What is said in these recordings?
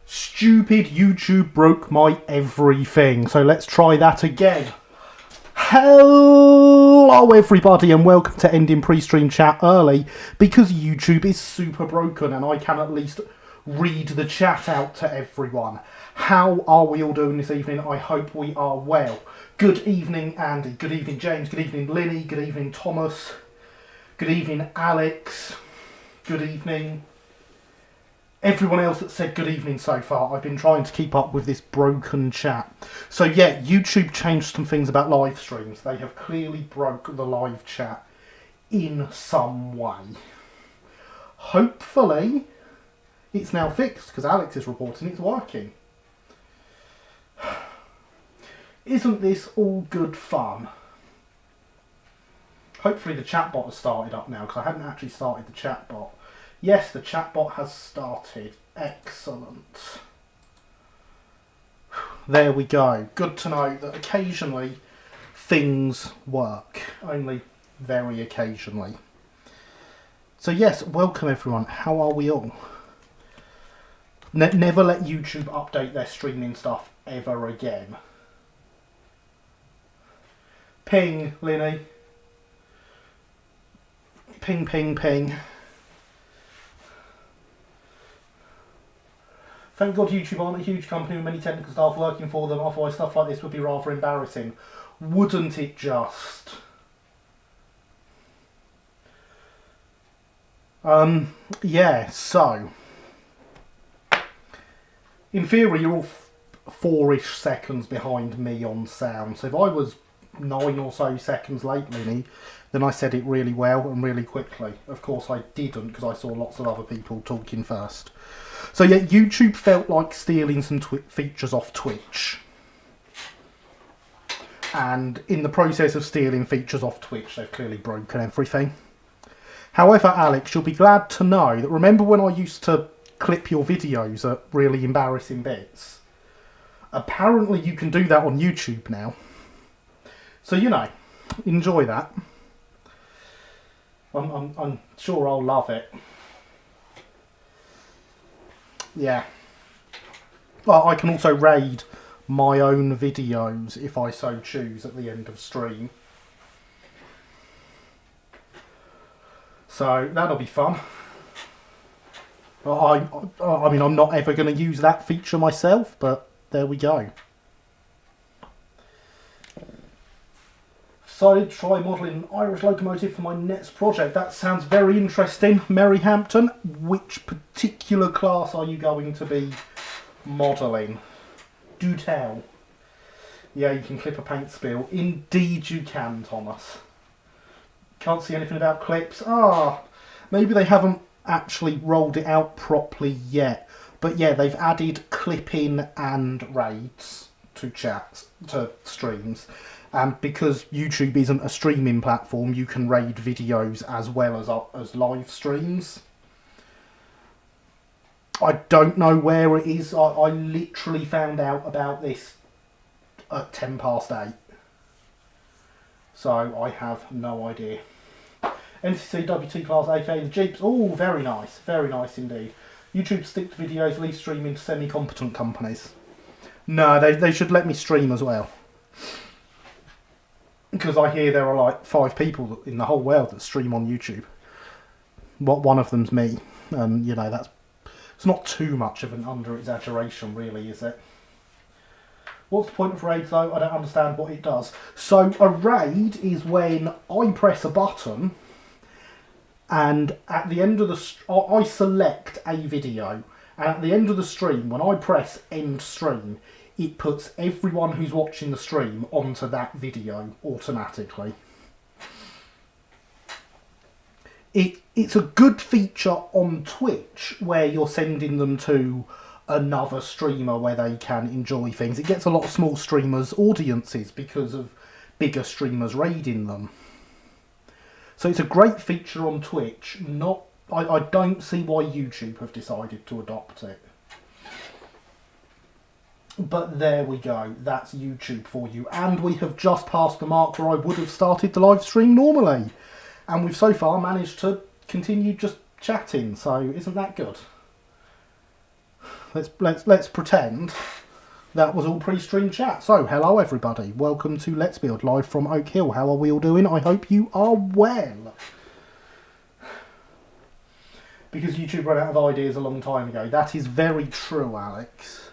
Stupid YouTube broke my everything. So let's try that again. Hello everybody and welcome to ending pre-stream chat early because YouTube is super broken and I can at least read the chat out to everyone. How are we all doing this evening? I hope we are well. Good evening Andy, good evening James, good evening Linny, good evening Thomas, good evening Alex, good evening everyone else that said good evening so far. I've been trying to keep up with this broken chat. So yeah, YouTube changed some things about live streams. They have clearly broke the live chat in some way. Hopefully it's now fixed because Alex is reporting it's working. Isn't this all good fun? Hopefully the chatbot has started up now because I hadn't actually started the chatbot. Yes, the chatbot has started. Excellent. There we go. Good to know that occasionally things work. Only very occasionally. So yes, welcome everyone. How are we all? Never let YouTube update their streaming stuff ever again. Ping, Linny. Ping, ping, ping. Thank God YouTube aren't a huge company with many technical staff working for them, otherwise stuff like this would be rather embarrassing. Wouldn't it just? Yeah, so. In theory, you're all 4-ish seconds behind me on sound. So if I was 9 or so seconds late, Linny, then I said it really well and really quickly. Of course I didn't because I saw lots of other people talking first. So yeah, YouTube felt like stealing some features off Twitch. And in the process of stealing features off Twitch, they've clearly broken everything. However, Alex, you'll be glad to know that remember when I used to clip your videos at really embarrassing bits? Apparently you can do that on YouTube now. So, you know, enjoy that. I'm sure I'll love it. Yeah. Well, I can also raid my own videos if I so choose at the end of stream. So that'll be fun. I mean, I'm not ever going to use that feature myself, but there we go. Decided to try modelling an Irish locomotive for my next project. That sounds very interesting. Merryhampton, which particular class are you going to be modelling? Do tell. Yeah, you can clip a paint spill. Indeed you can, Thomas. Can't see anything about clips. Maybe they haven't actually rolled it out properly yet. But yeah, they've added clipping and raids to chats, to streams. And because YouTube isn't a streaming platform, you can raid videos as well as live streams. I don't know where it is. I literally found out about this at 8:10. So I have no idea. NCC WT class aka the Jeeps. Oh, very nice. Very nice indeed. YouTube stick to videos, leave streaming to semi-competent companies. No, they should let me stream as well. Because I hear there are like 5 people in the whole world that stream on YouTube. One of them's me. And, you know, it's not too much of an under-exaggeration, really, is it? What's the point of raids, though? I don't understand what it does. So, a raid is when I press a button and at the end of I select a video. And at the end of the stream, when I press end stream, it puts everyone who's watching the stream onto that video automatically. It's a good feature on Twitch where you're sending them to another streamer where they can enjoy things. It gets a lot of small streamers' audiences because of bigger streamers raiding them. So it's a great feature on Twitch. I don't see why YouTube have decided to adopt it. But there we go, that's YouTube for you. And we have just passed the mark where I would have started the live stream normally. And we've so far managed to continue just chatting, so isn't that good? let's pretend that was all pre-stream chat. So, hello everybody. Welcome to Let's Build live from Oak Hill. How are we all doing? I hope you are well. Because YouTube ran out of ideas a long time ago. That is very true, Alex.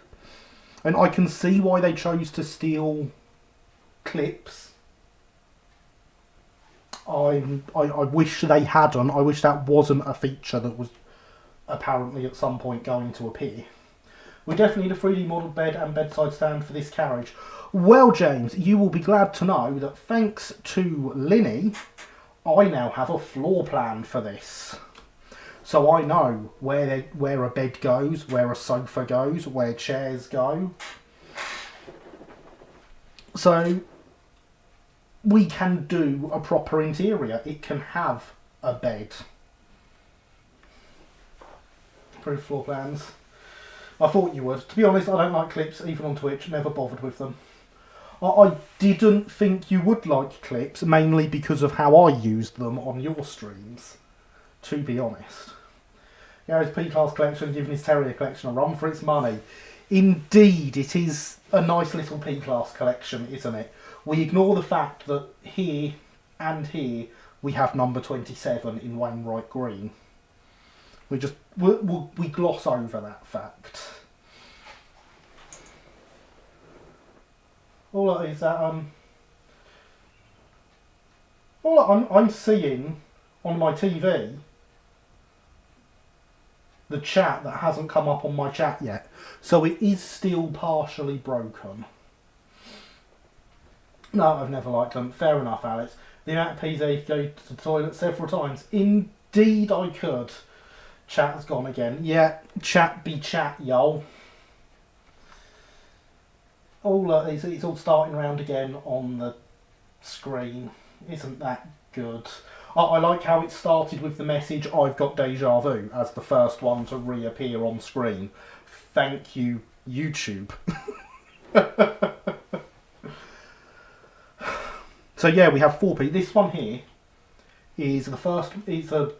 And I can see why they chose to steal clips. I wish they hadn't. I wish that wasn't a feature that was apparently at some point going to appear. We definitely need a 3D modelled bed and bedside stand for this carriage. Well, James, you will be glad to know that thanks to Linny, I now have a floor plan for this. So I know where a bed goes, where a sofa goes, where chairs go. So we can do a proper interior. It can have a bed. Approved floor plans. I thought you would. To be honest, I don't like clips, even on Twitch. Never bothered with them. I didn't think you would like clips, mainly because of how I used them on your streams, to be honest. Gary's P-Class collection giving his Terrier collection a run for its money. Indeed, it is a nice little P-Class collection, isn't it? We ignore the fact that here and here we have number 27 in Wainwright Green. We gloss over that fact. All that is that I'm seeing on my TV the chat that hasn't come up on my chat yet, so it is still partially broken. No, I've never liked them. Fair enough, Alex. The amount of P's I could go to the toilet several times. Indeed, I could. Chat has gone again. Yeah, chat be chat, yo. It's all starting around again on the screen. Isn't that good? I like how it started with the message, I've got deja vu, as the first one to reappear on screen. Thank you, YouTube. So yeah, we have 4P. This one here is the first, it's a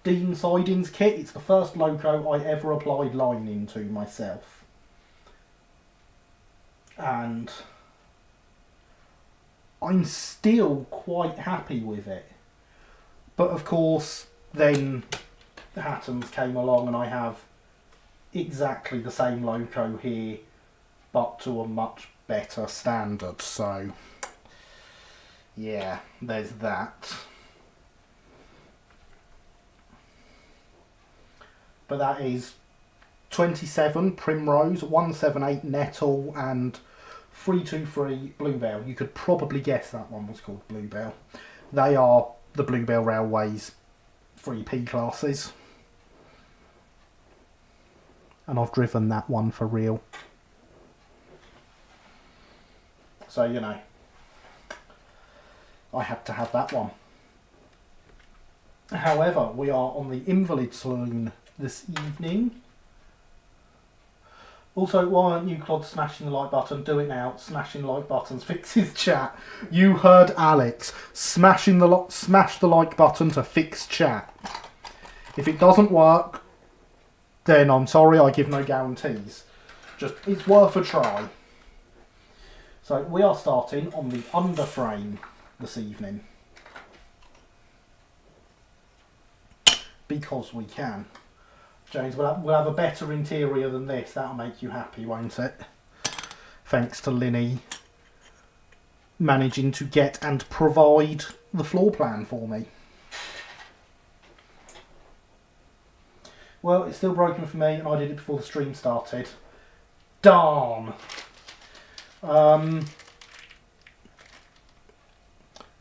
Dean Sidings kit. It's the first loco I ever applied lining to myself. And I'm still quite happy with it. But of course, then Hattons came along and I have exactly the same loco here, but to a much better standard. So, yeah, there's that. But that is 27 Primrose, 178 Nettle, and 323 Bluebell. You could probably guess that one was called Bluebell. They are the Bluebell Railways 3P classes. And I've driven that one for real. So, you know, I had to have that one. However, we are on the Invalid Saloon this evening. Also, why aren't you, Claude, smashing the like button? Do it now. Smashing like buttons fixes chat. You heard Alex. Smash the like button to fix chat. If it doesn't work, then I'm sorry, I give no guarantees. Just, it's worth a try. So, we are starting on the Underframe this evening. Because we can. James, we'll have a better interior than this. That'll make you happy, won't it? Thanks to Linny managing to get and provide the floor plan for me. Well, it's still broken for me, and I did it before the stream started. Darn!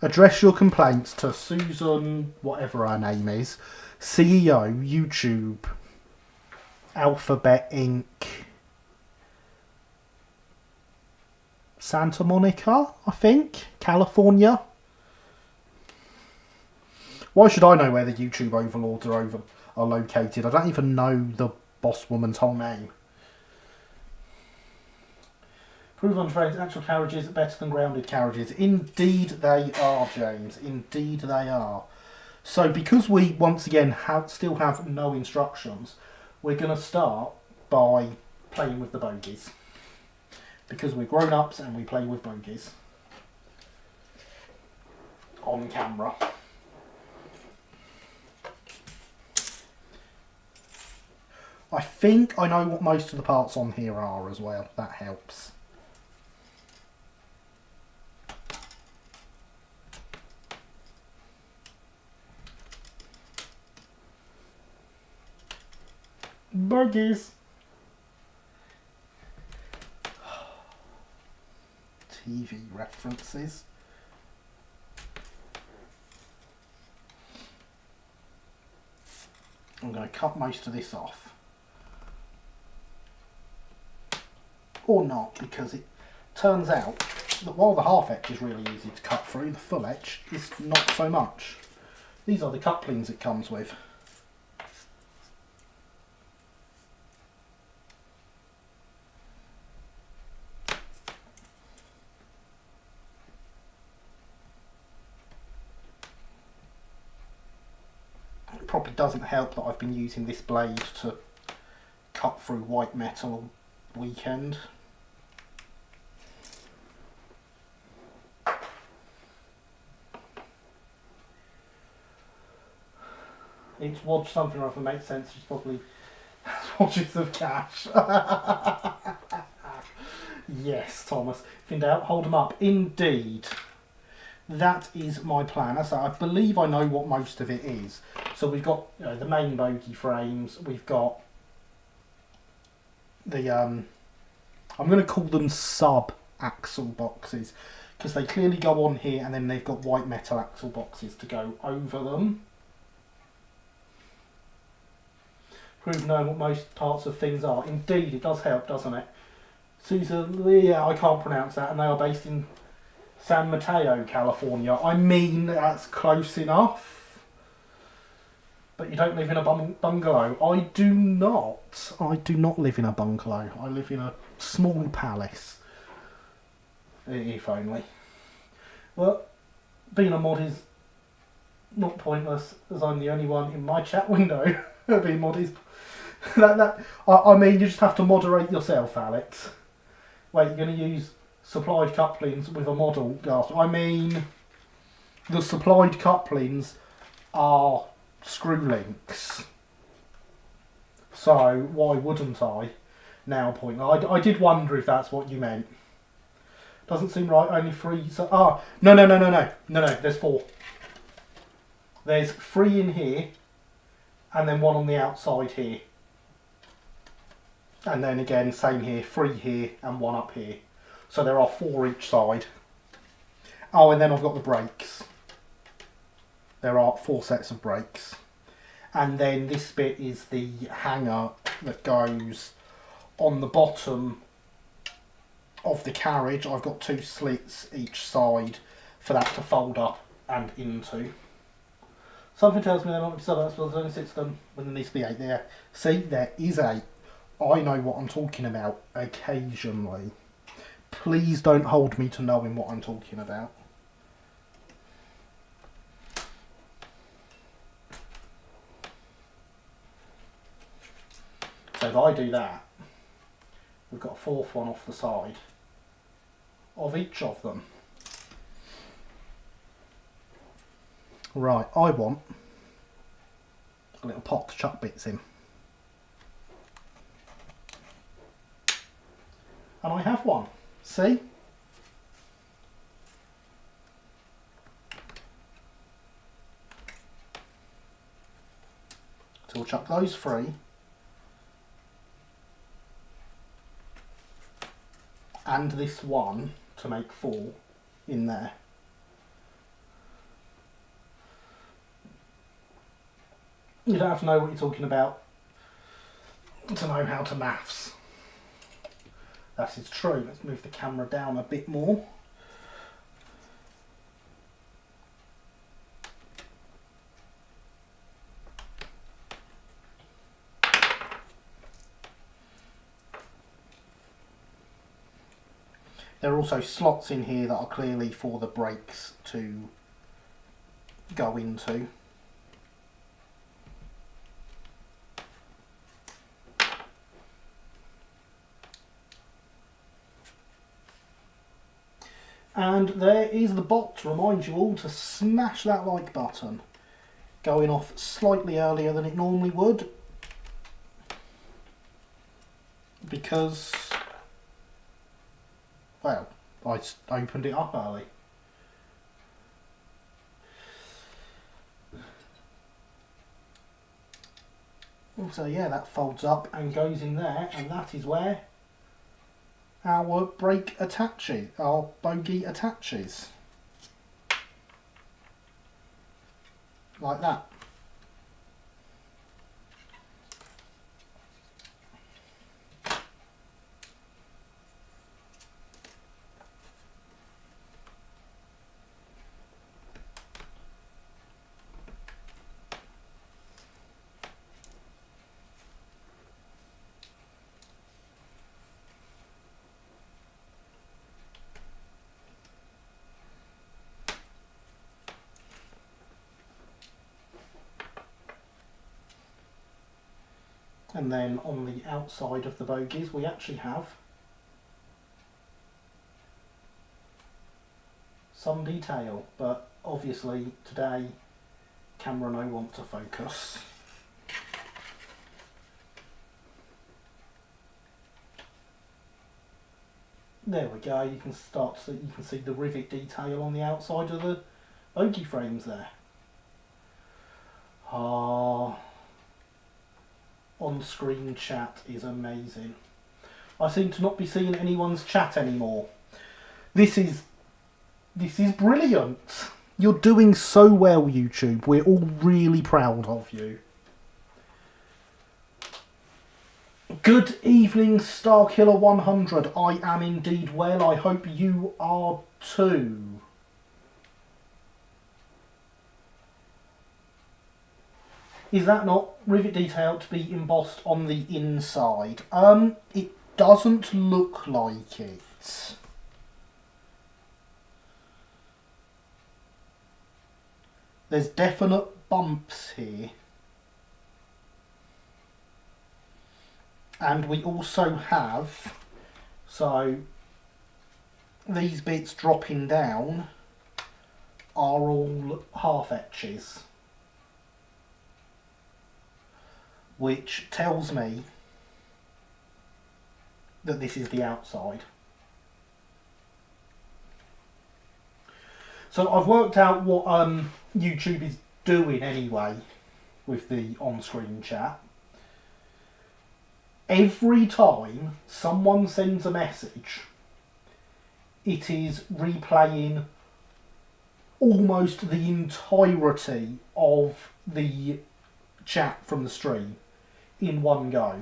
Address your complaints to Susan, whatever her name is, CEO, YouTube, Alphabet Inc., Santa Monica, I think, California. Why should I know where the YouTube overlords are located? I don't even know the boss woman's whole name. Prove on Fred's actual carriages are better than grounded carriages. Indeed they are, James. Indeed they are. So because we, once again, still have no instructions, we're going to start by playing with the bogies. Because we're grown-ups and we play with bogies. On camera. I think I know what most of the parts on here are as well. That helps. Bogies. TV references. I'm going to cut most of this off. Or not, because it turns out that while the half edge is really easy to cut through, the full edge is not so much. These are the couplings it comes with. It probably doesn't help that I've been using this blade to cut through white metal all weekend. Each watch something or other makes sense, it's probably watches of cash. Yes, Thomas. If in doubt, hold them up. Indeed. That is my planner. So I believe I know what most of it is. So we've got the main bogie frames. We've got the, I'm going to call them sub-axle boxes. Because they clearly go on here and then they've got white metal axle boxes to go over them. Prove knowing what most parts of things are. Indeed, it does help, doesn't it? Susan, yeah, I can't pronounce that, and they are based in San Mateo, California. I mean, that's close enough. But you don't live in a bungalow. I do not. I do not live in a bungalow. I live in a small palace. If only. Well, being a mod is not pointless, as I'm the only one in my chat window. Being mod is... I mean, you just have to moderate yourself, Alex. Wait, you're going to use supplied couplings with a model gasket? I mean, the supplied couplings are screw links. So, why wouldn't I now point? I did wonder if that's what you meant. Doesn't seem right, only 3... So, no, there's 4. There's 3 in here, and then 1 on the outside here. And then again, same here, 3 here and 1 up here. So there are 4 each side. Oh, and then I've got the brakes. There are 4 sets of brakes. And then this bit is the hanger that goes on the bottom of the carriage. I've got 2 slits each side for that to fold up and into. Something tells me they're not so that's there's only 6 of them when there needs to be 8 there. See, there is 8. I know what I'm talking about occasionally. Please don't hold me to knowing what I'm talking about. So if I do that, we've got a 4th one off the side of each of them. Right, I want a little pot to chuck bits in. And I have one. See? So we'll chuck those 3. And this 1 to make 4 in there. You don't have to know what you're talking about to know how to maths. That is true. Let's move the camera down a bit more. There are also slots in here that are clearly for the brakes to go into. And there is the bot to remind you all to smash that like button. Going off slightly earlier than it normally would. Because, well, I opened it up early. So yeah, that folds up and goes in there, and that is where our brake attaches, our bogie attaches. Like that. And then on the outside of the bogies we actually have some detail, but obviously today camera no want to focus. There we go, you can see the rivet detail on the outside of the bogie frames there. On-screen chat is amazing. I seem to not be seeing anyone's chat anymore. This is brilliant. You're doing so well, YouTube. We're all really proud of you. Good evening, Starkiller 100. I am indeed well. I hope you are too. Is that not rivet detail to be embossed on the inside? It doesn't look like it. There's definite bumps here. And we also have, so these bits dropping down are all half etches, which tells me that this is the outside. So I've worked out what YouTube is doing anyway with the on-screen chat. Every time someone sends a message, it is replaying almost the entirety of the chat from the stream in one go.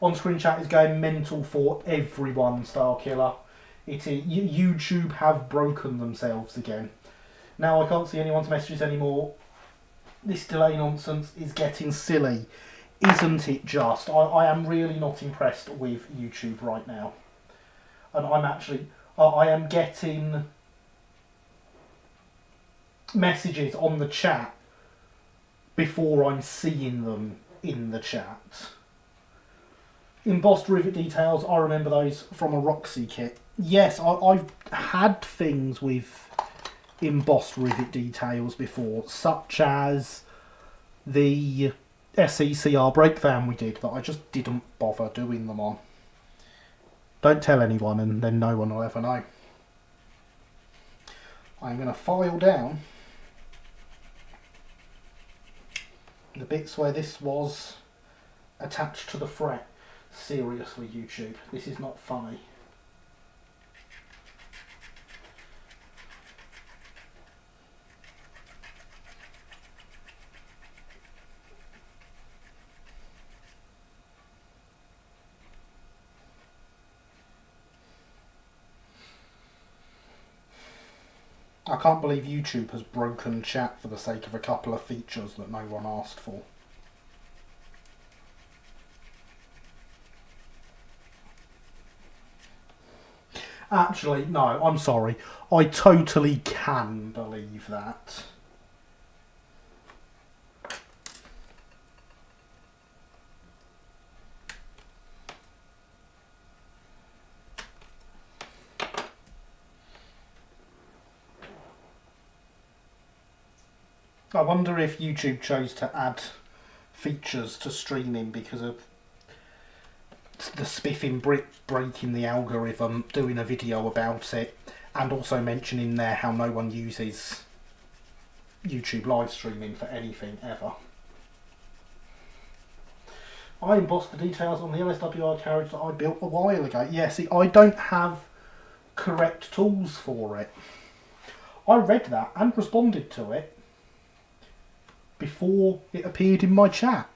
On-screen chat is going mental for everyone, Starkiller. YouTube have broken themselves again. Now I can't see anyone's messages anymore. This delay nonsense is getting silly. Isn't it just? I am really not impressed with YouTube right now. And I am getting messages on the chat before I'm seeing them in the chat. Embossed rivet details, I remember those from a Roxy kit. Yes, I've had things with embossed rivet details before, such as the SE&CR brake van we did, but I just didn't bother doing them on. Don't tell anyone and then no one will ever know. I'm going to file down the bits where this was attached to the fret. Seriously, YouTube, this is not funny. I can't believe YouTube has broken chat for the sake of a couple of features that no one asked for. Actually, no, I'm sorry. I totally can believe that. I wonder if YouTube chose to add features to streaming because of the spiffing brick breaking the algorithm, doing a video about it, and also mentioning there how no one uses YouTube live streaming for anything ever. I embossed the details on the LSWR carriage that I built a while ago. Yeah, see, I don't have correct tools for it. I read that and responded to it before it appeared in my chat.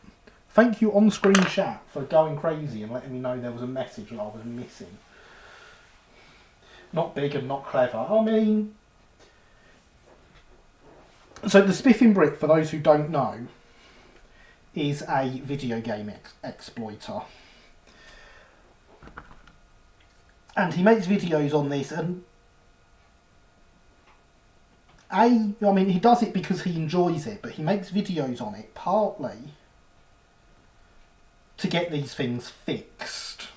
Thank you on-screen chat for going crazy and letting me know there was a message that I was missing. Not big and not clever. I mean... So the spiffing brick, for those who don't know, is a video game exploiter. And he makes videos on this, and I mean, he does it because he enjoys it, but he makes videos on it partly to get these things fixed.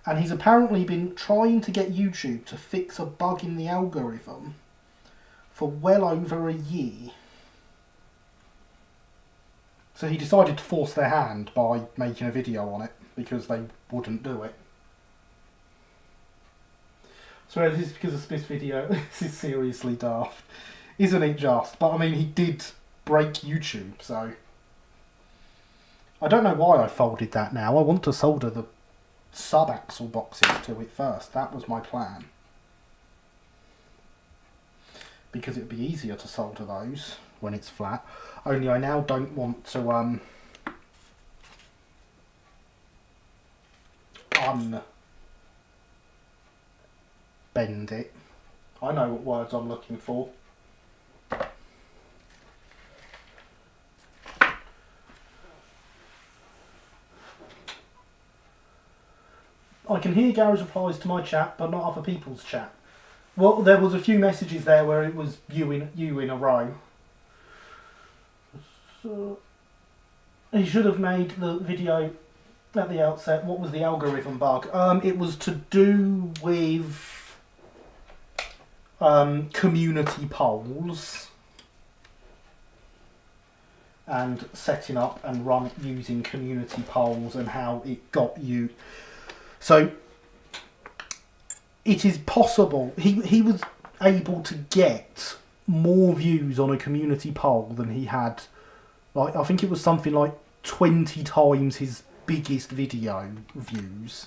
And he's apparently been trying to get YouTube to fix a bug in the algorithm for well over a year. So he decided to force their hand by making a video on it, because they wouldn't do it. So this is because of this video. This is seriously daft. Isn't it just? But I mean, he did break YouTube, so... I don't know why I folded that now. I want to solder the sub-axle boxes to it first. That was my plan. Because it would be easier to solder those when it's flat. Only I now don't want to unbend it. I know what words I'm looking for. I can hear Gary's replies to my chat, but not other people's chat. Well, there was a few messages there where it was you in a row. So, he should have made the video at the outset. What was the algorithm bug? It was to do with community polls and setting up and run it using community polls and how it got you. So it is possible he was able to get more views on a community poll than he had. Like, I think it was something like 20 times his biggest video views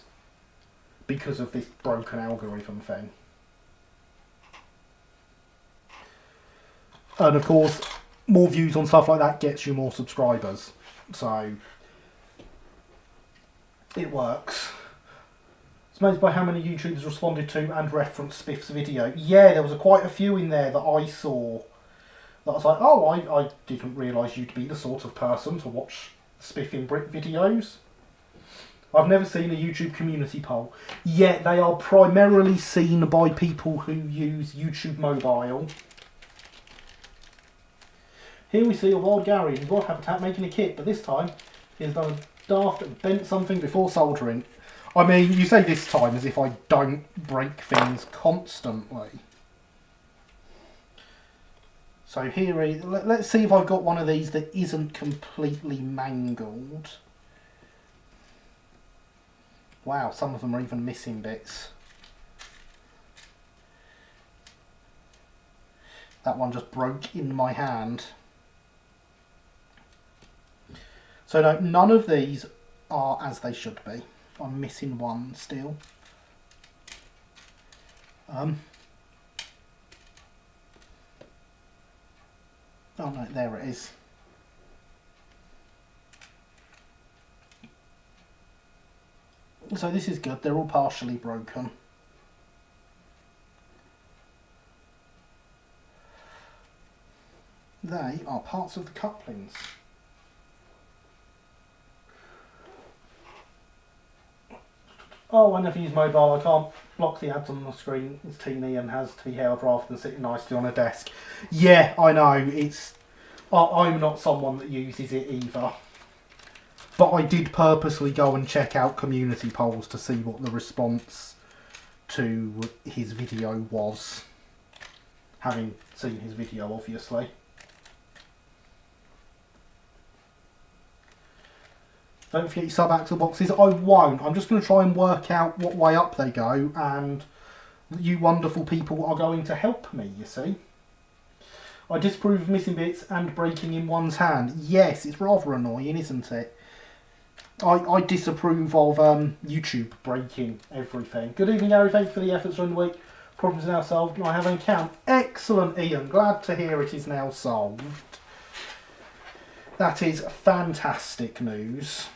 because of this broken algorithm thing. And of course, more views on stuff like that gets you more subscribers. So it works. It's amazed by how many YouTubers responded to and referenced Spiff's video. Yeah, there was quite a few in there that I saw that I was like, oh, I didn't realise you'd be the sort of person to watch Spiffing Brick videos. I've never seen a YouTube community poll. Yet they are primarily seen by people who use YouTube Mobile. Here we see a wild Gary in his wild habitat making a kit, but this time he has done a daft and bent something before soldering. I mean, you say this time as if I don't break things constantly. So here, let's see if I've got one of these that isn't completely mangled. Wow, some of them are even missing bits. That one just broke in my hand. So no, none of these are as they should be. I'm missing one still. Oh no, there it is. So this is good, they're all partially broken. They are parts of the couplings. Oh, I never use mobile, I can't block the ads on the screen. It's teeny and has to be held rather than sitting nicely on a desk. Yeah, I know, I'm not someone that uses it either. But I did purposely go and check out community polls to see what the response to his video was. having seen his video, obviously. Don't forget your sub-axle boxes. I won't. I'm just going to try and work out what way up they go, and you wonderful people are going to help me, you see. I disapprove of missing bits and breaking in one's hand. Yes, it's rather annoying, isn't it? I disapprove of YouTube breaking everything. Good evening, Gary. Thank you for the efforts during the week. Problems now solved, and I have an account. Excellent, Ian. Glad to hear it is now solved. That is fantastic news.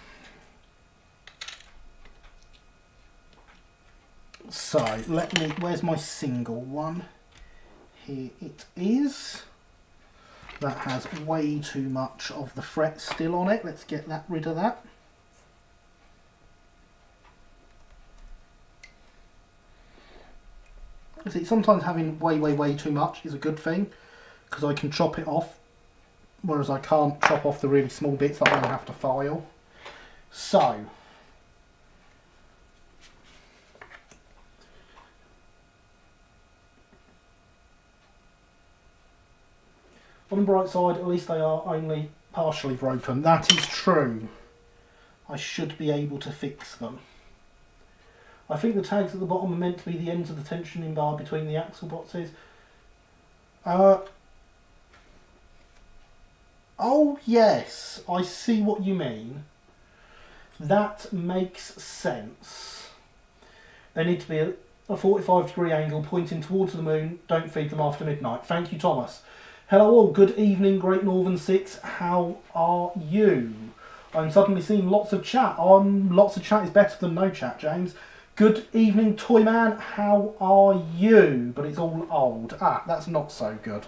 So, where's my single one? Here it is. That has way too much of the fret still on it. Let's get rid of that. See, sometimes having way too much is a good thing, because I can chop it off, whereas I can't chop off the really small bits that I don't have to file. So, on the bright side, at least they are only partially broken. That is true. I should be able to fix them. I think the tags at the bottom are meant to be the ends of the tensioning bar between the axle boxes. Oh yes, I see what you mean. That makes sense. They need to be a 45-degree angle pointing towards the moon. Don't feed them after midnight. Thank you, Thomas. Hello all, good evening, Great Northern 6. How are you? I'm suddenly seeing lots of chat. Lots of chat is better than no chat, James. Good evening, Toyman. How are you? But it's all old. Ah, that's not so good.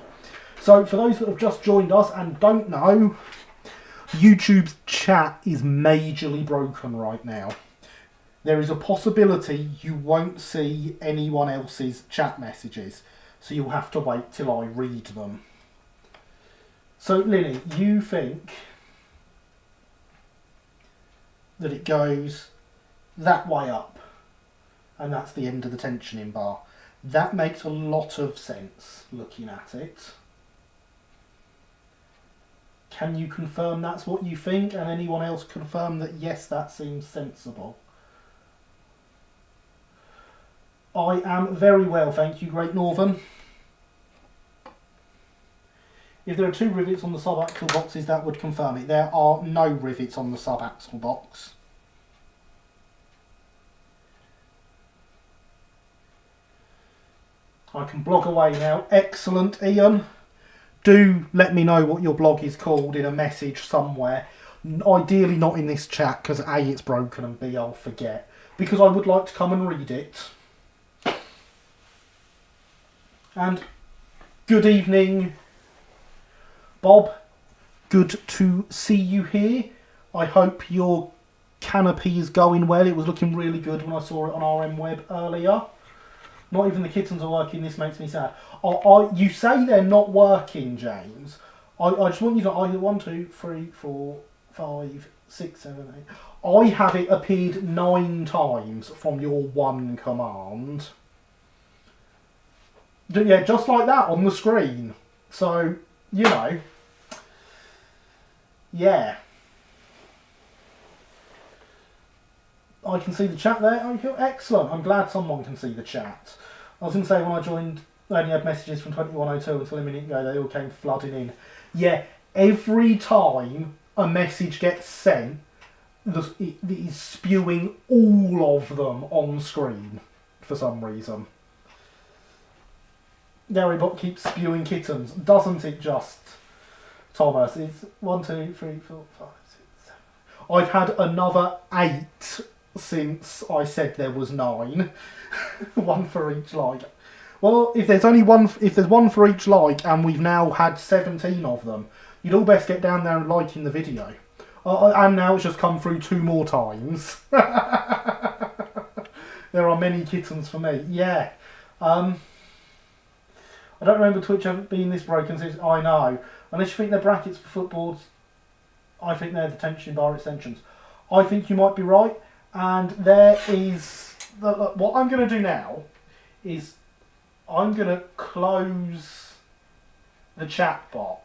So, for those that have just joined us and don't know, YouTube's chat is majorly broken right now. There is a possibility you won't see anyone else's chat messages, so you'll have to wait till I read them. So, Lily, you think that it goes that way up, and that's the end of the tensioning bar. That makes a lot of sense looking at it. Can you confirm that's what you think, and anyone else confirm that yes, that seems sensible? I am very well, thank you, Great Northern. If there are 2 rivets on the sub-axle boxes, that would confirm it. There are no rivets on the sub-axle box. I can blog away now. Excellent, Ian. Do let me know what your blog is called in a message somewhere. Ideally not in this chat, because A, it's broken, and B, I'll forget. Because I would like to come and read it. And good evening, Bob. Good to see you here. I hope your canopy is going well. It was looking really good when I saw it on RM Web earlier. Not even the kittens are working. This makes me sad. You say they're not working, James. I just want you to either 1, 2, 3, 4, 5, 6, 7, 8. I have it appeared 9 times from your one command. Yeah, just like that on the screen. So, you know. Yeah. I can see the chat there. Okay, excellent. I'm glad someone can see the chat. I was going to say when I joined, I only had messages from 2102 until a minute ago. They all came flooding in. Yeah, every time a message gets sent, it is spewing all of them on screen for some reason. Garybot keeps spewing kittens, doesn't it just, Thomas? It's 1, 2, 3, 4, 5, 6, 7. I've had another 8 since I said there was 9. 1 for each like. Well, if there's one for each like, and we've now had 17 of them, you'd all best get down there and liking the video. And now it's just come through 2 more times. There are many kittens for me. Yeah. I don't remember Twitch ever being this broken since. I know. Unless you think they're brackets for footboards, I think they're the tension bar extensions. I think you might be right. And there is... what I'm going to do now is I'm going to close the chatbot.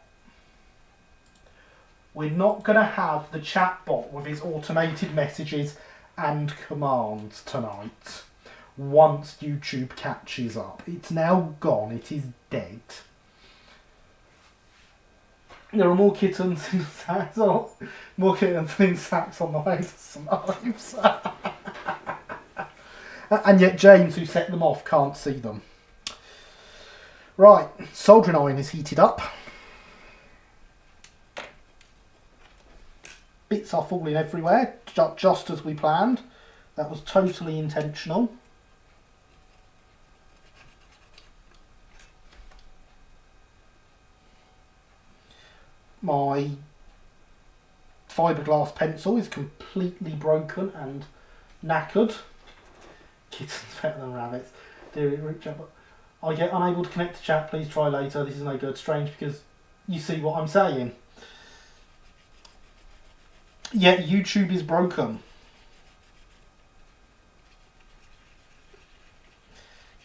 We're not going to have the chatbot with its automated messages and commands tonight. Once YouTube catches up. It's now gone. It is dead. There are more kittens in sacks. Oh, more kittens in sacks on the way to some knives. And yet James, who set them off, can't see them. Right, soldering iron is heated up. Bits are falling everywhere, just as we planned. That was totally intentional. My fiberglass pencil is completely broken and knackered. Kittens better than rabbits. I get unable to connect to chat. Please try later. This is no good. Strange because you see what I'm saying. Yeah, YouTube is broken.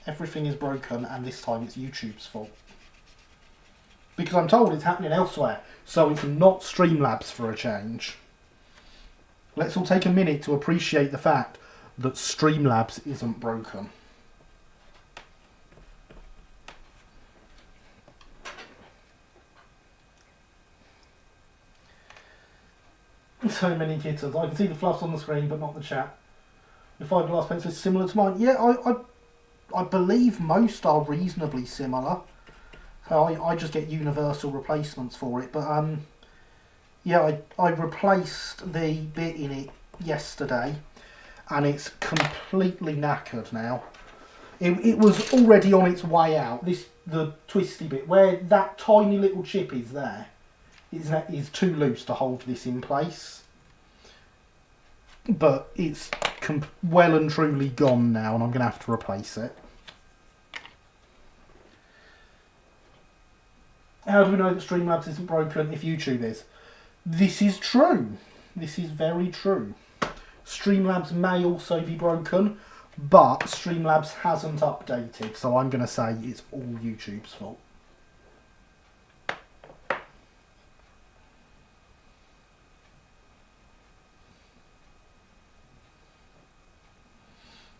Everything is broken, and this time it's YouTube's fault. Because I'm told it's happening elsewhere, so it's not Streamlabs for a change. Let's all take a minute to appreciate the fact that Streamlabs isn't broken. So many kittens. I can see the fluffs on the screen, but not the chat. The fiberglass pencil is similar to mine. Yeah, I believe most are reasonably similar. I just get universal replacements for it, but yeah, I replaced the bit in it yesterday, and it's completely knackered now. It was already on its way out. The twisty bit where that tiny little chip is there is too loose to hold this in place, but it's well and truly gone now, and I'm going to have to replace it. How do we know that Streamlabs isn't broken if YouTube is? This is true. This is very true. Streamlabs may also be broken, but Streamlabs hasn't updated, so I'm going to say it's all YouTube's fault.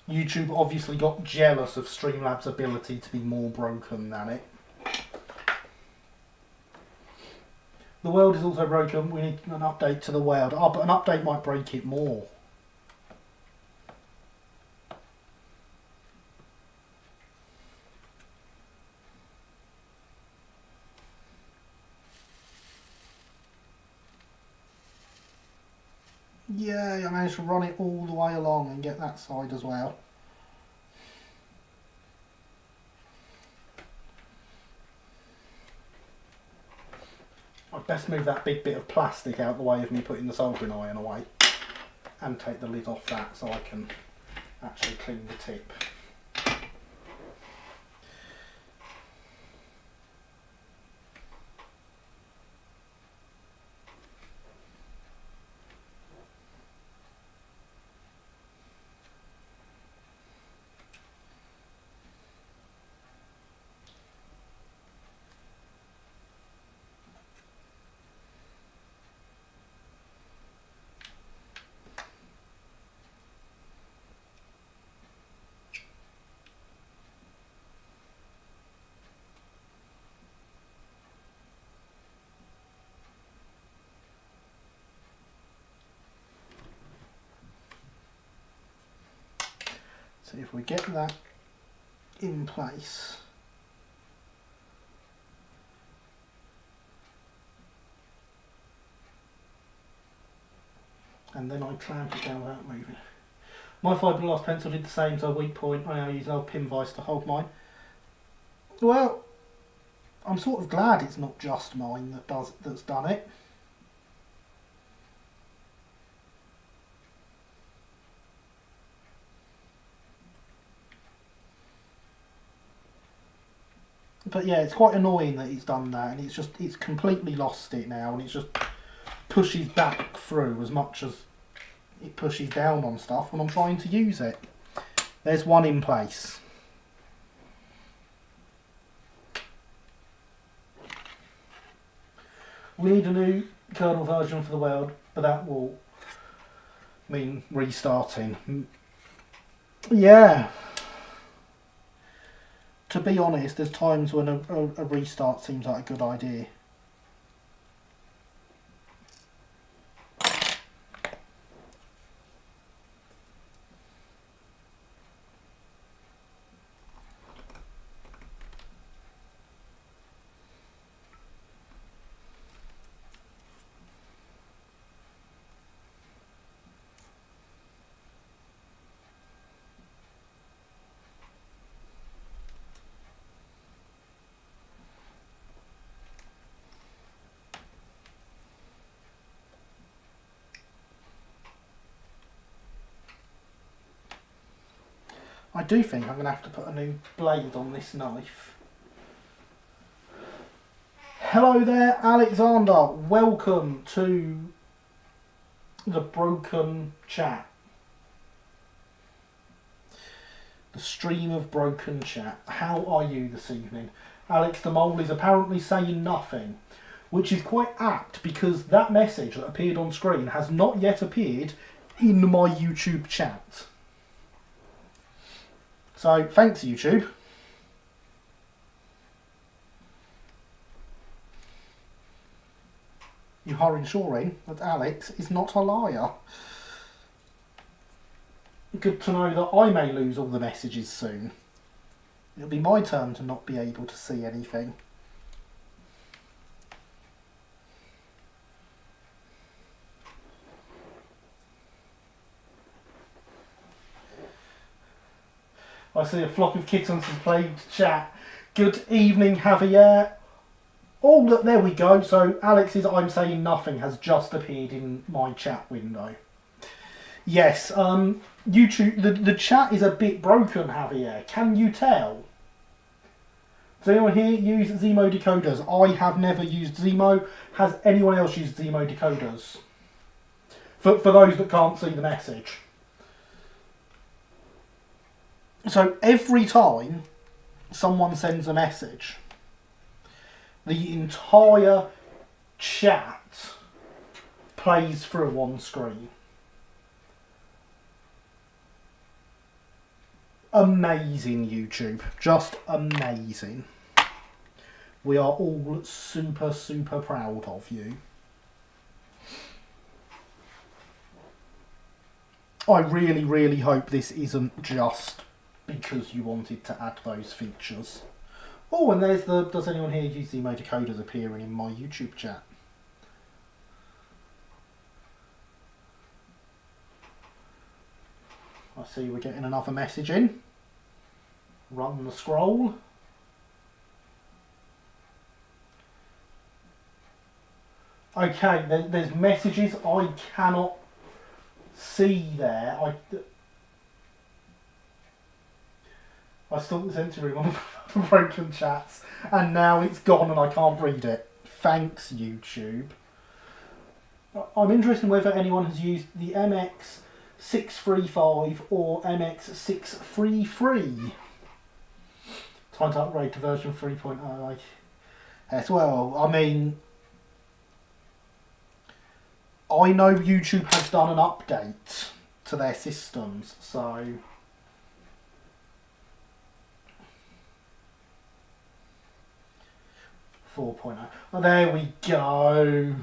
YouTube obviously got jealous of Streamlabs' ability to be more broken than it. The world is also broken. We need an update to the world. Oh, but an update might break it more. Yeah, I managed to run it all the way along and get that side as well. I'd best move that big bit of plastic out the way of me putting the soldering iron away and take the lid off that so I can actually clean the tip. So if we get that in place, and then I clamp it down without moving. My fiberglass pencil did the same to a weak point. I now use an old pin vise to hold mine. Well, I'm sort of glad it's not just mine that's done it. But yeah, it's quite annoying that it's done that, and it's completely lost it now, and it just pushes back through as much as it pushes down on stuff when I'm trying to use it. There's one in place. we need a new kernel version for the world, but that will mean restarting. Yeah. To be honest, there's times when a restart seems like a good idea. I do think I'm going to have to put a new blade on this knife. Hello there, Alexander. Welcome to the broken chat. The stream of broken chat. How are you this evening? Alex the Mole is apparently saying nothing, which is quite apt because that message that appeared on screen has not yet appeared in my YouTube chat. So, thanks YouTube. You are ensuring that Alex is not a liar. Good to know that I may lose all the messages soon. It'll be my turn to not be able to see anything. I see a flock of kittens has played chat. Good evening, Javier. Oh, there we go. So Alex's I'm saying nothing has just appeared in my chat window. Yes, YouTube, the chat is a bit broken, Javier. Can you tell? Does anyone here use Zemo decoders? I have never used Zemo. Has anyone else used Zemo decoders? For those that can't see the message. So every time someone sends a message, the entire chat plays through on screen. Amazing, YouTube. Just amazing. We are all super, super proud of you. I really, really hope this isn't just because you wanted to add those features. Oh, and there's the does anyone here use the emojicoders appearing in my YouTube chat? I see we're getting another message in. Run the scroll. Okay, there's messages I cannot see there. I still sent to everyone on broken chats, and now it's gone and I can't read it. Thanks, YouTube. I'm interested in whether anyone has used the MX635 or MX633. Time to upgrade to version 3.0 as well. I mean, I know YouTube has done an update to their systems, so... Oh, there we go.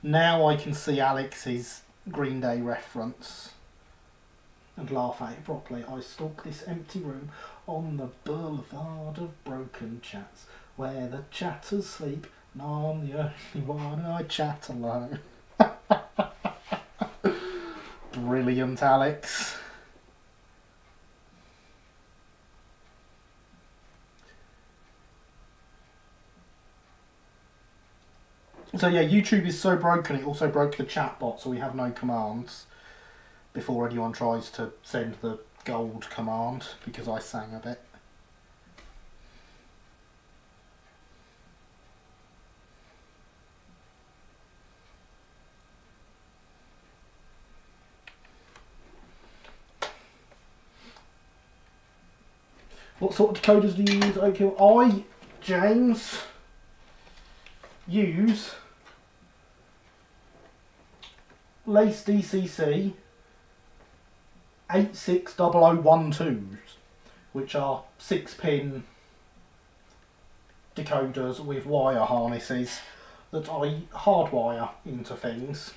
Now I can see Alex's Green Day reference and laugh at it properly. I stalk this empty room on the boulevard of broken chats where the chatters sleep and I'm the only one I chat alone. Brilliant, Alex. So yeah, YouTube is so broken it also broke the chatbot, so we have no commands before anyone tries to send the gold command because I sang a bit. What sort of decoders do you use? Okay, James, use lace DCC 860012s, which are 6-pin decoders with wire harnesses that I hardwire into things,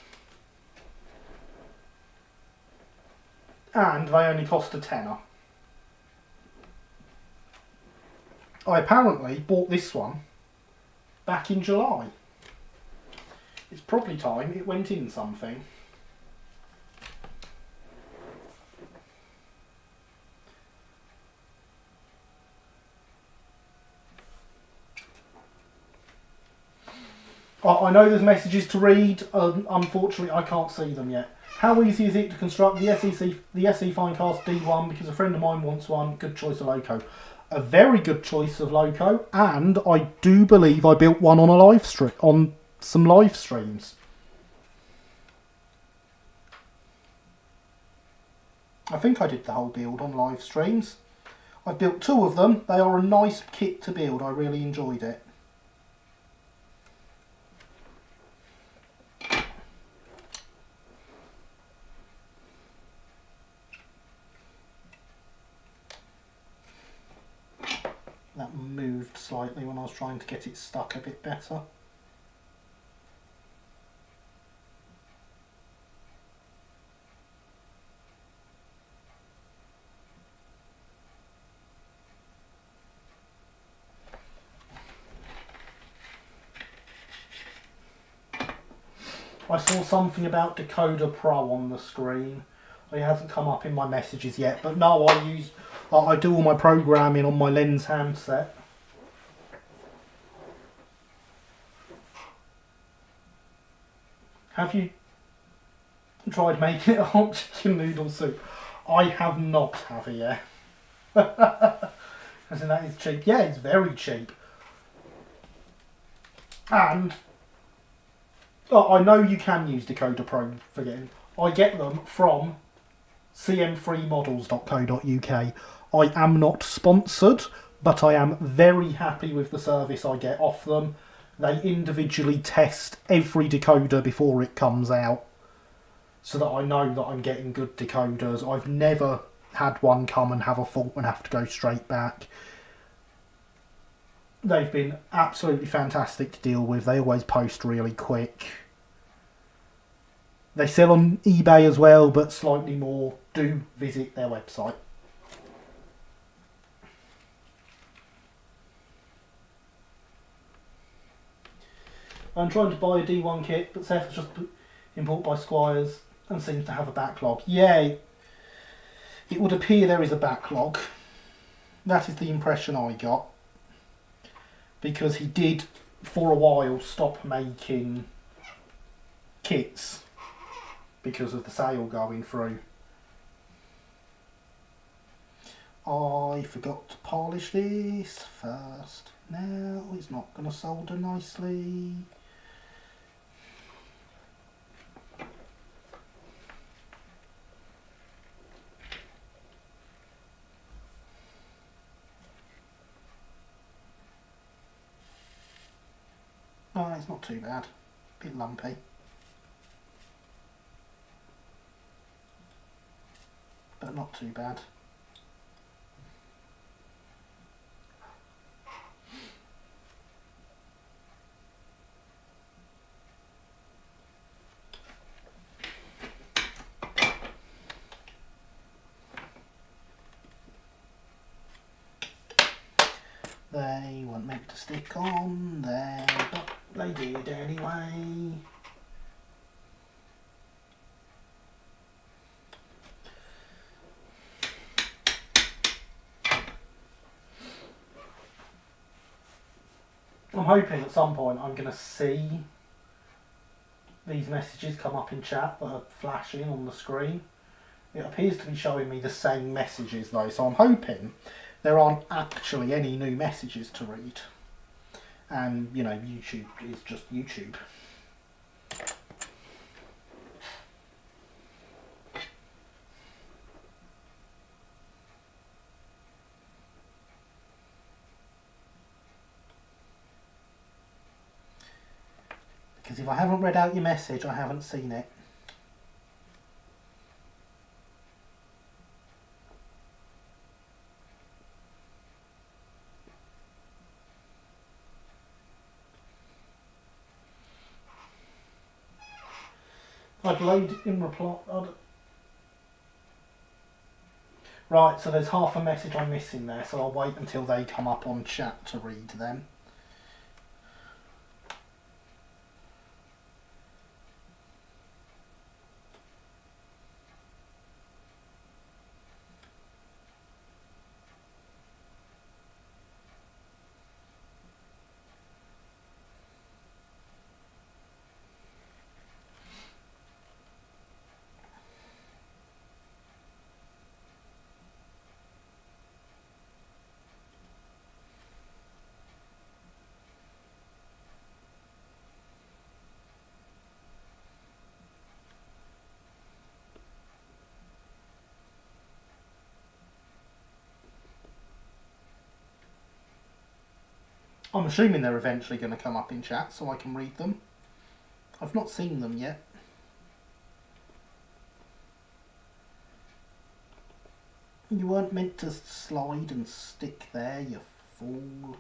and they only cost a tenner. I apparently bought this one back in July. It's probably time it went in something. I know there's messages to read, unfortunately I can't see them yet. How easy is it to construct the SE Finecast D1 because a friend of mine wants one? Good choice of loco. A very good choice of loco, and I do believe I built one on a live stream, on some live streams. I think I did the whole build on live streams. I've built 2 of them. They are a nice kit to build. I really enjoyed it. That moved slightly when I was trying to get it stuck a bit better. I saw something about Decoder Pro on the screen. It hasn't come up in my messages yet, but no, I do all my programming on my Lens handset. Have you tried making it a hot chicken noodle soup? I have not, Javier. As in that is cheap. Yeah, it's very cheap. And I know you can use Decoder Pro for getting. I get them from cm3models.co.uk. I am not sponsored, but I am very happy with the service I get off them. They individually test every decoder before it comes out, so that I know that I'm getting good decoders. I've never had one come and have a fault and have to go straight back. They've been absolutely fantastic to deal with. They always post really quick. They sell on eBay as well, but slightly more. Do visit their website. I'm trying to buy a D1 kit, but Seth has just been bought by Squires and seems to have a backlog. Yeah, it would appear there is a backlog. That is the impression I got. Because he did, for a while, stop making kits because of the sale going through. I forgot to polish this first. Now it's not going to solder nicely. Oh, it's not too bad. A bit lumpy. But not too bad. They weren't meant to stick on there, but they did anyway. I'm hoping at some point I'm going to see these messages come up in chat that are flashing on the screen. It appears to be showing me the same messages though, so I'm hoping there aren't actually any new messages to read. And, you know, YouTube is just YouTube. Because if I haven't read out your message, I haven't seen it. Adelaide in reply. Right, so there's half a message I'm missing there, so I'll wait until they come up on chat to read them. I'm assuming they're eventually going to come up in chat so I can read them. I've not seen them yet. You weren't meant to slide and stick there, you fool.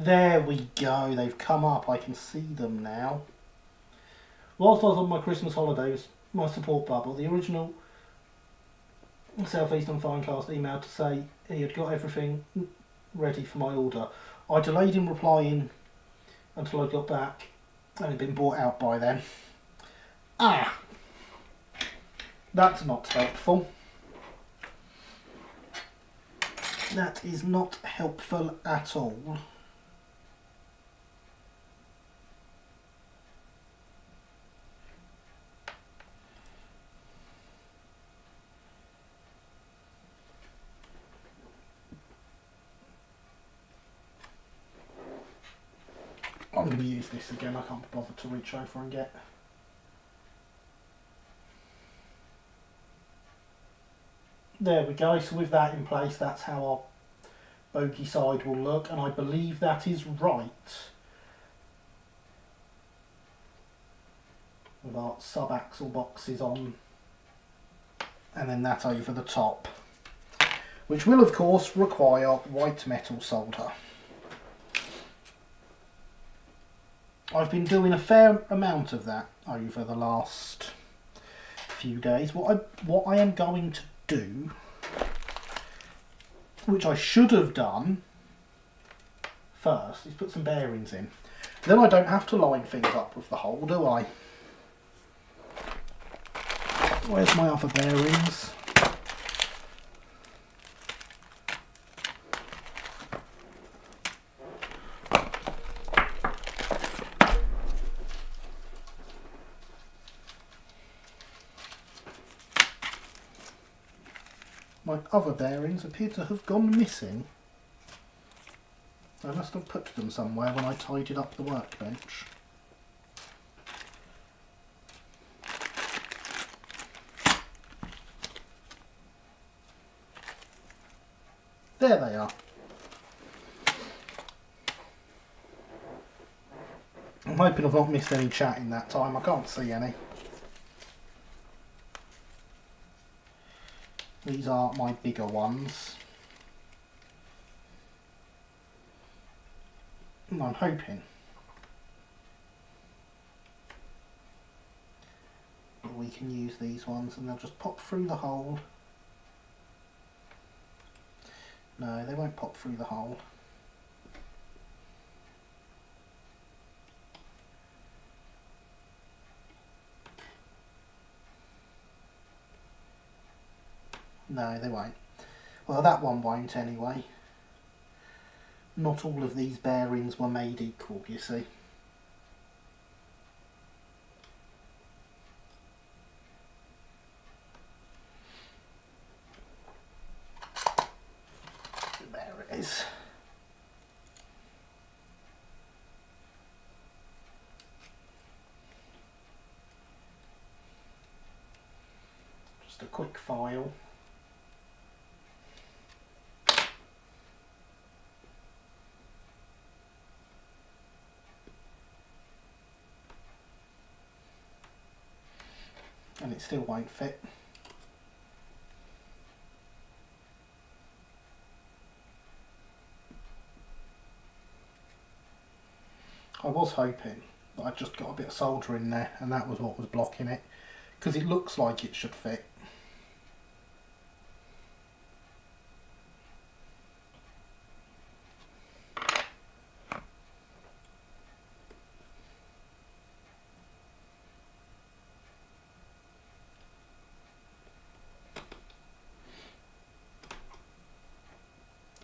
There we go, they've come up, I can see them now. Whilst I was on my Christmas holidays, my support bubble, the original South Eastern Finecast emailed to say he had got everything ready for my order. I delayed him replying until I got back and it had been bought out by then. Ah! That's not helpful. That is not helpful at all. I'm going to use this again, I can't be bothered to reach over and get. There we go, so with that in place, that's how our bogey side will look, and I believe that is right. With our sub-axle boxes on, and then that over the top, which will of course require white metal solder. I've been doing a fair amount of that over the last few days. What I am going to do, which I should have done first, is put some bearings in. Then I don't have to line things up with the hole, do I? Where's my other bearings? My other bearings appear to have gone missing. I must have put them somewhere when I tidied up the workbench. There they are. I'm hoping I've not missed any chat in that time. I can't see any. These are my bigger ones. And I'm hoping that we can use these ones and they'll just pop through the hole. No, they won't pop through the hole. No, they won't. Well, that one won't anyway. Not all of these bearings were made equal, you see. There it is. just a quick file. And it still won't fit. I was hoping that I'd just got a bit of solder in there and that was what was blocking it, because it looks like it should fit.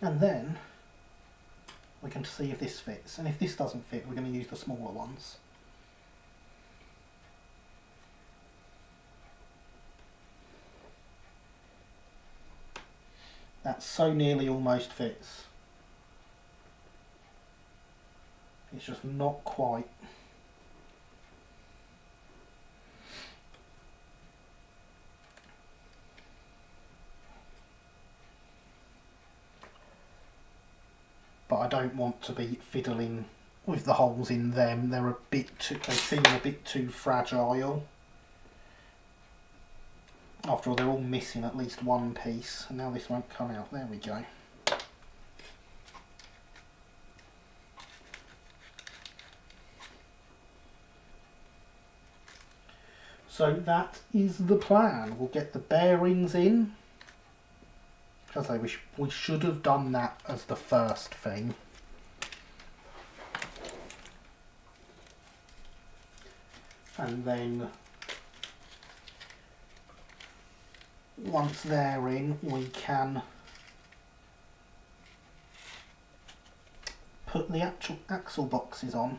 And then we can see if this fits, and if this doesn't fit we're going to use the smaller ones. That so nearly almost fits. It's just not quite. But I don't want to be fiddling with the holes in them. They're a bit too, they seem a bit too fragile. After all, they're all missing at least one piece, and now this won't come out. There we go. So that is the plan. We'll get the bearings in. As I say, we should have done that as the first thing. And then once they're in, we can put the actual axle boxes on.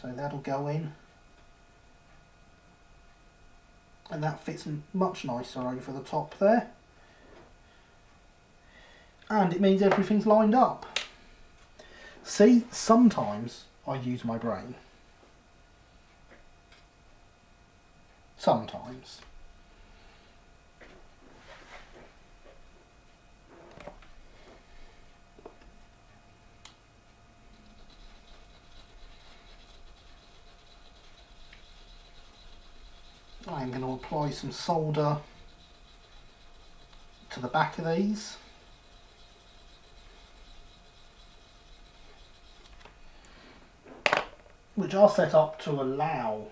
So that'll go in. And that fits much nicer over the top there. And it means everything's lined up. See, sometimes I use my brain. Sometimes. I'm going to apply some solder to the back of these. Which are set up to allow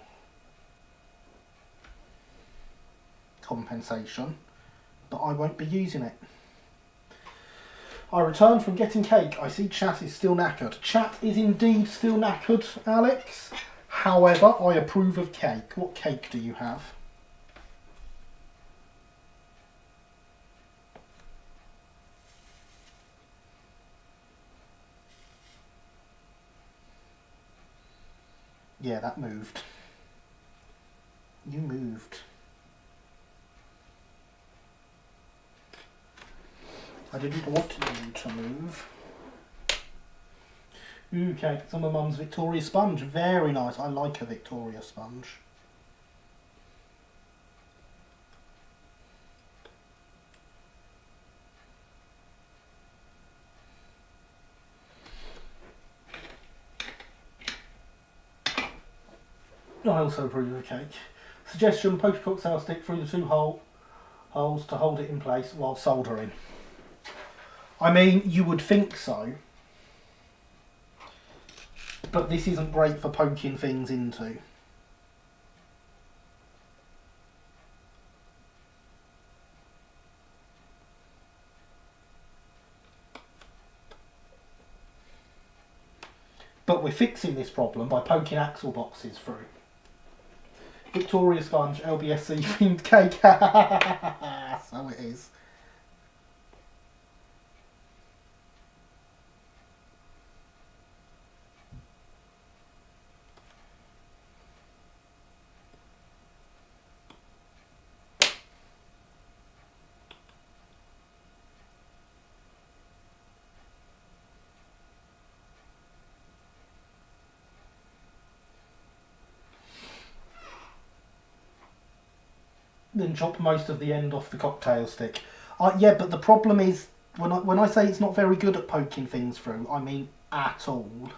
compensation, but I won't be using it. I returned from getting cake. I see chat is still knackered. Chat is indeed still knackered, Alex. However, I approve of cake. What cake do you have? Yeah, that moved. You moved. I didn't want you to move. Okay, some of Mum's Victoria sponge. Very nice. I like a Victoria sponge. I also approve of cake. Suggestion, poke a cocktail stick through the two holes to hold it in place while soldering. I mean, you would think so. But this isn't great for poking things into. But we're fixing this problem by poking axle boxes through. Victoria sponge, LBSC themed cake. So it is. Then chop most of the end off the cocktail stick. Yeah, but the problem is, when I say it's not very good at poking things through, I mean at all.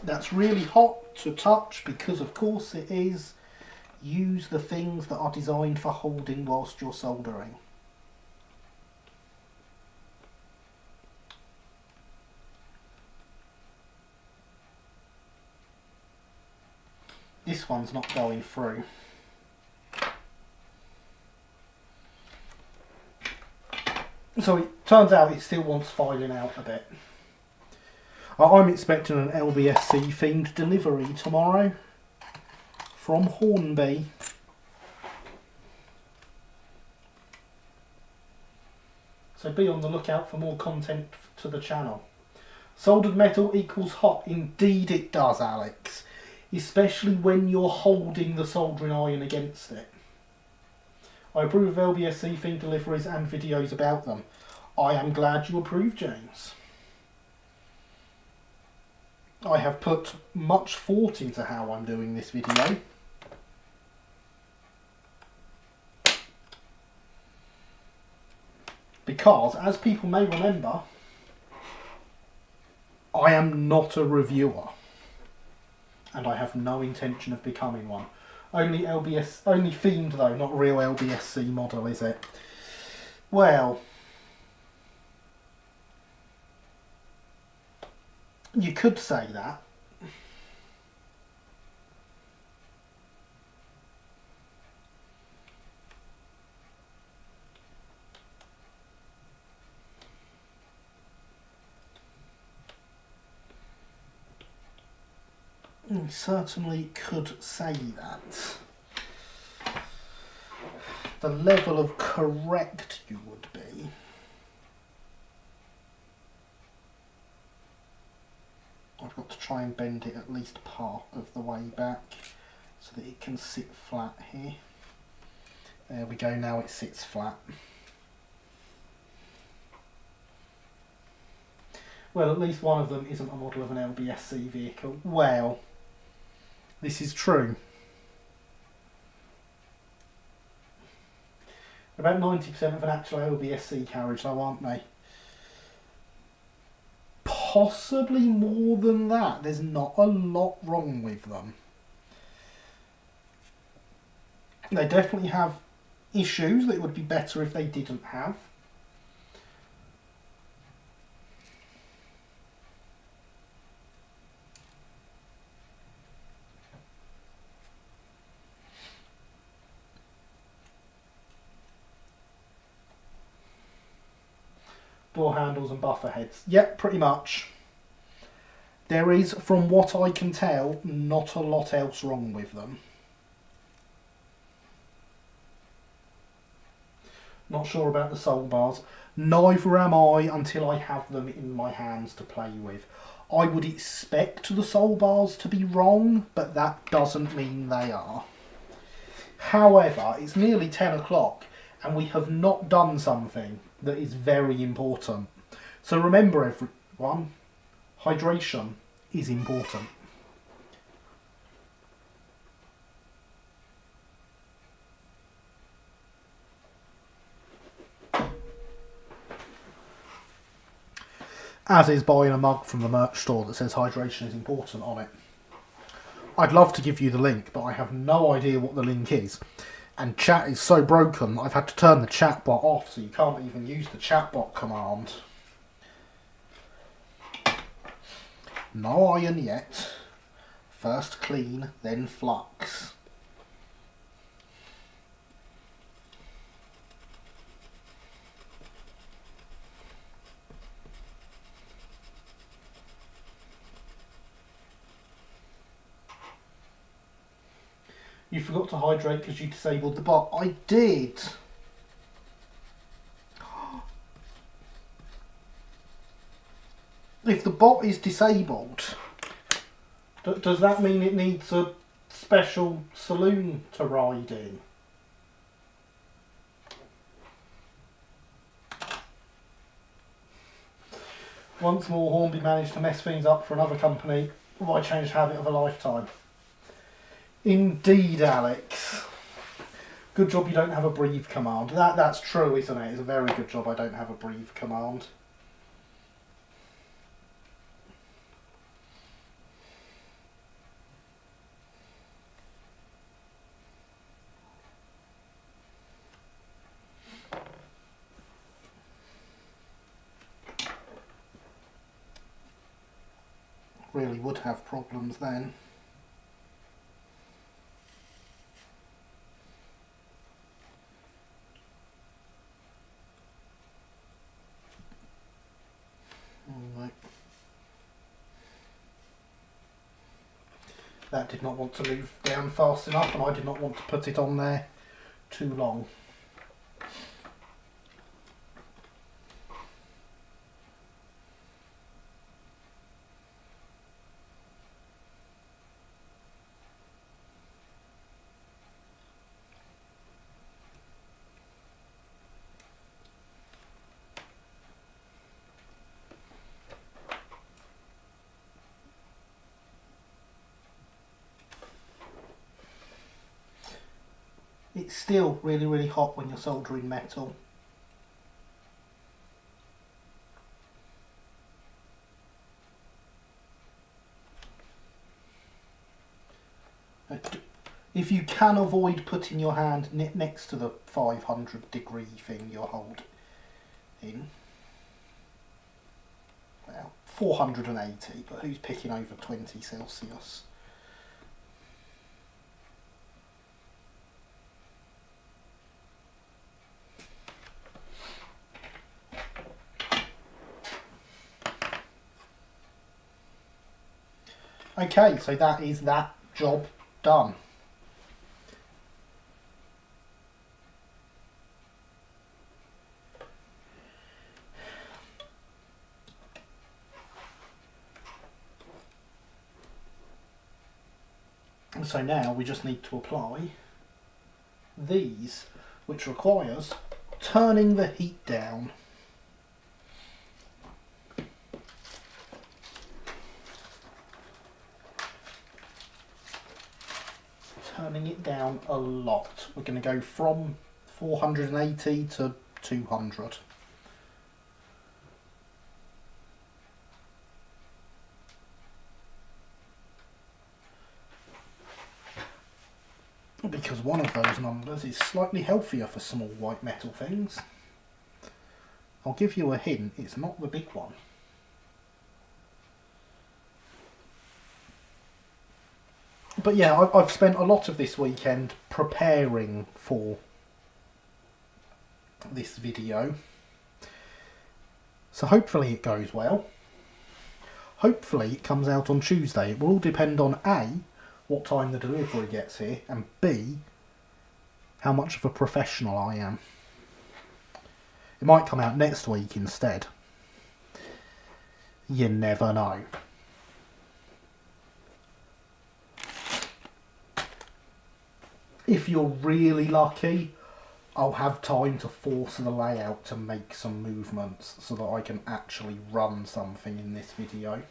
That's really hot to touch because of course it is. Use the things that are designed for holding whilst you're soldering. This one's not going through. So it turns out it still wants filing out a bit. I'm expecting an LBSC themed delivery tomorrow from Hornby. So be on the lookout for more content to the channel. Soldered metal equals hot. Indeed it does, Alex. Especially when you're holding the soldering iron against it. I approve of LBSC themed deliveries and videos about them. I am glad you approve, James. I have put much thought into how I'm doing this video. Because, as people may remember, I am not a reviewer. And I have no intention of becoming one. Only themed though, not real LBSC model, is it? Well, you could say that. You certainly could say that. The level of correct you would be. I've got to try and bend it at least part of the way back so that it can sit flat here. There we go, now it sits flat. Well, at least one of them isn't a model of an LBSC vehicle. Well, this is true. About 90% of an actual LBSC carriage though, aren't they? Possibly more than that. There's not a lot wrong with them. They definitely have issues that it would be better if they didn't have. Door handles and buffer heads. Yep, pretty much. There is, from what I can tell, not a lot else wrong with them. Not sure about the soul bars. Neither am I until I have them in my hands to play with. I would expect the soul bars to be wrong, but that doesn't mean they are. However, it's nearly 10 o'clock and we have not done something that is very important. So remember everyone, hydration is important. As is buying a mug from the merch store that says hydration is important on it. I'd love to give you the link, but I have no idea what the link is. And chat is so broken, I've had to turn the chatbot off, so you can't even use the chatbot command. No iron yet. First clean, then flux. You forgot to hydrate because you disabled the bot. I did. If the bot is disabled, does that mean it needs a special saloon to ride in? Once more, Hornby managed to mess things up for another company. Why change habit of a lifetime? Indeed, Alex. Good job you don't have a breathe command. That's true, isn't it? It's a very good job I don't have a breathe command. Really would have problems then. Alright. That did not want to move down fast enough, and I did not want to put it on there too long. It's still really hot when you're soldering metal. If you can avoid putting your hand next to the 500-degree thing you're holding, well, 480, but who's picking over 20 Celsius? Okay, so that is that job done. So now we just need to apply these, which requires turning the heat down. Turning it down a lot. We're going to go from 480 to 200. Because one of those numbers is slightly healthier for small white metal things. I'll give you a hint, it's not the big one. But yeah, I've spent a lot of this weekend preparing for this video. So hopefully it goes well. Hopefully it comes out on Tuesday. It will all depend on A, what time the delivery gets here, and B, how much of a professional I am. It might come out next week instead. You never know. If you're really lucky, I'll have time to force the layout to make some movements so that I can actually run something in this video.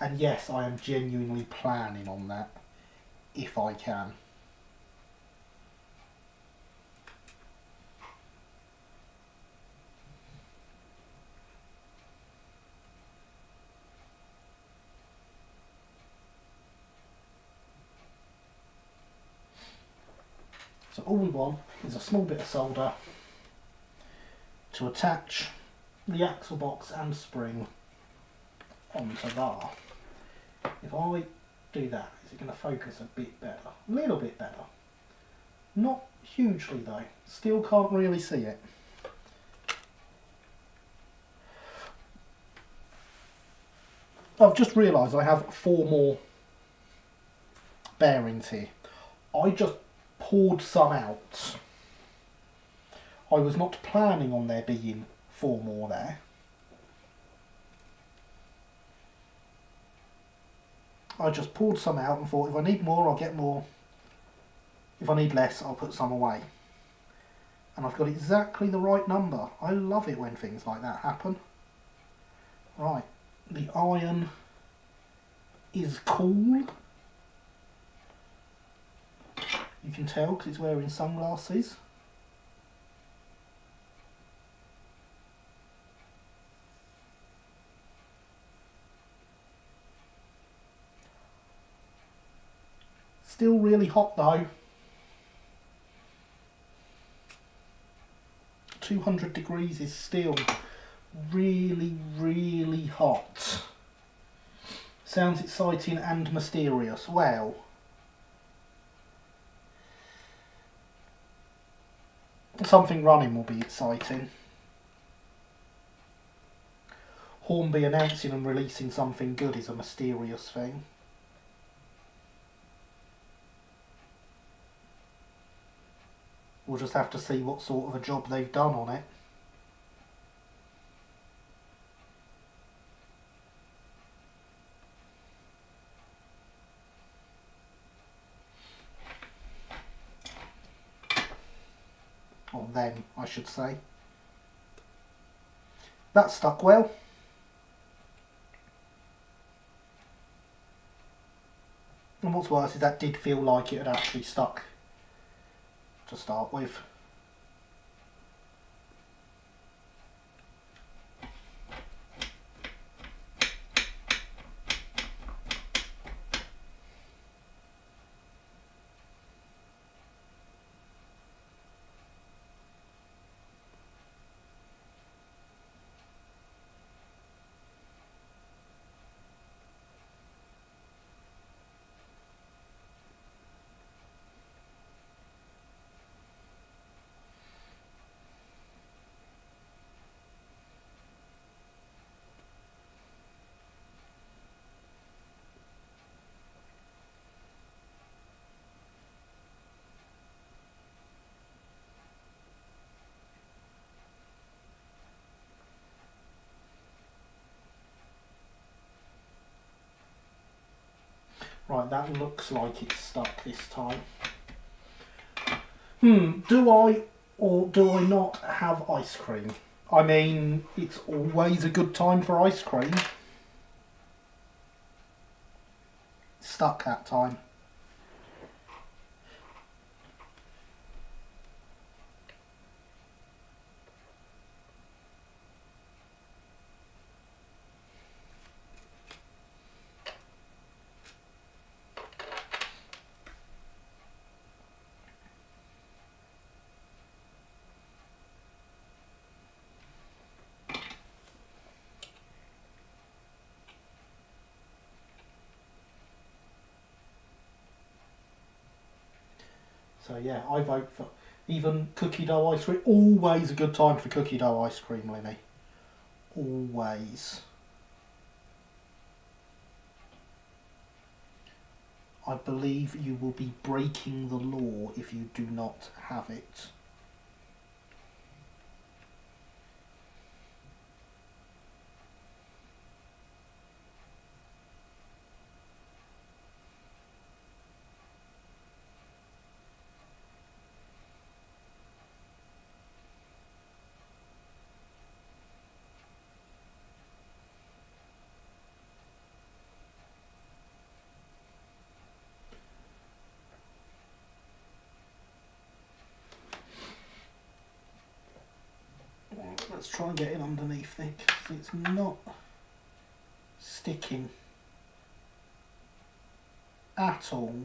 And yes, I am genuinely planning on that, if I can. So all we want is a small bit of solder to attach the axle box and spring onto there. If I do that, is it going to focus a bit better? A little bit better. Not hugely though. Still can't really see it. I've just realised I have 4 more bearings here. I just poured some out. I was not planning on there being 4 more there. I just poured some out and thought if I need more I'll get more. If I need less I'll put some away. And I've got exactly the right number. I love it when things like that happen. Right, the iron is cool. You can tell because he's wearing sunglasses. Still really hot though. 200 degrees is still really, really hot. Sounds exciting and mysterious. Well, something running will be exciting. Hornby announcing and releasing something good is a mysterious thing. We'll just have to see what sort of a job they've done on it. Or them, I should say. That stuck well. And what's worse is that did feel like it had actually stuck to start with. Right, that looks like it's stuck this time. Do I or do I not have ice cream? I mean, it's always a good time for ice cream. Stuck that time. So yeah, I vote for even cookie dough ice cream. Always a good time for cookie dough ice cream, Lemmy. Always. I believe you will be breaking the law if you do not have it. Let's try and get it underneath it, because it's not sticking at all.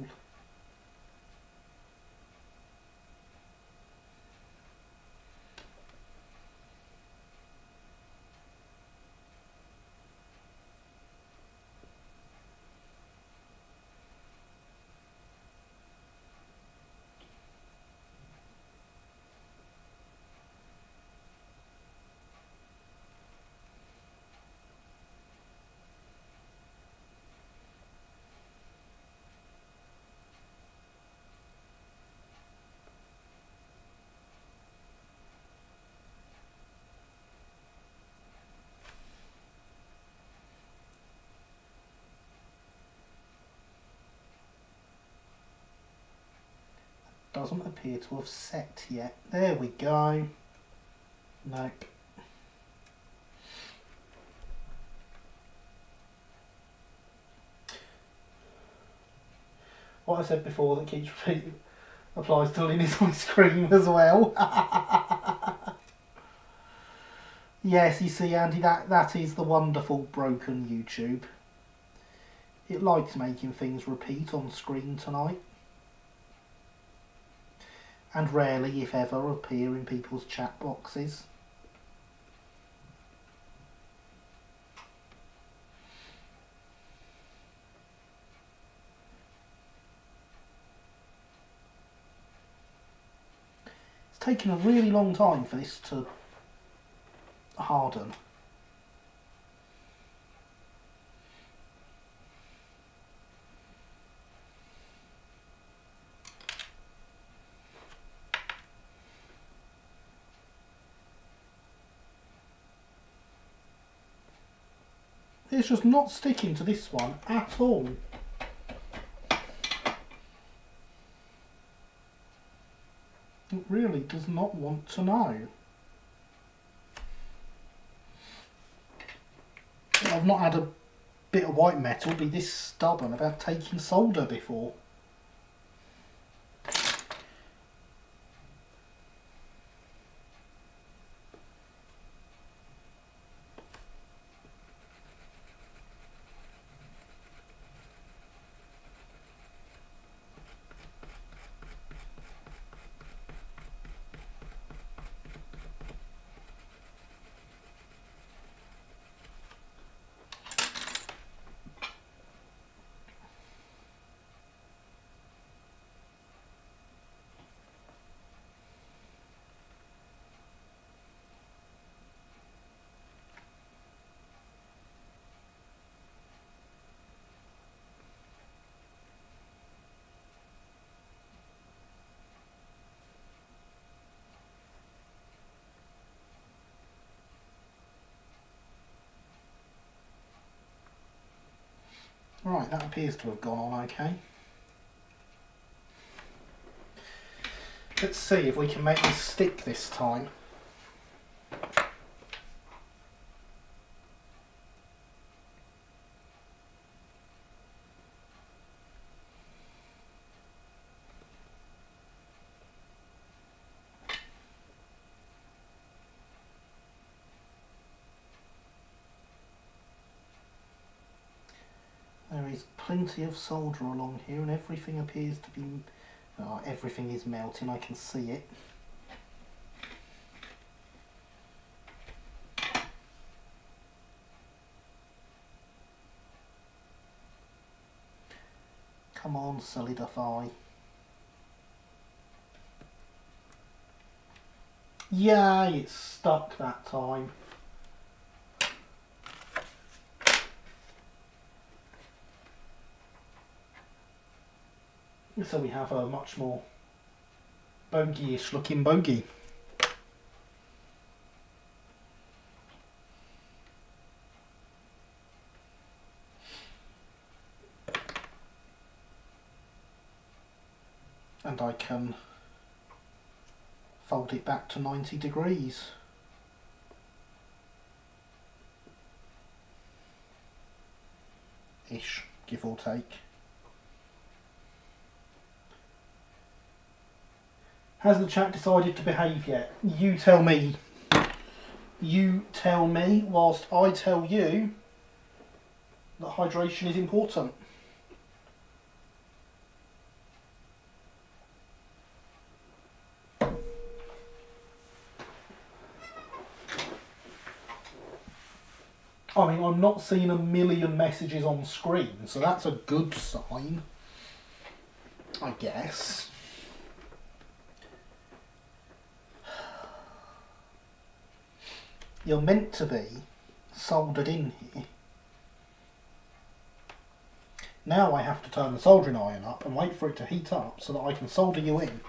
Doesn't appear to have set yet. There we go. Nope. what I said before that keeps repeating applies to Linny's ice cream as well. Yes, you see, Andy, that is the wonderful broken YouTube. It likes making things repeat on screen tonight. And rarely, if ever, appear in people's chat boxes. It's taken a really long time for this to harden. It's just not sticking to this one at all. It really does not want to know. I've not had a bit of white metal be this stubborn about taking solder before. Right, that appears to have gone on okay. Let's see if we can make this stick this time. There is plenty of solder along here and everything appears to be... Oh, everything is melting, I can see it. Come on, solidify. Yay, it's stuck that time. So we have a much more bogey-ish looking bogey. And I can fold it back to 90 degrees. Ish, give or take. Has the chat decided to behave yet? You tell me. You tell me whilst I tell you that hydration is important. I mean, I'm not seeing a million messages on screen, so that's a good sign, I guess. You're meant to be soldered in here. Now I have to turn the soldering iron up and wait for it to heat up so that I can solder you in,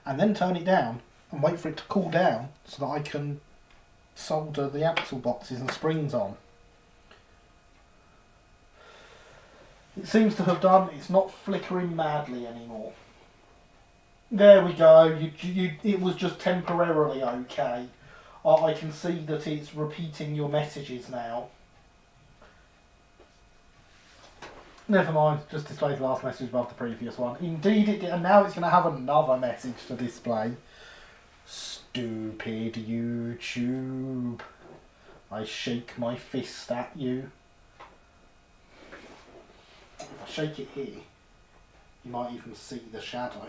and then turn it down and wait for it to cool down so that I can solder the axle boxes and springs on. It seems to have done, it's not flickering madly anymore. There we go, it was just temporarily okay. I can see that it's repeating your messages now. Never mind, just display the last message above the previous one. Indeed it did, and now it's going to have another message to display. Stupid YouTube. I shake my fist at you. If I shake it here, you might even see the shadow.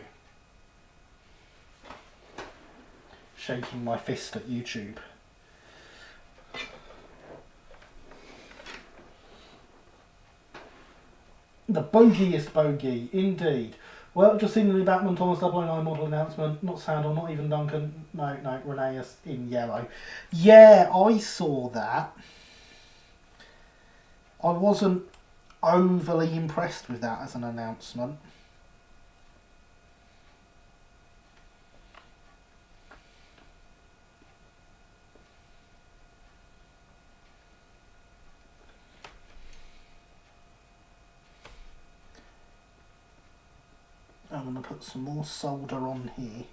Shaking my fist at YouTube. The bogiest bogey, indeed. Well, just seen the new Batman Thomas 009 model announcement. Not Sandal, not even Duncan. No, Reneus in yellow. Yeah, I saw that. I wasn't overly impressed with that as an announcement. I'm going to put some more solder on here.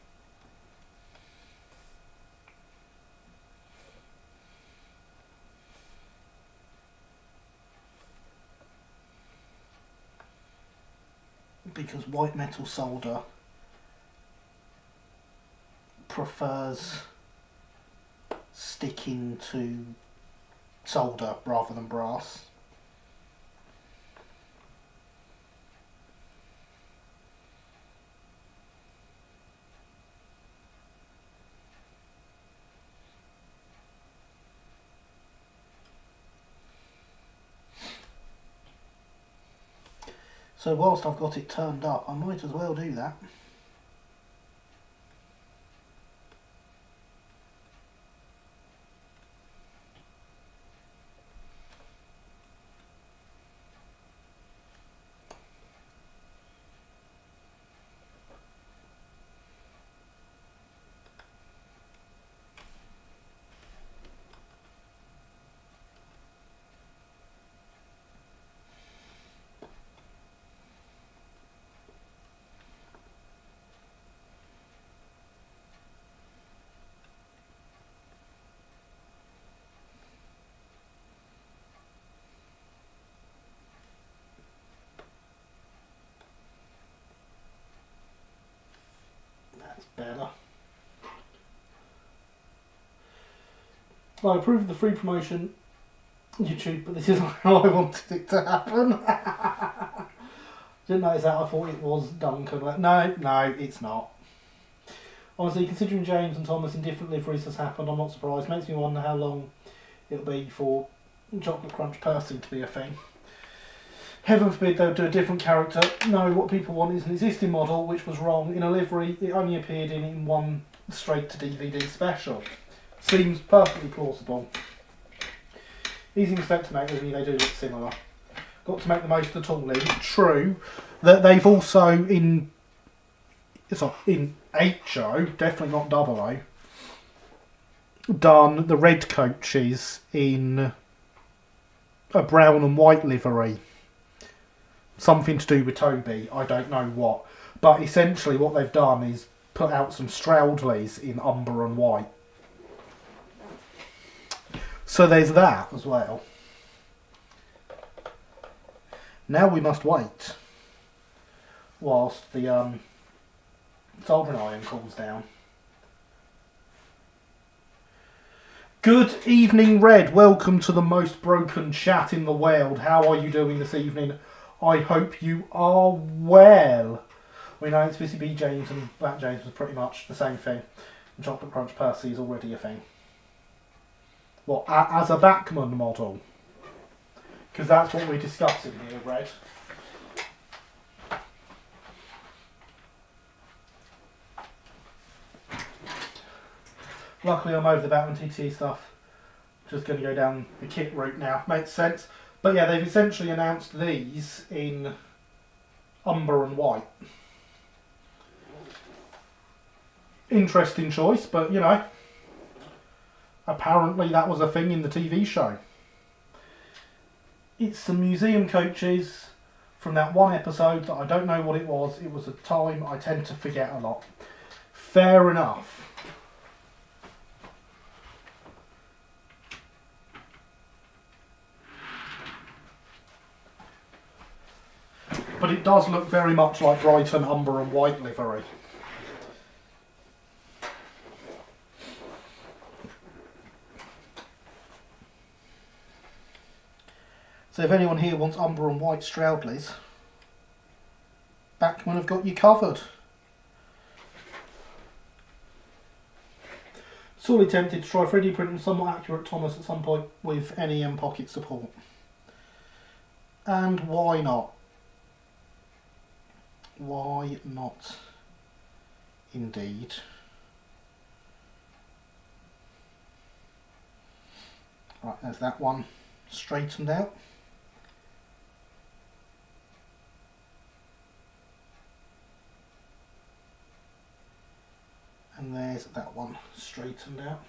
Because white metal solder prefers sticking to solder rather than brass. So whilst I've got it turned up, I might as well do that. That's better. I approve of the free promotion, YouTube, but this is not how I wanted it to happen. Didn't notice that, I thought it was Duncan. No, it's not. Honestly, considering James and Thomas in different liveries has happened, I'm not surprised. Makes me wonder how long it'll be for Chocolate Crunch Percy to be a thing. Heaven forbid they'll do a different character. No, what people want is an existing model, which was wrong. In a livery, it only appeared in one straight to DVD special. Seems perfectly plausible. Easy mistake to make, they do look similar. Got to make the most of the tooling. True, that they've also in HO, definitely not double O, done the red coaches in a brown and white livery. Something to do with Toby, I don't know what. But essentially what they've done is put out some Stroudleys in umber and white. So there's that as well. Now we must wait whilst the soldering iron cools down. Good evening, Red. Welcome to the most broken chat in the world. How are you doing this evening? I hope you are well. We know it's Busy Bee James and Black James was pretty much the same thing. And Chocolate Crunch Percy is already a thing. What, as a Backman model? Because that's what we're discussing here, Red. Luckily I'm over the Batman TT stuff. Just going to go down the kit route now. Makes sense. But yeah, they've essentially announced these in umber and white. Interesting choice, but you know, apparently that was a thing in the TV show. It's some museum coaches from that one episode that I don't know what it was. It was a time I tend to forget a lot. Fair enough. but it does look very much like Brighton umber and white livery. So if anyone here wants umber and white Stroudleys, Bachmann have got you covered. Sorely tempted to try 3D printing somewhat accurate Thomas at some point with NEM pocket support. And why not? Why not? Indeed. Right, there's that one straightened out. And there's that one straightened out.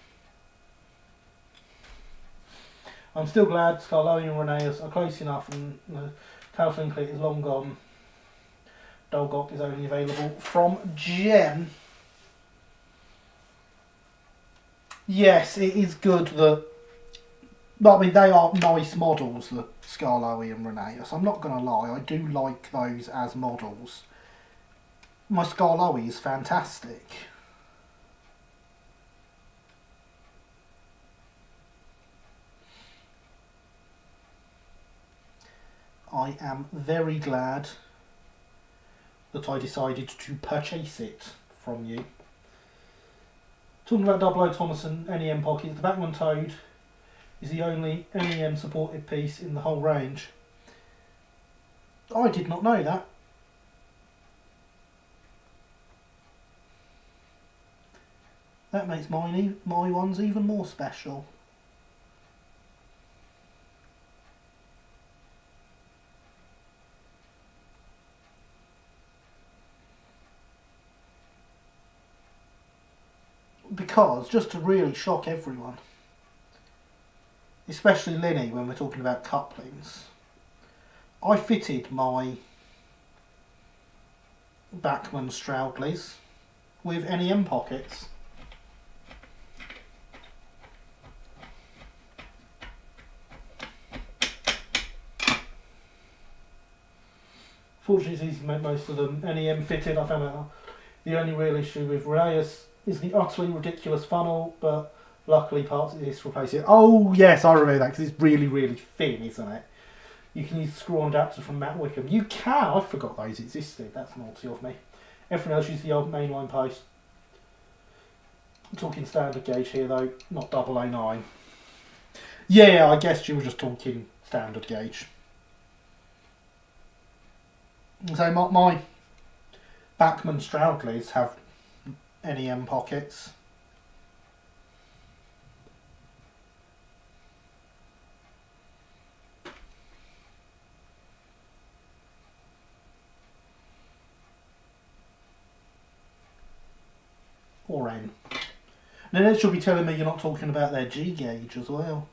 I'm still glad Scarlowi and Rheneas are close enough, and the Tailfin Cleat is long gone. Dolgok is only available from Gem. Yes, it is good that... But I mean, they are nice models, the Scarlowi and Rheneas. I'm not going to lie, I do like those as models. My Scarlowi is fantastic. I am very glad that I decided to purchase it from you. Talking about 00 Thomas and NEM pockets, the Bachmann Toad is the only NEM supported piece in the whole range. I did not know that. That makes my ones even more special. Because, just to really shock everyone, especially Linny when we're talking about couplings, I fitted my Bachmann Stroudleys with NEM pockets. Fortunately, it's easy to make most of them NEM fitted. I found out the only real issue with Rheneas is the utterly ridiculous funnel, but luckily parts of this replace it. Oh yes, I remember that, because it's really, really thin, isn't it? You can use the screw-on adapter from Matt Wickham. You can! I forgot those existed. That's naughty of me. Everything else uses the old mainline post. I'm talking standard gauge here though, not 009. Yeah, I guess you were just talking standard gauge. So my Bachmann Stroudleys have NEM pockets. Or N. And then it should be telling me you're not talking about their G gauge as well.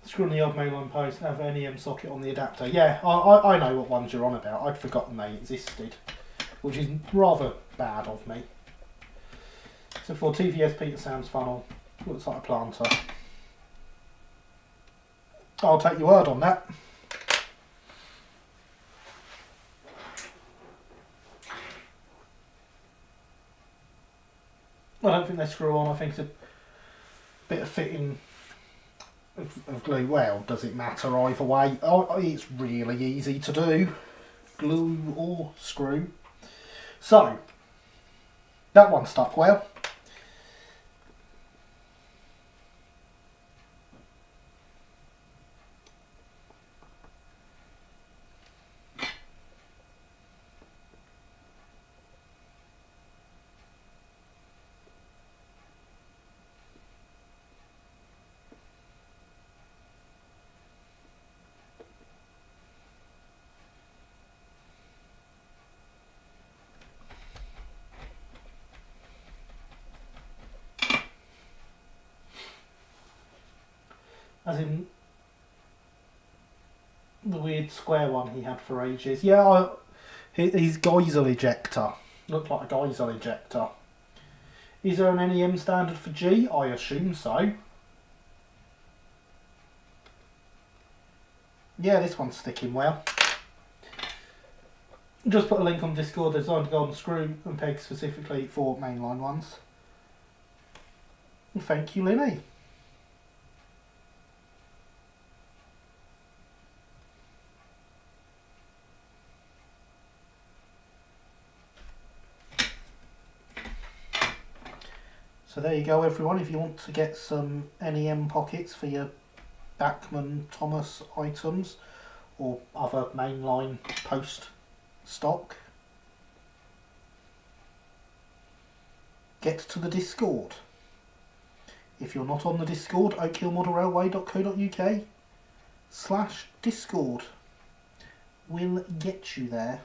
Screw on the old mainline post and have an NEM socket on the adapter. Yeah, I know what ones you're on about. I'd forgotten they existed, which is rather bad of me. So for TVS Peter Sam's funnel, looks like a planter. I'll take your word on that. I don't think they screw on. I think it's a bit of fitting of glue. Well, does it matter either way? Oh, it's really easy to do, glue or screw. So that one stuck well. As in the weird square one he had for ages. Yeah, his Geisel ejector. Looked like a Geisel ejector. Is there an NEM standard for G? I assume so. Yeah, this one's sticking well. Just put a link on Discord. They're designed to go on screw and peg specifically for mainline ones. Thank you, Linny. So there you go, everyone. If you want to get some NEM pockets for your Bachmann Thomas items or other mainline post stock, get to the Discord. If you're not on the Discord, oakhillmodelrailway.co.uk/Discord will get you there.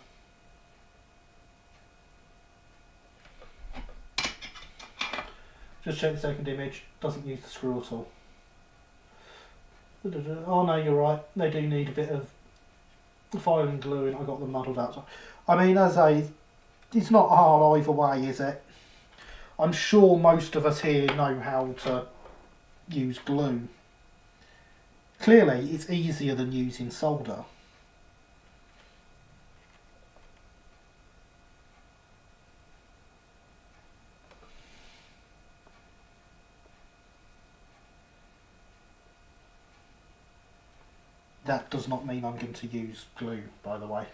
Just check the second image, doesn't use the screw at all. Oh no, you're right, they do need a bit of filing glue, and I got them muddled out. I mean, it's not hard either way, is it? I'm sure most of us here know how to use glue. Clearly, it's easier than using solder. That does not mean I'm going to use glue, by the way.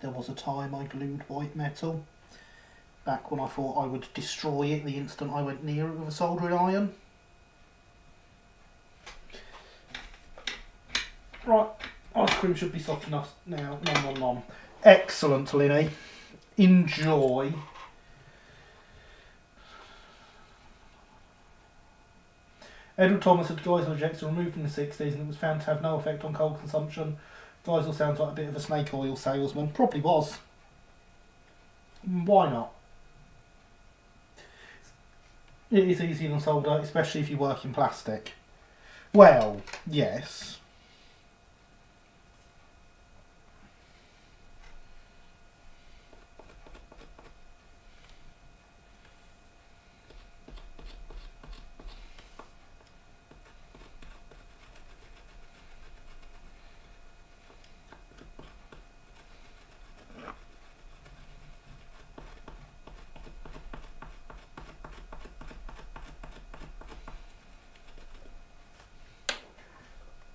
There was a time I glued white metal, back when I thought I would destroy it the instant I went near it with a soldering iron. Right, ice cream should be soft enough now. Nom nom nom. Excellent, Linny. Enjoy. Edward Thomas had Geisel ejector removed in the 60s and it was found to have no effect on coal consumption. Geisel sounds like a bit of a snake oil salesman. Probably was. Why not? It is easier than solder, especially if you work in plastic. Well, yes.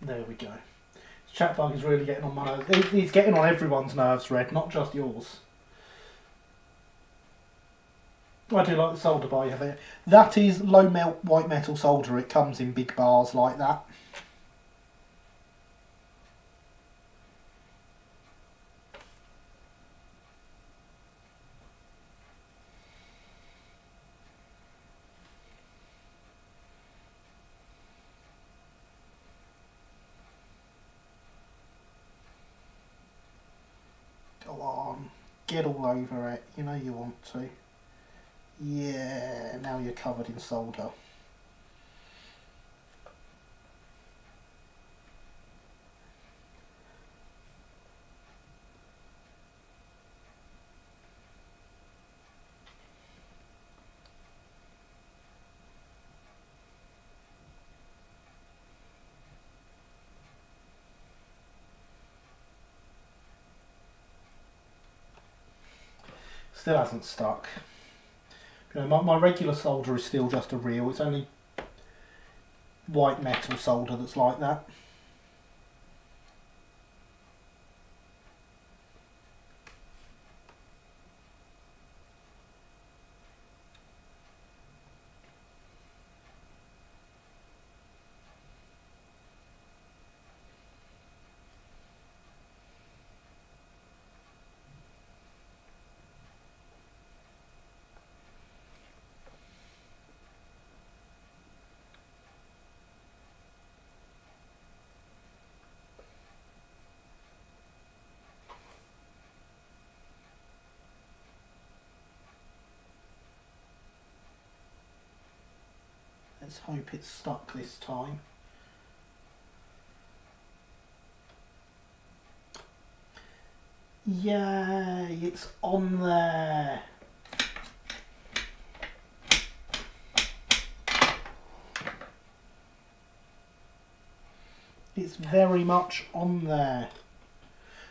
There we go. This chat bug is really getting on my nerves. He's getting on everyone's nerves, Red, not just yours. I do like the solder bar you have there. That is low melt white metal solder. It comes in big bars like that. Go on, get all over it. You know you want to. Yeah, now you're covered in solder. Still hasn't stuck. You know, my regular solder is still just a reel. It's only white metal solder that's like that. Let's hope it's stuck this time. Yay, it's on there. It's very much on there.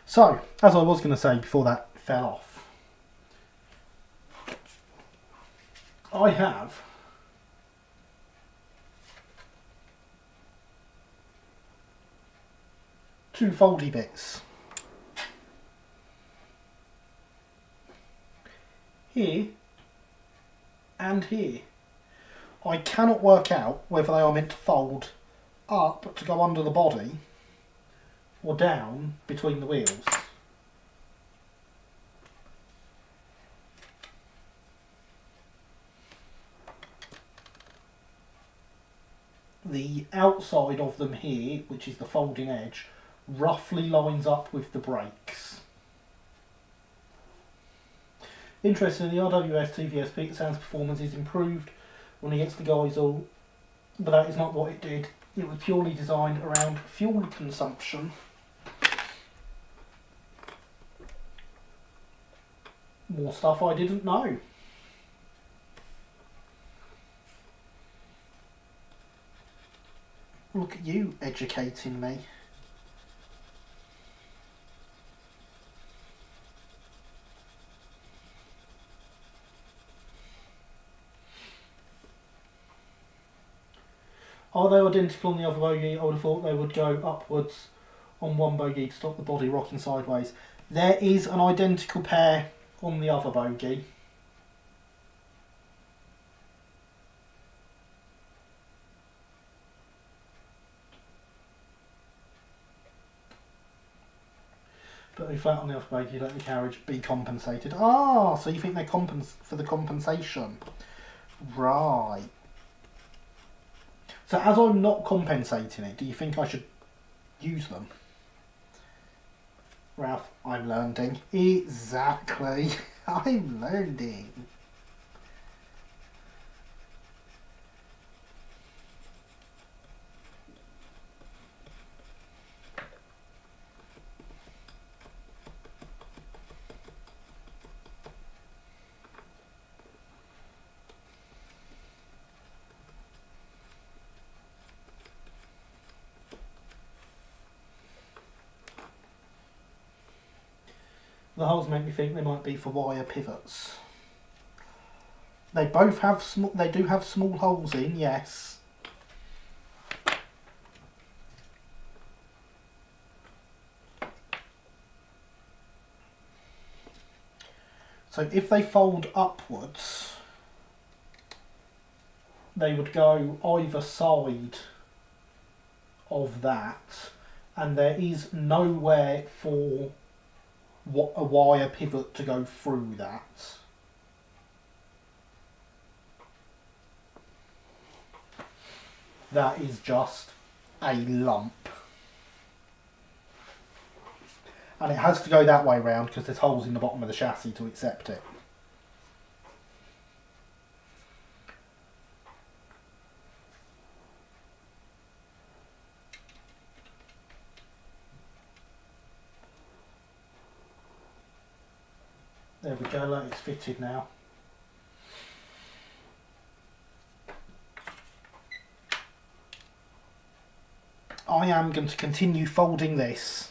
So, as I was going to say before that fell off, I have two foldy bits. Here and here. I cannot work out whether they are meant to fold up to go under the body or down between the wheels. The outside of them here, which is the folding edge, roughly lines up with the brakes. Interestingly, the RWS TVS peak sounds performance is improved when it gets the guys all, but that is not what it did. It was purely designed around fuel consumption. More stuff I didn't know. Look at you educating me. Are they identical on the other bogie? I would have thought they would go upwards on one bogie to stop the body rocking sideways. There is an identical pair on the other bogie. But they flat on the other bogie, let the carriage be compensated. Ah, so you think they're for the compensation. Right. So as I'm not compensating it, do you think I should use them? Ralph, I'm learning. Exactly. I'm learning. The holes make me think they might be for wire pivots. They both have small. They do have small holes in, yes. So if they fold upwards, they would go either side of that, and there is nowhere for a wire pivot to go through that. That is just a lump. And it has to go that way round because there's holes in the bottom of the chassis to accept it. There we go, look, it's fitted now. I am going to continue folding this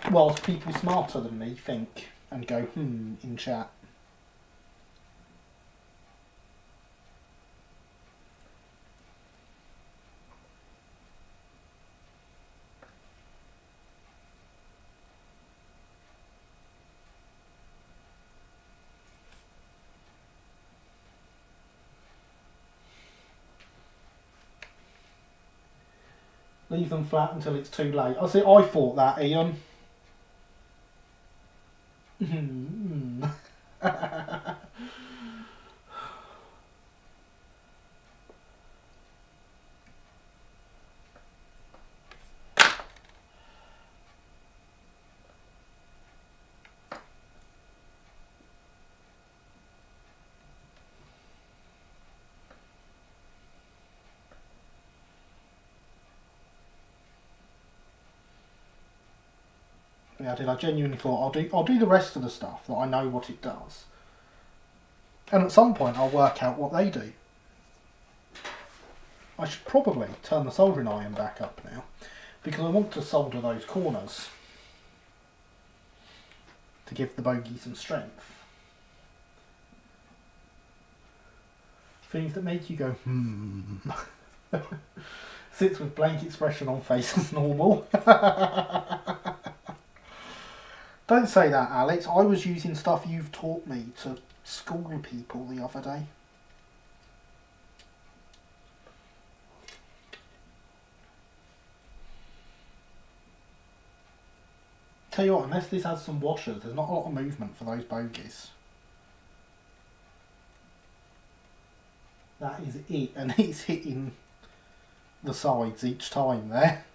whilst people smarter than me think and go, in chat. Leave them flat until it's too late. I thought that, Ian. But yeah, I genuinely thought I'll do the rest of the stuff that I know what it does. And at some point I'll work out what they do. I should probably turn the soldering iron back up now, because I want to solder those corners to give the bogey some strength. Things that make you go, Sits with blank expression on face as normal. Don't say that, Alex. I was using stuff you've taught me to school people the other day. Tell you what, unless this has some washers, there's not a lot of movement for those bogies. That is it, and it's hitting the sides each time there.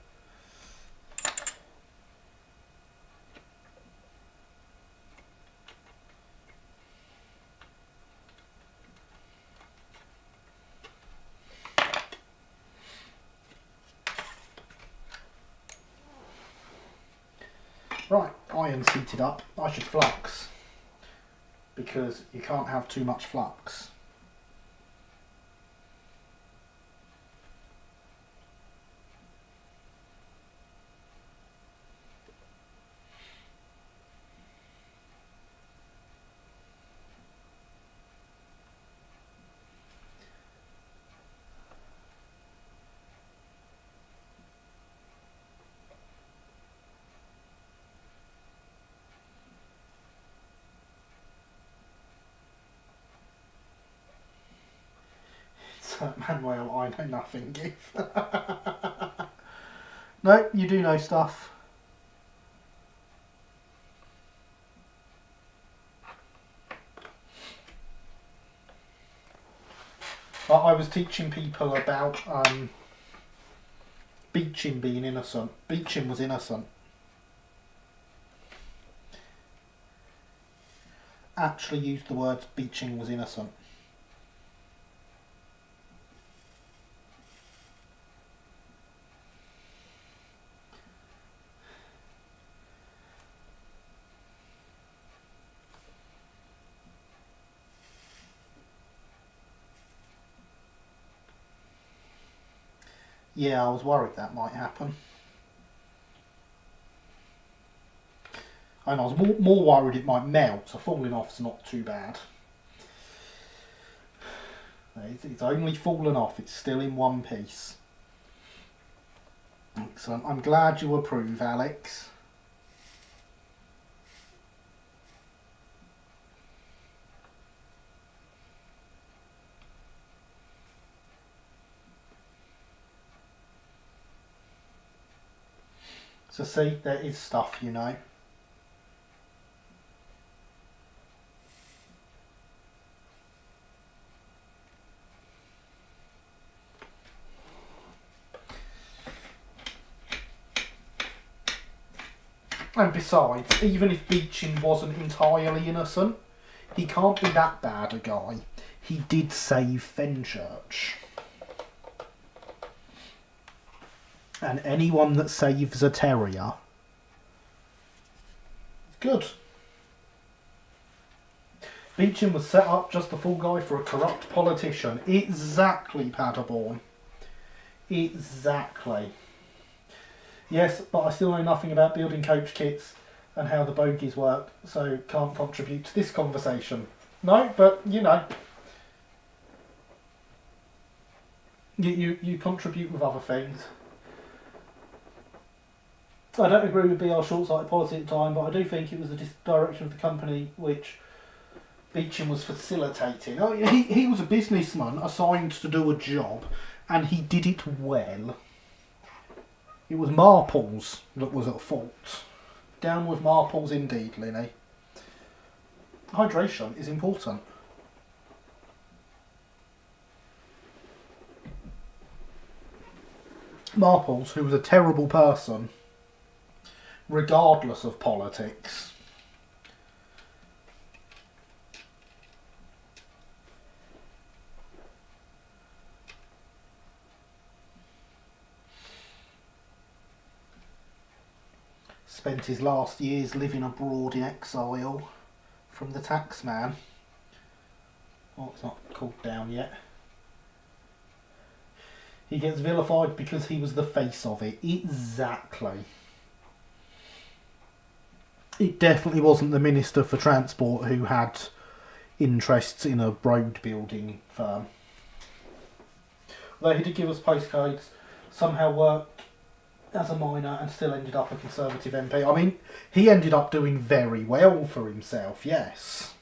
Right, iron seated up. I should flux, because you can't have too much flux. Manuel, I know nothing, give. No, you do know stuff. I was teaching people about Beeching being innocent. Beeching was innocent. Actually used the words Beeching was innocent. Yeah, I was worried that might happen. And I was more worried it might melt, so falling off's not too bad. It's only fallen off, it's still in one piece. Excellent, I'm glad you approve, Alex. So see, there is stuff, you know. And besides, even if Beeching wasn't entirely innocent, he can't be that bad a guy. He did save Fenchurch. And anyone that saves a terrier, good. Beeching was set up just the fall guy for a corrupt politician. Exactly, Paderborn. Exactly. Yes, but I still know nothing about building coach kits and how the bogies work, so can't contribute to this conversation. No, but you know, you contribute with other things. I don't agree with BR's short-sighted policy at the time, but I do think it was the direction of the company which Beeching was facilitating. Oh, he was a businessman assigned to do a job, and he did it well. It was Marples that was at fault. Down with Marples indeed, Linny. Hydration is important. Marples, who was a terrible person, regardless of politics. spent his last years living abroad in exile from the taxman. Oh, it's not cooled down yet. He gets vilified because he was the face of it. Exactly. It definitely wasn't the Minister for Transport who had interests in a road building firm. Although he did give us postcodes, somehow worked as a miner and still ended up a Conservative MP. I mean, he ended up doing very well for himself, yes.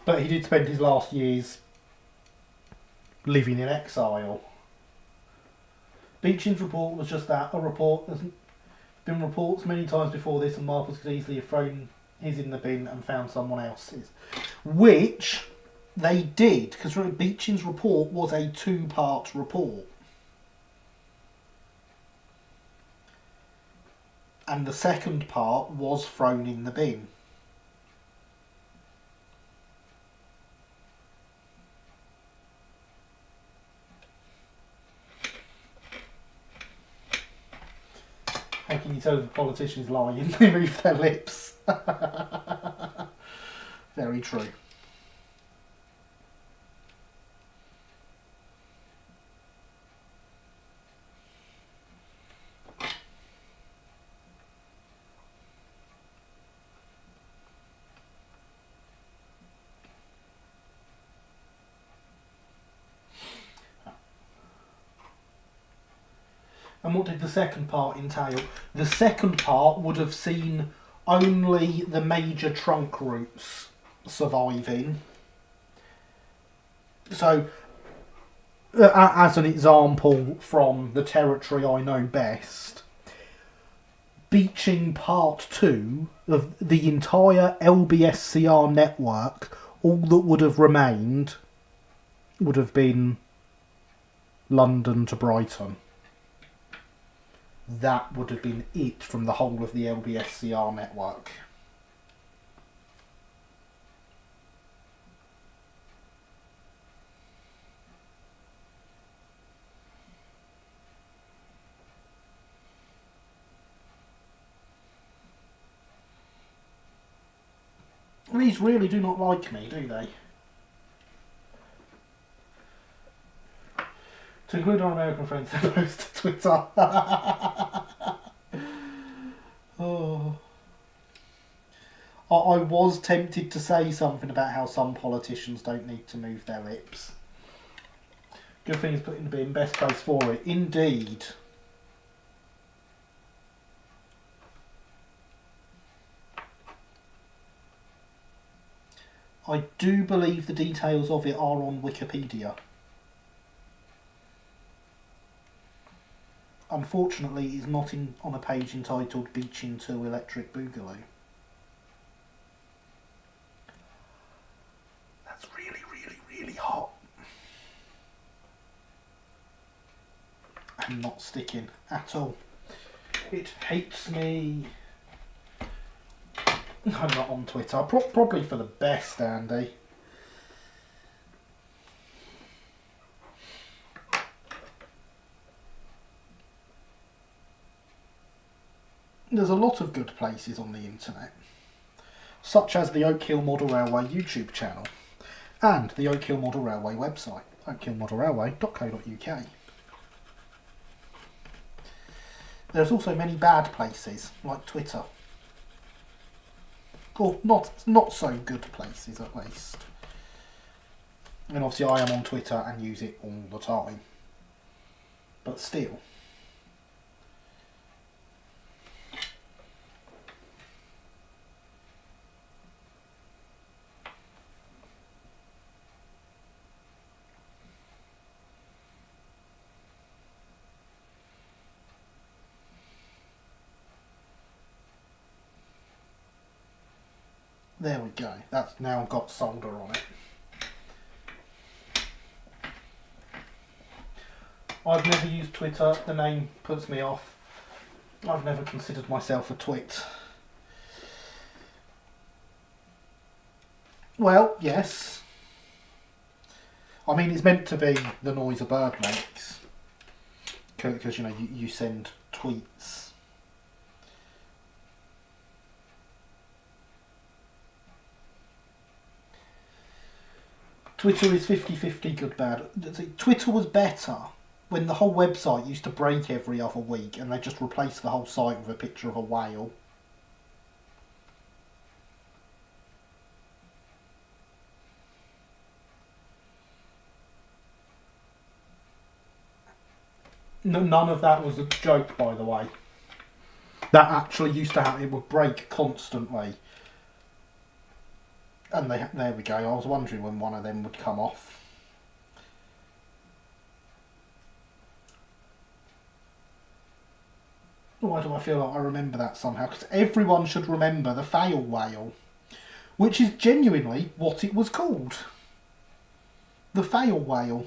But he did spend his last years living in exile. Beecham's report was just that, a report. There's been reports many times before this, and Marcus could easily have thrown his in the bin and found someone else's. Which they did, because Beecham's report was a 2-part report. And the second part was thrown in the bin. How can you tell the politicians lying? They move their lips. Very true. And what did the second part entail? The second part would have seen only the major trunk routes surviving. So, as an example from the territory I know best, Beeching Part 2 of the entire LBSCR network, all that would have remained would have been London to Brighton. That would have been it from the whole of the LBSCR network. These really do not like me, do they? To include our American friends, they post to Twitter. Oh. I was tempted to say something about how some politicians don't need to move their lips. Good thing he's put in the bin, best place for it. Indeed. I do believe the details of it are on Wikipedia. Unfortunately, it's not on a page entitled Beeching 2 Electric Boogaloo. That's really, really, really hot. And not sticking at all. It hates me. I'm not on Twitter. Probably for the best, Andy. There's a lot of good places on the internet, such as the Oak Hill Model Railway YouTube channel and the Oak Hill Model Railway website, oakhillmodelrailway.co.uk. There's also many bad places, like Twitter. Or not so good places, at least. And obviously I am on Twitter and use it all the time. But still. There we go. That's now got solder on it. I've never used Twitter. The name puts me off. I've never considered myself a twit. Well, yes. I mean, it's meant to be the noise a bird makes. Because, you know, you send tweets. Twitter is 50-50 good bad. Twitter was better when the whole website used to break every other week and they just replaced the whole site with a picture of a whale. No, none of that was a joke, by the way. That actually used to happen. It would break constantly. And there we go. I was wondering when one of them would come off. Why do I feel like I remember that somehow? Because everyone should remember the fail whale, which is genuinely what it was called. The fail whale.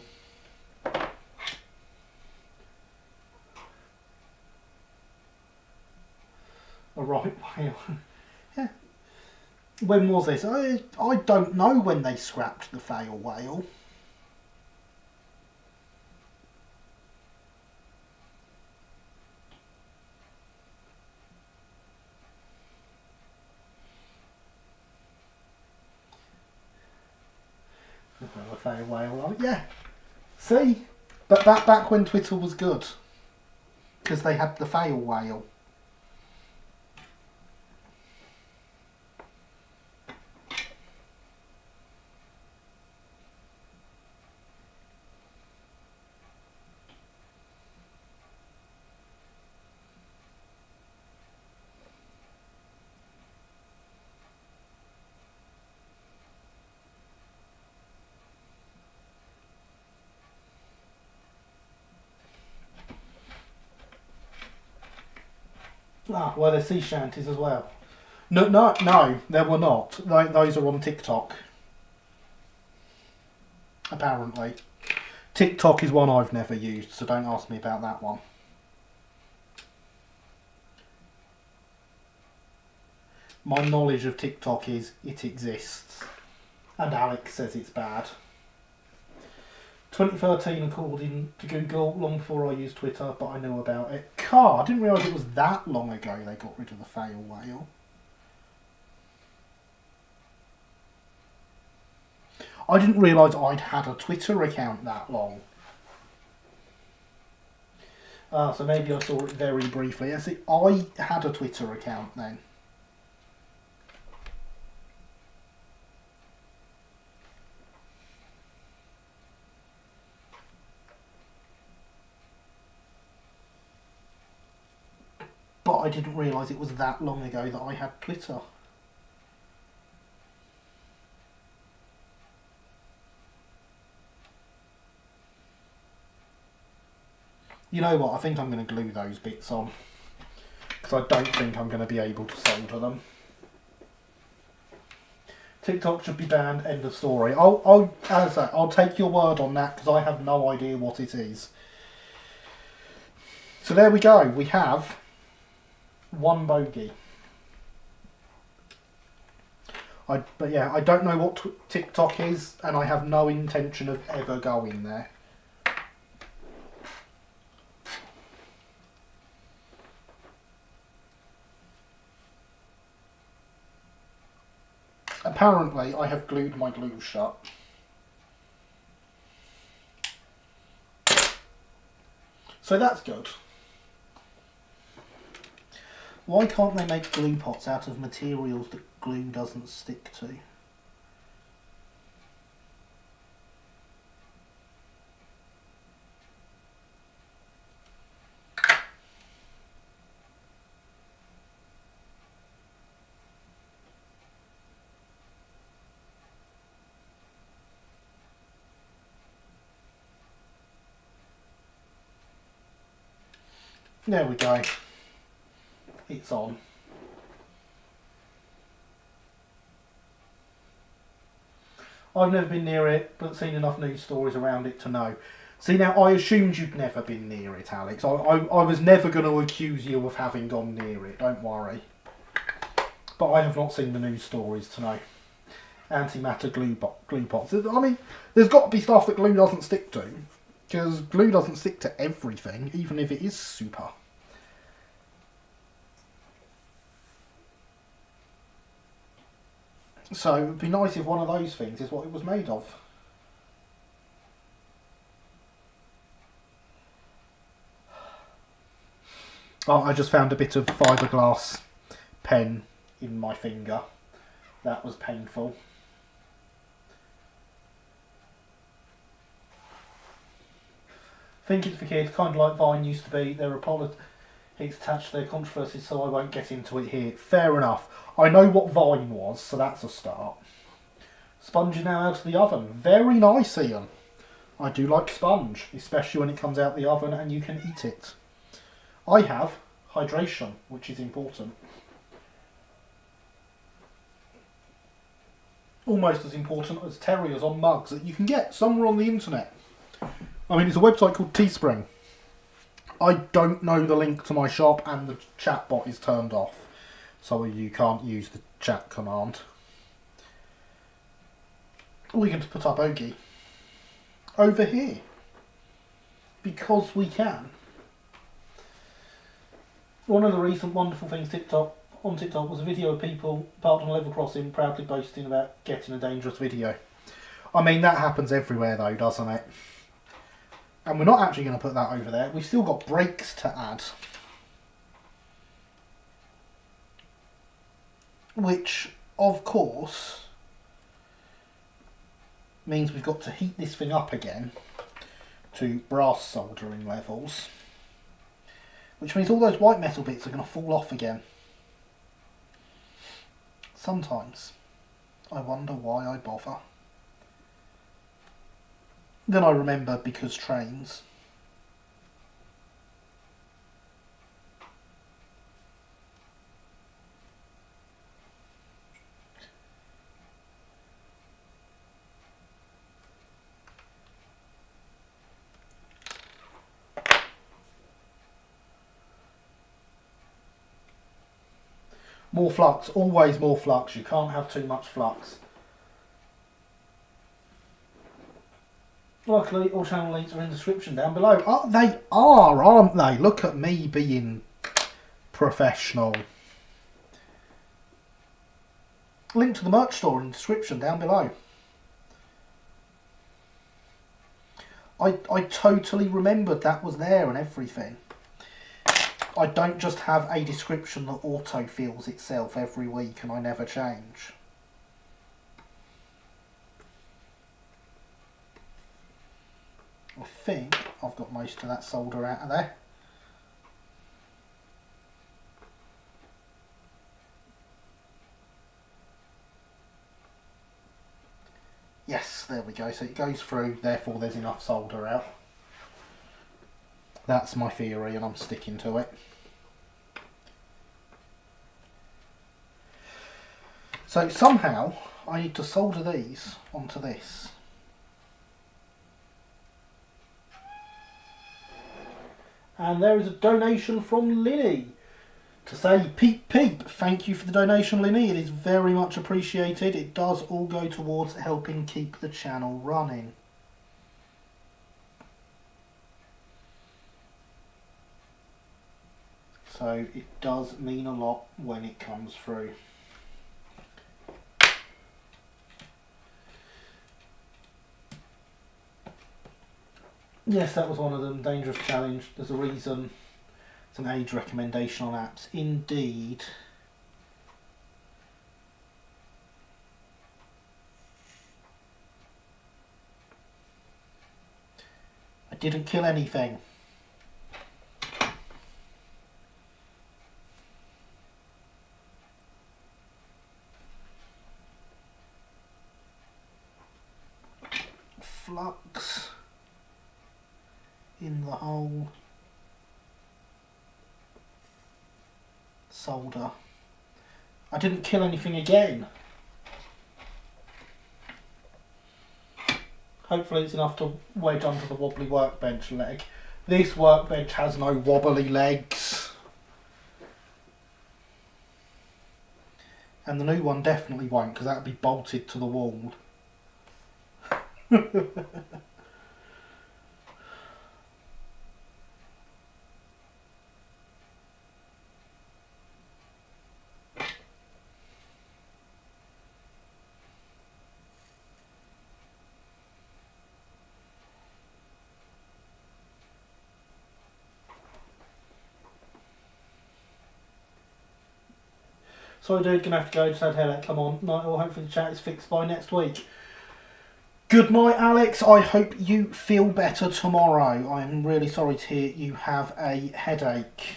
A right whale. Yeah. When was this? I don't know when they scrapped the fail whale. The fail whale. Yeah. See? But back when Twitter was good. Because they had the fail whale. Ah, well, there's sea shanties as well. No, there were not. Those are on TikTok. Apparently. TikTok is one I've never used, so don't ask me about that one. My knowledge of TikTok is it exists. And Alex says it's bad. 2013, according to Google, long before I used Twitter, but I knew about it. I didn't realise it was that long ago they got rid of the fail whale. I didn't realise I'd had a Twitter account that long. So maybe I saw it very briefly. I see, I had a Twitter account then. But I didn't realise it was that long ago that I had Twitter. You know what, I think I'm going to glue those bits on. Because I don't think I'm going to be able to solder them. TikTok should be banned, end of story. As I say, I'll take your word on that because I have no idea what it is. So there we go, we have one bogey. But yeah, I don't know what TikTok is, and I have no intention of ever going there. Apparently, I have glued my glue shut. So that's good. Why can't they make glue pots out of materials that glue doesn't stick to? There we go. It's on. I've never been near it, but seen enough news stories around it to know. See, now, I assumed you'd never been near it, Alex. I was never going to accuse you of having gone near it, don't worry. But I have not seen the news stories to know. antimatter glue pots. I mean, there's got to be stuff that glue doesn't stick to, because glue doesn't stick to everything, even if it is super. So it would be nice if one of those things is what it was made of. Oh, I just found a bit of fiberglass pen in my finger. That was painful. Think it's for kids, kind of like Vine used to be. There are politics attached to their controversies, so I won't get into it here. Fair enough. I know what Vine was, so that's a start. Sponge is now out of the oven. Very nice, Ian. I do like sponge, especially when it comes out the oven and you can eat it. I have hydration, which is important. Almost as important as terriers on mugs that you can get somewhere on the internet. I mean, it's a website called Teespring. I don't know the link to my shop and the chat bot is turned off, so you can't use the chat command. We're going to put up Ogie over here because we can. One of the recent wonderful things on TikTok was a video of people parked on a level crossing proudly boasting about getting a dangerous video. I mean, that happens everywhere though, doesn't it? And we're not actually going to put that over there. We've still got brakes to add. Which, of course, means we've got to heat this thing up again to brass soldering levels. Which means all those white metal bits are going to fall off again. Sometimes I wonder why I bother. Then I remember because trains. More flux, always more flux. You can't have too much flux. Luckily, all channel links are in the description down below. Oh, they are, aren't they? Look at me being professional. Link to the merch store in the description down below. I totally remembered that was there and everything. I don't just have a description that auto-fills itself every week and I never change. I think I've got most of that solder out of there. Yes, there we go. So it goes through, therefore there's enough solder out. That's my theory and I'm sticking to it. So somehow I need to solder these onto this. And there is a donation from Linny to say, peep peep, thank you for the donation, Linny. It is very much appreciated. It does all go towards helping keep the channel running. So it does mean a lot when it comes through. Yes, that was one of them. Dangerous challenge. There's a reason. It's an age recommendation on apps. Indeed. I didn't kill anything. Flux in the hole. Solder. I didn't kill anything again. Hopefully it's enough to wedge onto the wobbly workbench leg. This workbench has no wobbly legs. And the new one definitely won't, because that'll be bolted to the wall. Sorry dude, gonna have to go, just had a headache, come on. Night all, hopefully the chat is fixed by next week. Good night Alex, I hope you feel better tomorrow. I'm really sorry to hear you have a headache.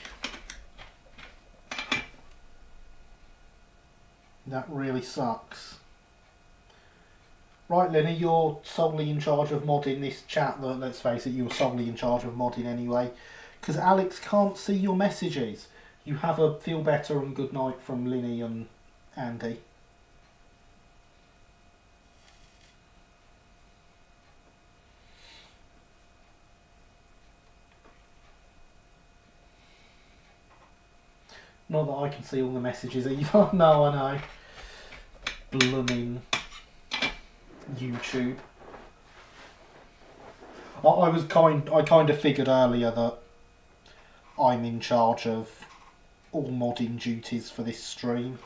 That really sucks. Right Lenny, you're solely in charge of modding this chat. Let's face it, you were solely in charge of modding anyway. Because Alex can't see your messages. You have a feel better and good night from Linny and Andy. Not that I can see all the messages either. No, I know. Blooming YouTube. I kind of figured earlier that I'm in charge of all modding duties for this stream.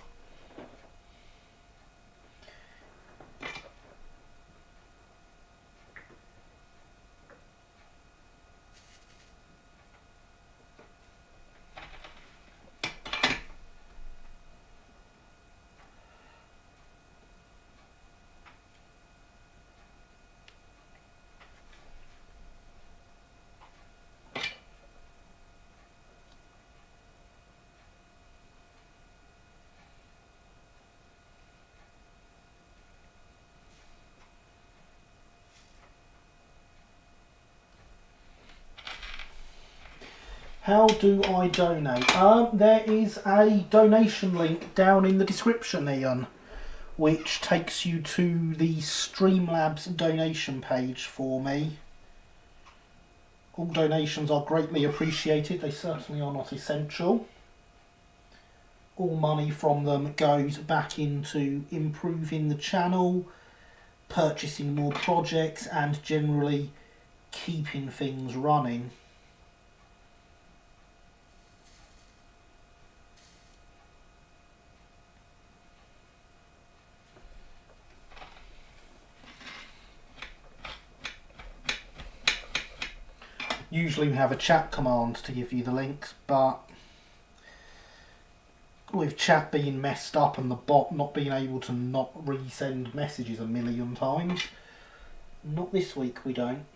How do I donate? There is a donation link down in the description, Ian, which takes you to the Streamlabs donation page for me. All donations are greatly appreciated. They certainly are not essential. All money from them goes back into improving the channel, purchasing more projects, and generally keeping things running. Usually we have a chat command to give you the links, but with chat being messed up and the bot not being able to not resend messages a million times, not this week we don't.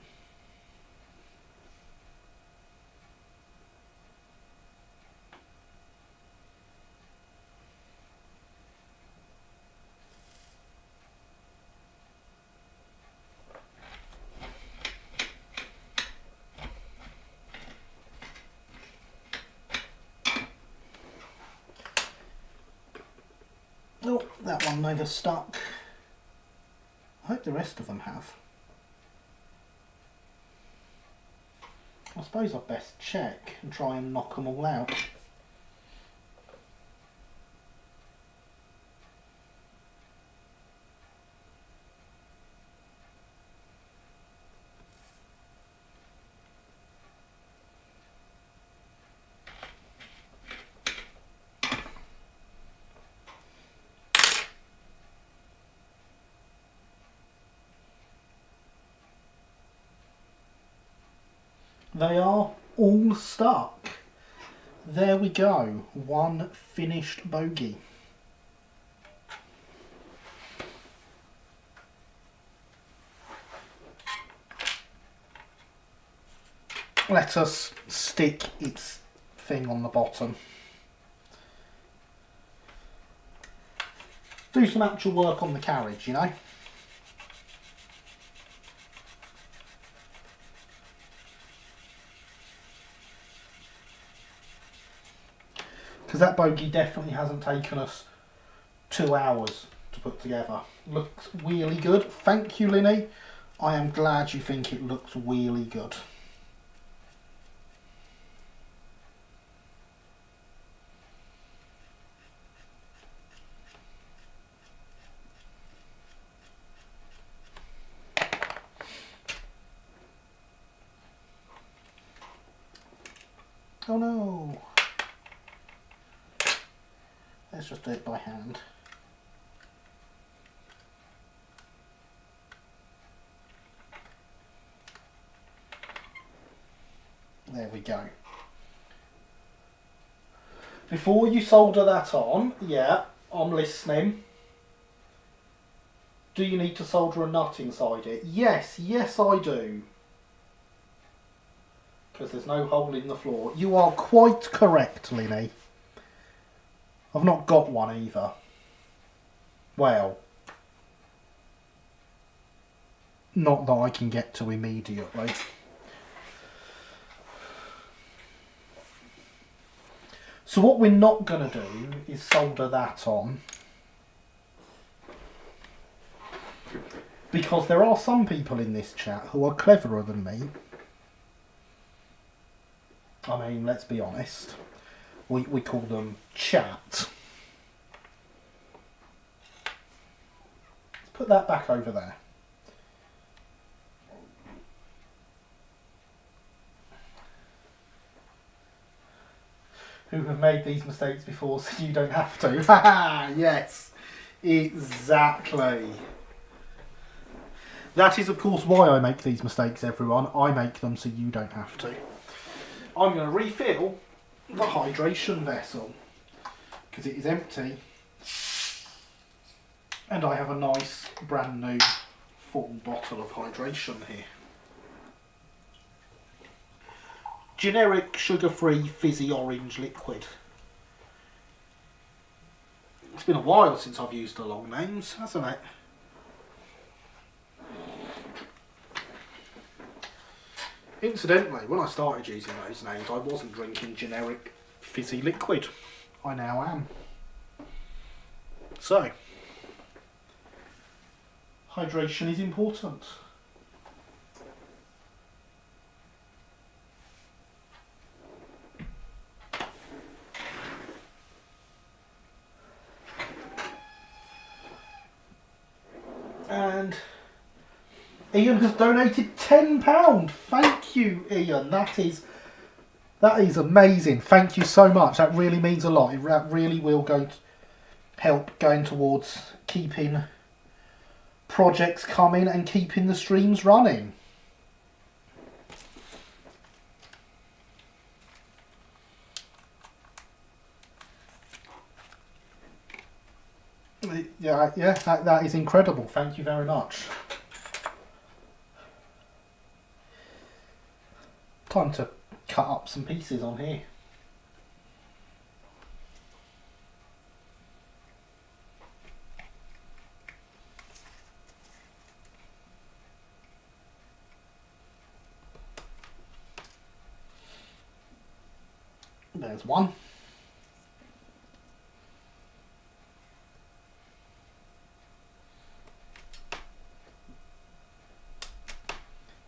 Oh, that one never stuck. I hope the rest of them have. I suppose I'd best check and try and knock them all out. They are all stuck. There we go. One finished bogey. Let us stick its thing on the bottom. Do some actual work on the carriage, you know. Because that bogey definitely hasn't taken us 2 hours to put together. Looks really good. Thank you, Linny. I am glad you think it looks really good. Oh no. Let's just do it by hand. There we go. Before you solder that on, yeah, I'm listening. Do you need to solder a nut inside it? Yes, yes I do. Because there's no hole in the floor. You are quite correct, Linny. I've not got one either. Well, not that I can get to immediately. So what we're not going to do is solder that on. Because there are some people in this chat who are cleverer than me. I mean, let's be honest. We call them chat. Let's put that back over there. Who have made these mistakes before so you don't have to. Haha, yes, exactly. That is of course why I make these mistakes, everyone. I make them so you don't have to. I'm going to refill the hydration vessel because it is empty and I have a nice brand new full bottle of hydration here. Generic sugar-free fizzy orange liquid. It's been a while since I've used the long names, hasn't it? Incidentally, when I started using those names, I wasn't drinking generic fizzy liquid. I now am. So, hydration is important. And Ian has donated £10. Thank you, Ian. That is amazing. Thank you so much. That really means a lot. That really will go to help going towards keeping projects coming and keeping the streams running. Yeah, that is incredible. Thank you very much. Time to cut up some pieces on here. There's one.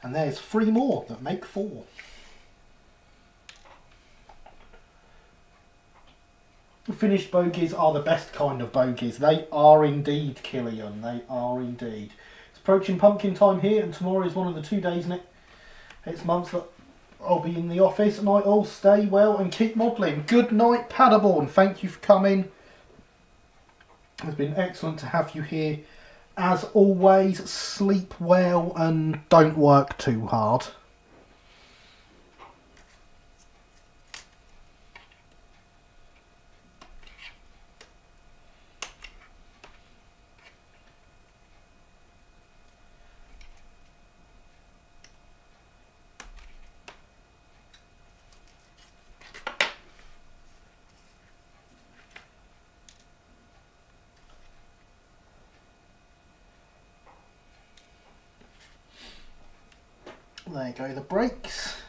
And there's 3 more that make 4. Finished bogies are the best kind of bogies. They are indeed, Killian. They are indeed. It's approaching pumpkin time here, and tomorrow is one of the 2 days next month that I'll be in the office. And I all stay well and keep modelling. Good night, Paderborn. Thank you for coming. It's been excellent to have you here. As always, sleep well and don't work too hard. There go the brakes.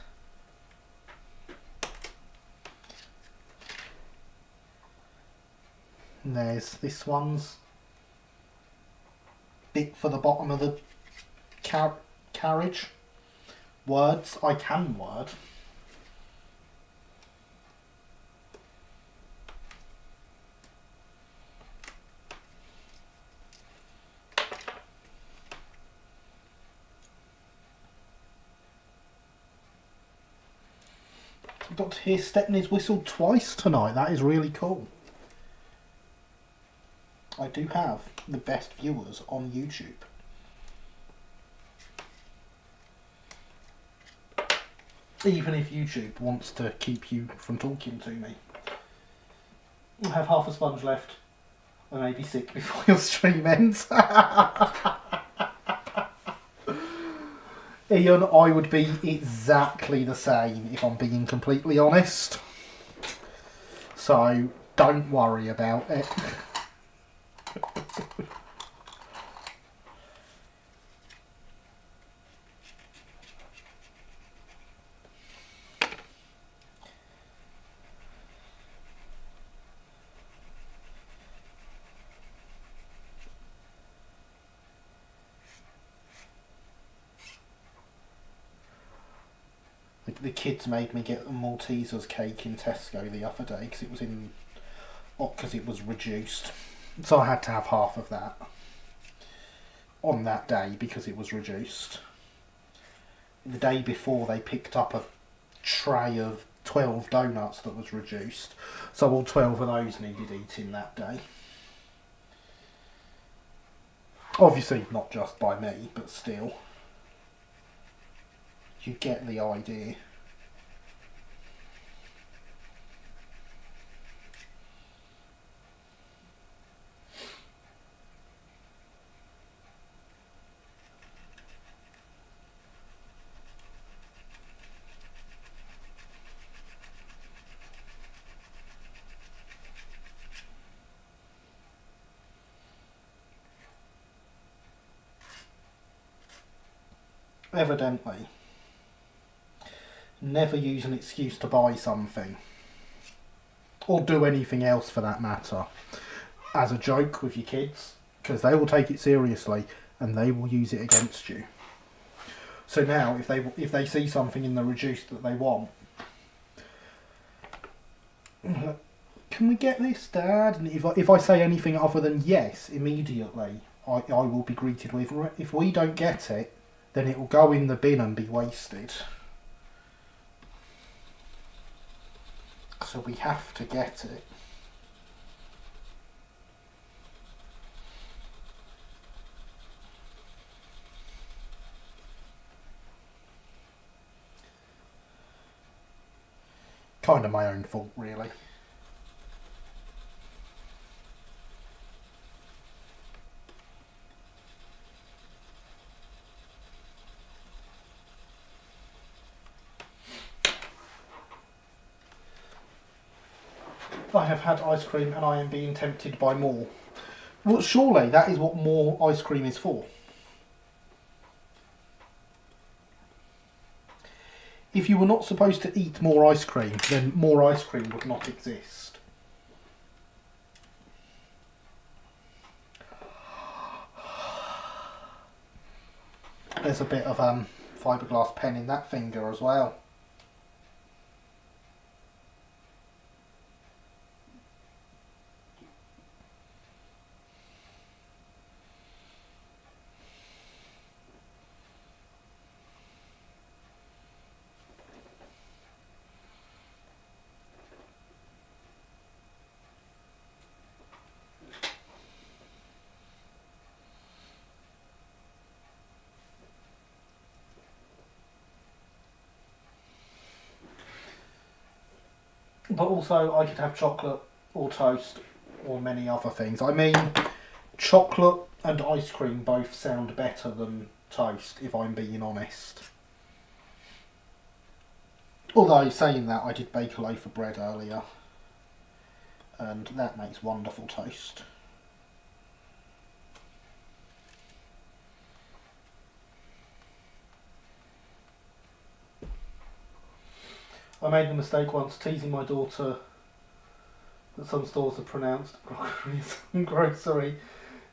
And there's this one's bit for the bottom of the carriage. Words, I can word. got to hear Stepney's whistle twice tonight. That is really cool. I do have the best viewers on YouTube. Even if YouTube wants to keep you from talking to me. I have half a sponge left. I may be sick before your stream ends. Ian, I would be exactly the same if I'm being completely honest. So, don't worry about it. The kids made me get a Maltesers cake in Tesco the other day because it was reduced. So I had to have half of that on that day because it was reduced. The day before they picked up a tray of 12 donuts that was reduced. So all 12 of those needed eating that day. Obviously not just by me, but still. You get the idea. Evidently, never use an excuse to buy something, or do anything else for that matter, as a joke with your kids, because they will take it seriously and they will use it against you. So now, if they see something in the reduced that they want, can we get this, Dad? And if I say anything other than yes, immediately I will be greeted with, if we don't get it, then it will go in the bin and be wasted. So we have to get it. Kind of my own fault, really. I have had ice cream and I am being tempted by more. Well, surely that is what more ice cream is for. If you were not supposed to eat more ice cream, then more ice cream would not exist. There's a bit of fiberglass pen in that finger as well. But also I could have chocolate or toast or many other things. I mean, chocolate and ice cream both sound better than toast, if I'm being honest. Although, saying that, I did bake a loaf of bread earlier, and that makes wonderful toast. I made the mistake once teasing my daughter that some stores are pronounced groceries and grocery.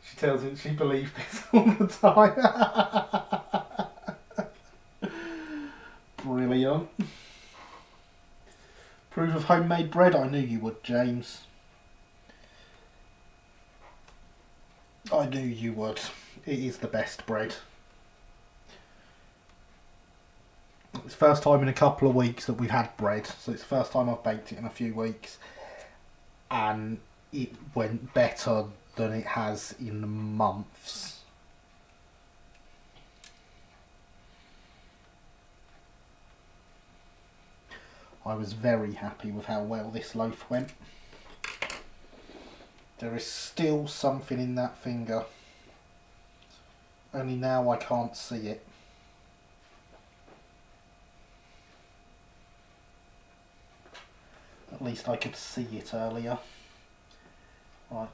She tells me she believed this all the time. Brilliant. Approve of homemade bread? I knew you would, James. I knew you would. It is the best bread. It's the first time in a couple of weeks that we've had bread, so it's the first time I've baked it in a few weeks, and it went better than it has in months. I was very happy with how well this loaf went. There is still something in that finger, only now I can't see it. At least I could see it earlier. Right.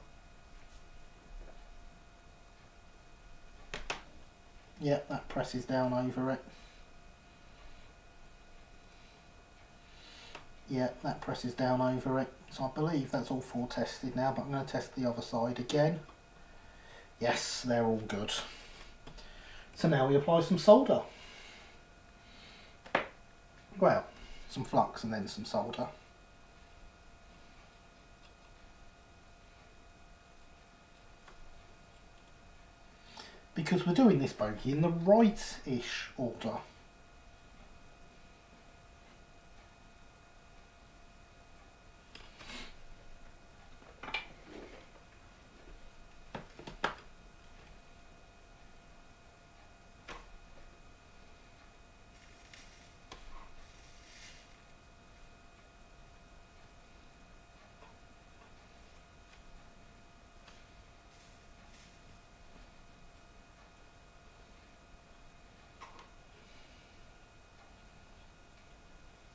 Yep, that presses down over it. Yep, that presses down over it. So I believe that's all four tested now, but I'm going to test the other side again. Yes, they're all good. So now we apply some solder. Well, some flux and then some solder. Because we're doing this bogey in the right-ish order.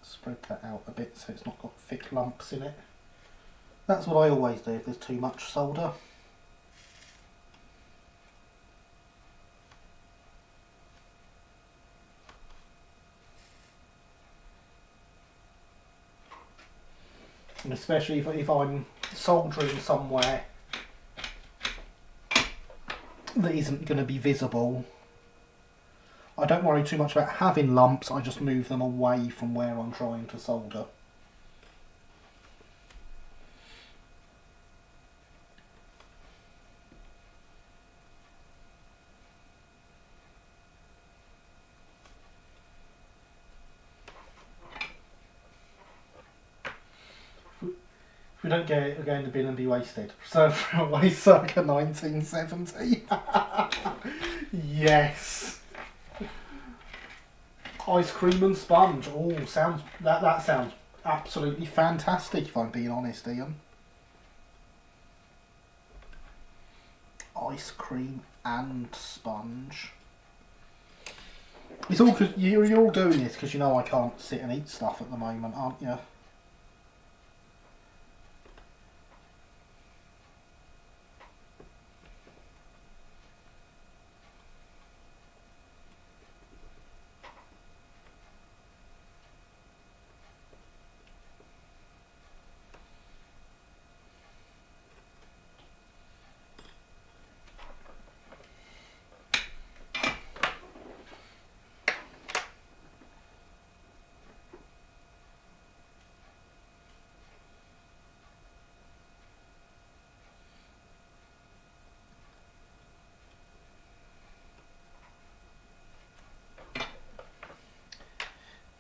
Spread that out a bit so it's not got thick lumps in it. That's what I always do if there's too much solder. And especially if I'm soldering somewhere that isn't going to be visible, I don't worry too much about having lumps, I just move them away from where I'm trying to solder. If we don't get it, we're going to bin and be wasted. So throw away circa 1970. Yes. Ice cream and sponge. Oh, that sounds absolutely fantastic, if I'm being honest, Ian. Ice cream and sponge. It's all because you're all doing this because you know I can't sit and eat stuff at the moment, aren't you?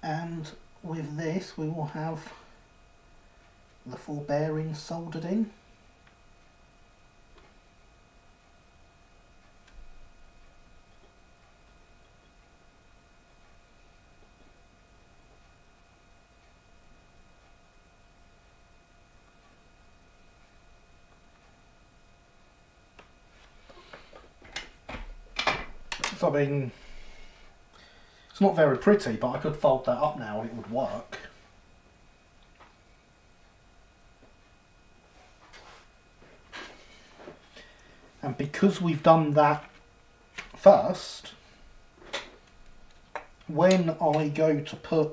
And with this we will have the four bearings soldered in. So I mean, it's not very pretty, but I could fold that up now and it would work. And because we've done that first, when I go to put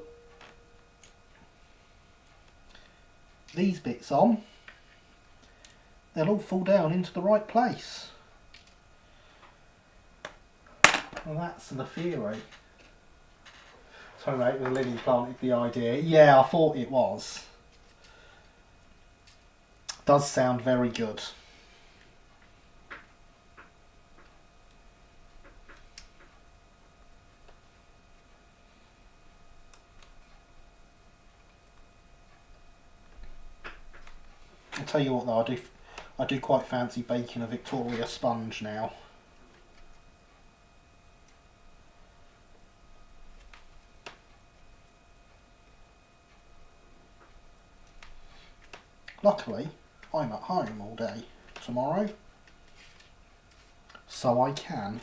these bits on, they'll all fall down into the right place. Well, that's the theory. Sorry mate, the Lily planted the idea. Yeah, I thought it was. Does sound very good. tell you what though, I do quite fancy baking a Victoria sponge now. Luckily, I'm at home all day tomorrow, so I can.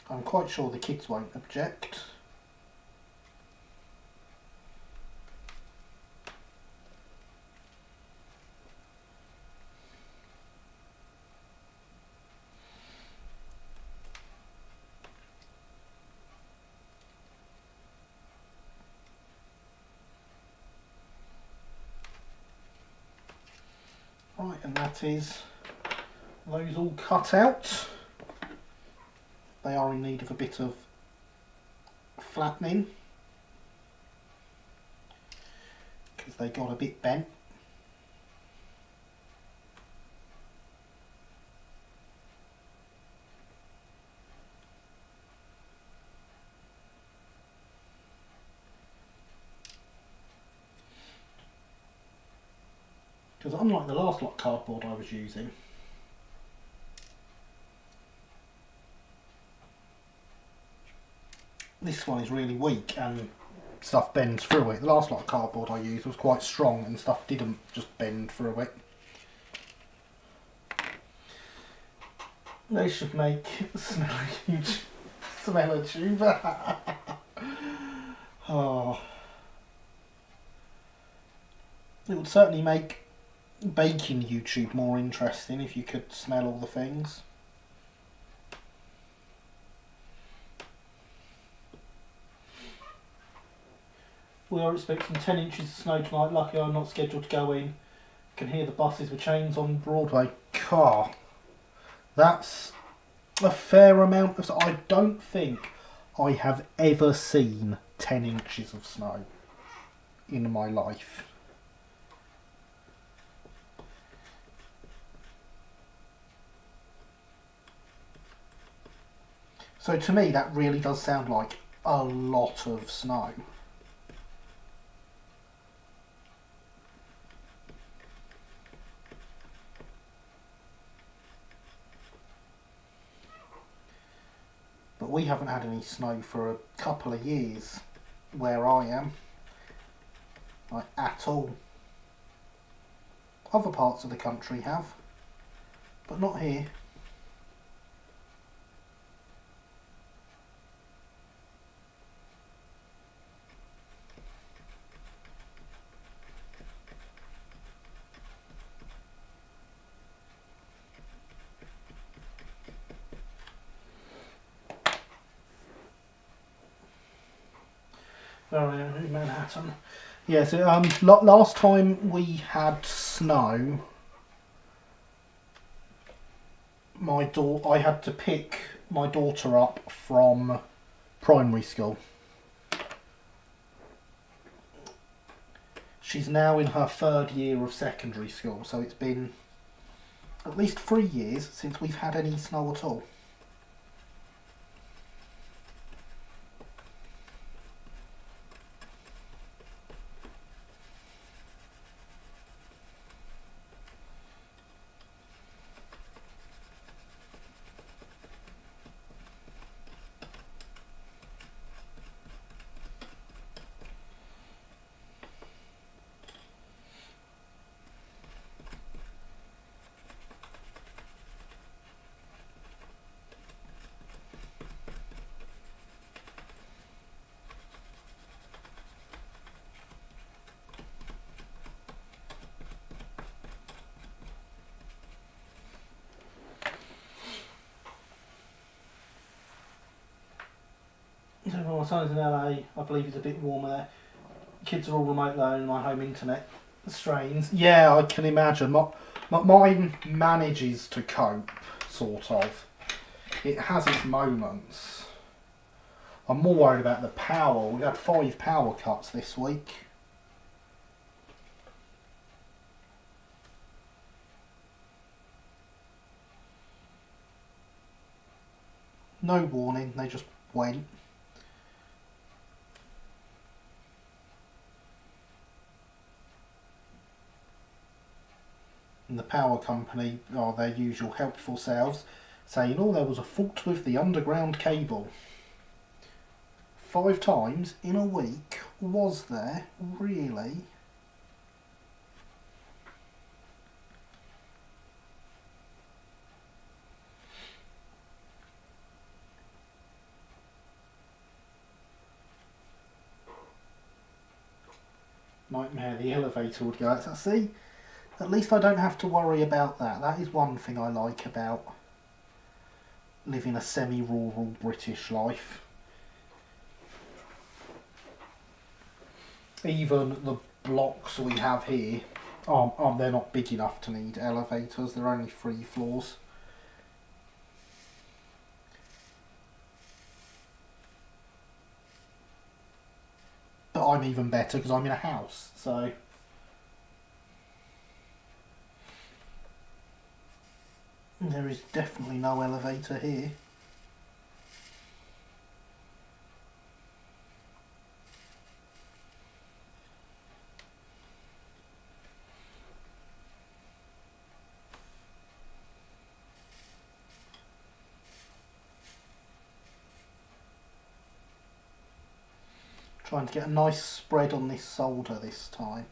I'm quite sure the kids won't object. Right, and that is those all cut out. They are in need of a bit of flattening because they got a bit bent. Because unlike the last lot of cardboard I was using, this one is really weak and stuff bends through it. The last lot of cardboard I used was quite strong and stuff didn't just bend through it. They should make smeller tube. Oh. It would certainly make baking YouTube more interesting if you could smell all the things. We are expecting 10 inches of snow tonight. Luckily I'm not scheduled to go in. Can hear the buses with chains on Broadway. Car. That's a fair amount of snow. I don't think I have ever seen 10 inches of snow in my life. So to me that really does sound like a lot of snow. But we haven't had any snow for a couple of years where I am, like at all. Other parts of the country have, but not here. Where I am in Manhattan. Yeah, so last time we had snow, I had to pick my daughter up from primary school. She's now in her 3rd year of secondary school, so it's been at least 3 years since we've had any snow at all. So my son's in LA, I believe it's a bit warmer there. Kids are all remote learning, my home internet strains. Yeah, I can imagine. Mine manages to cope, sort of. It has its moments. I'm more worried about the power. We've had 5 power cuts this week. No warning, they just went. And the power company are their usual helpful selves, saying, oh, there was a fault with the underground cable. 5 times in a week? Was there? Really? Nightmare, the elevator would go out. So see, at least I don't have to worry about that. That is one thing I like about living a semi-rural British life. Even the blocks we have here, they're not big enough to need elevators. They're only 3 floors. But I'm even better because I'm in a house, so... There is definitely no elevator here. Trying to get a nice spread on this solder this time.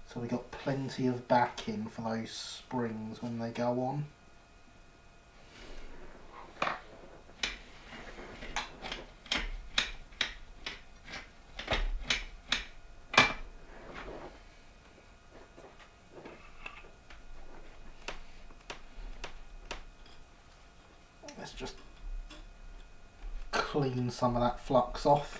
So we got plenty of backing for those springs when they go on. Let's just clean some of that flux off.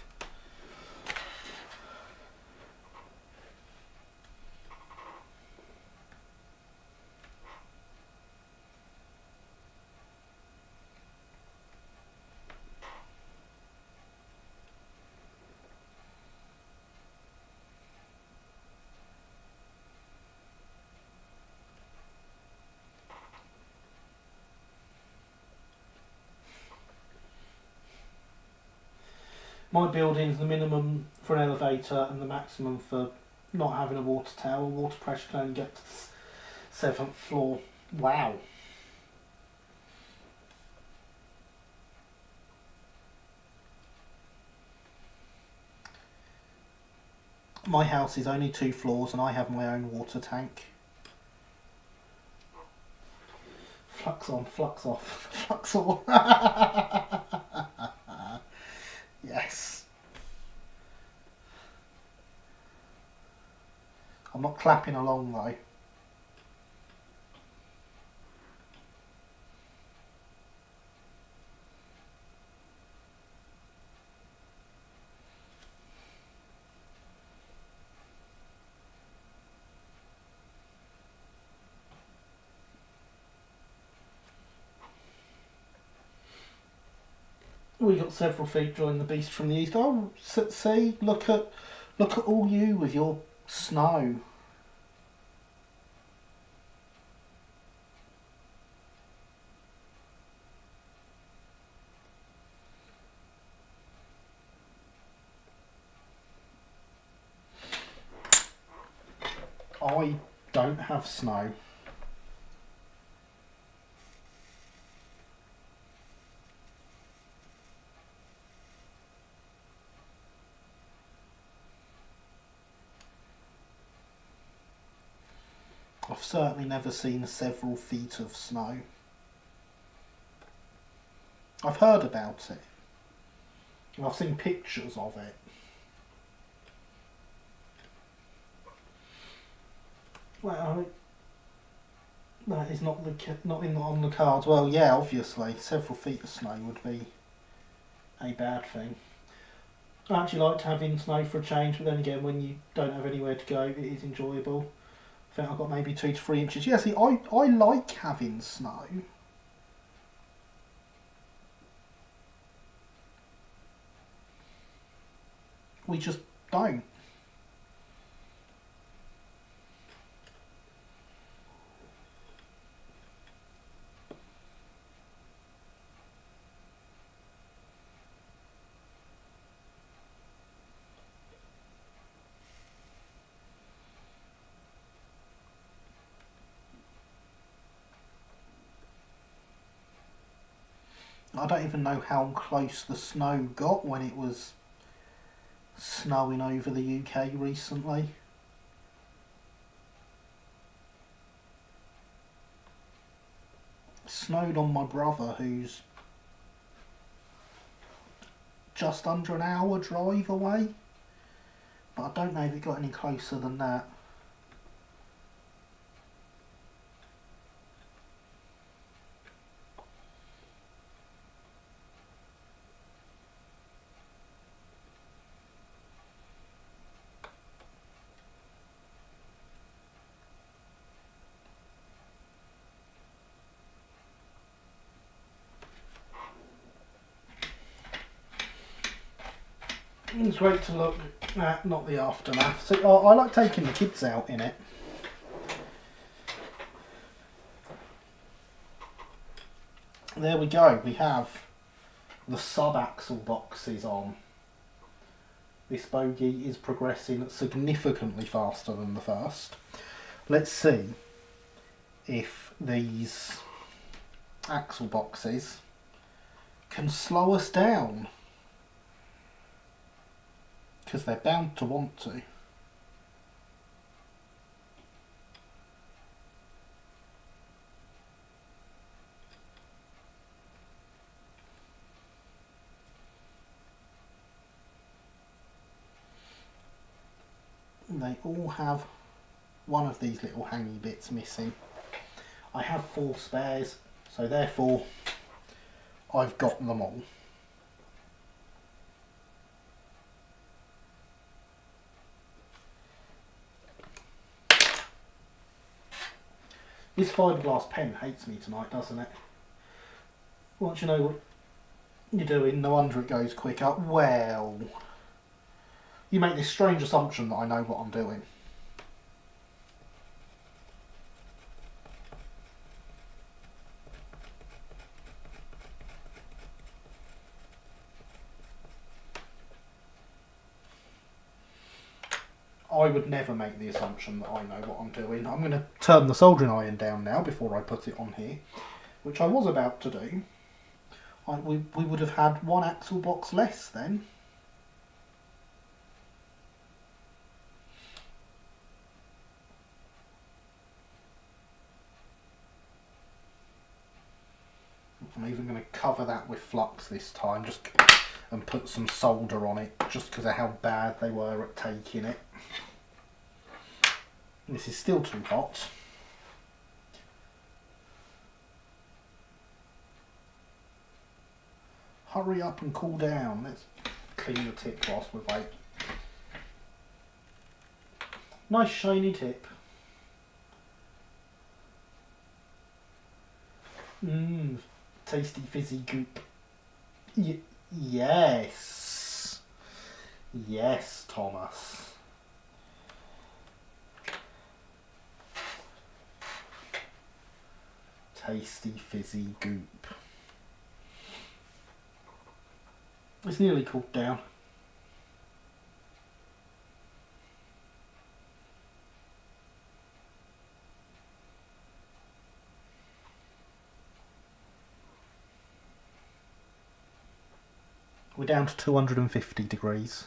My building's the minimum for an elevator and the maximum for not having a water tower. Water pressure can only get to the 7th floor. Wow. My house is only 2 floors and I have my own water tank. Flux on, flux off, flux on. Yes. I'm not clapping along though. We got several feet join the beast from the east. Oh, see, look at all you with your snow. I don't have snow. I've certainly never seen several feet of snow. I've heard about it. And I've seen pictures of it. Well, that is not on the cards. Well, yeah, obviously, several feet of snow would be a bad thing. I actually like having snow for a change, but then again, when you don't have anywhere to go, it is enjoyable. I think I've got maybe 2 to 3 inches. Yeah, see, I like having snow. We just don't. I don't even know how close the snow got when it was snowing over the UK recently. It snowed on my brother, who's just under an hour drive away, but I don't know if it got any closer than that. It's great to look at, not the aftermath. So I like taking the kids out in it. There we go, we have the sub-axle boxes on. This bogie is progressing significantly faster than the first. Let's see if these axle boxes can slow us down, because they're bound to want to. They all have one of these little hangy bits missing. I have 4 spares, so therefore I've got them all. This fiberglass pen hates me tonight, doesn't it? Once you know what you're doing, no wonder it goes quicker. Well, you make this strange assumption that I know what I'm doing. I would never make the assumption that I know what I'm doing. I'm going to turn the soldering iron down now before I put it on here, which I was about to do. We would have had 1 axle box less then. I'm even going to cover that with flux this time, and put some solder on it, just because of how bad they were at taking it. This is still too hot. Hurry up and cool down. Let's clean the tip whilst we wait. Nice shiny tip. Mmm, tasty fizzy goop. Yes. Yes, Thomas. Tasty fizzy goop. It's nearly cooled down. We're down to 250 degrees.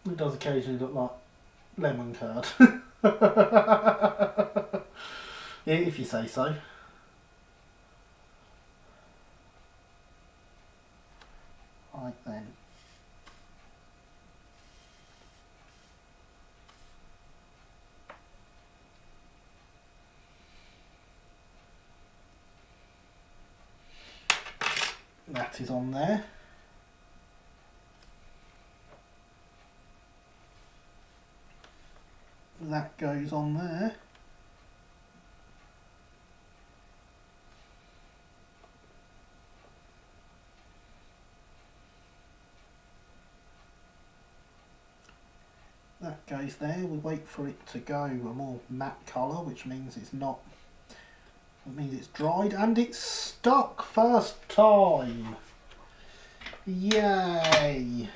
It does occasionally look like lemon curd. Yeah, if you say so. Right then. That is on there. That goes on there. That goes there. We wait for it to go a more matte colour, which means it's not. It means it's dried and it's stuck first time. Yay!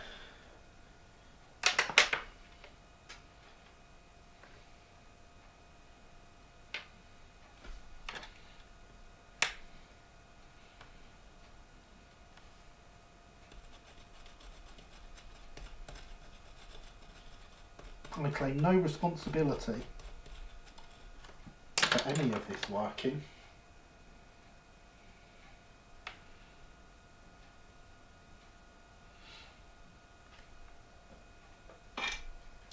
claim no responsibility for any of this working.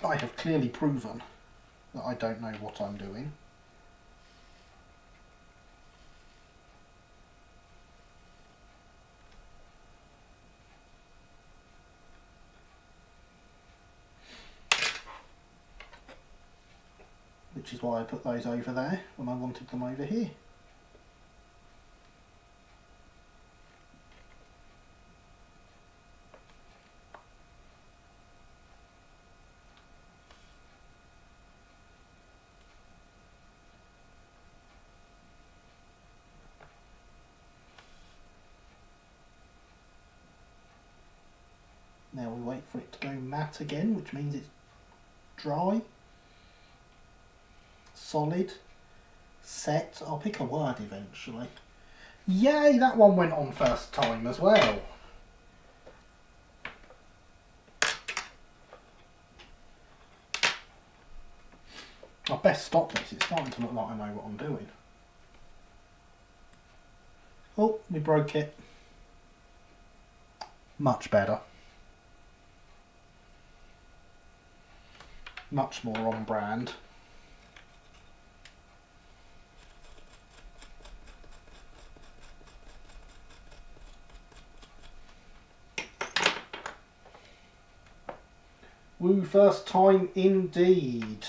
I have clearly proven that I don't know what I'm doing. Which is why I put those over there when I wanted them over here. Now we wait for it to go matte again, which means it's dry, solid, set. I'll pick a word eventually. Yay, that one went on first time as well. I best stop this, it's starting to look like I know what I'm doing. Oh, we broke it. Much better. Much more on brand. Woo, first time indeed.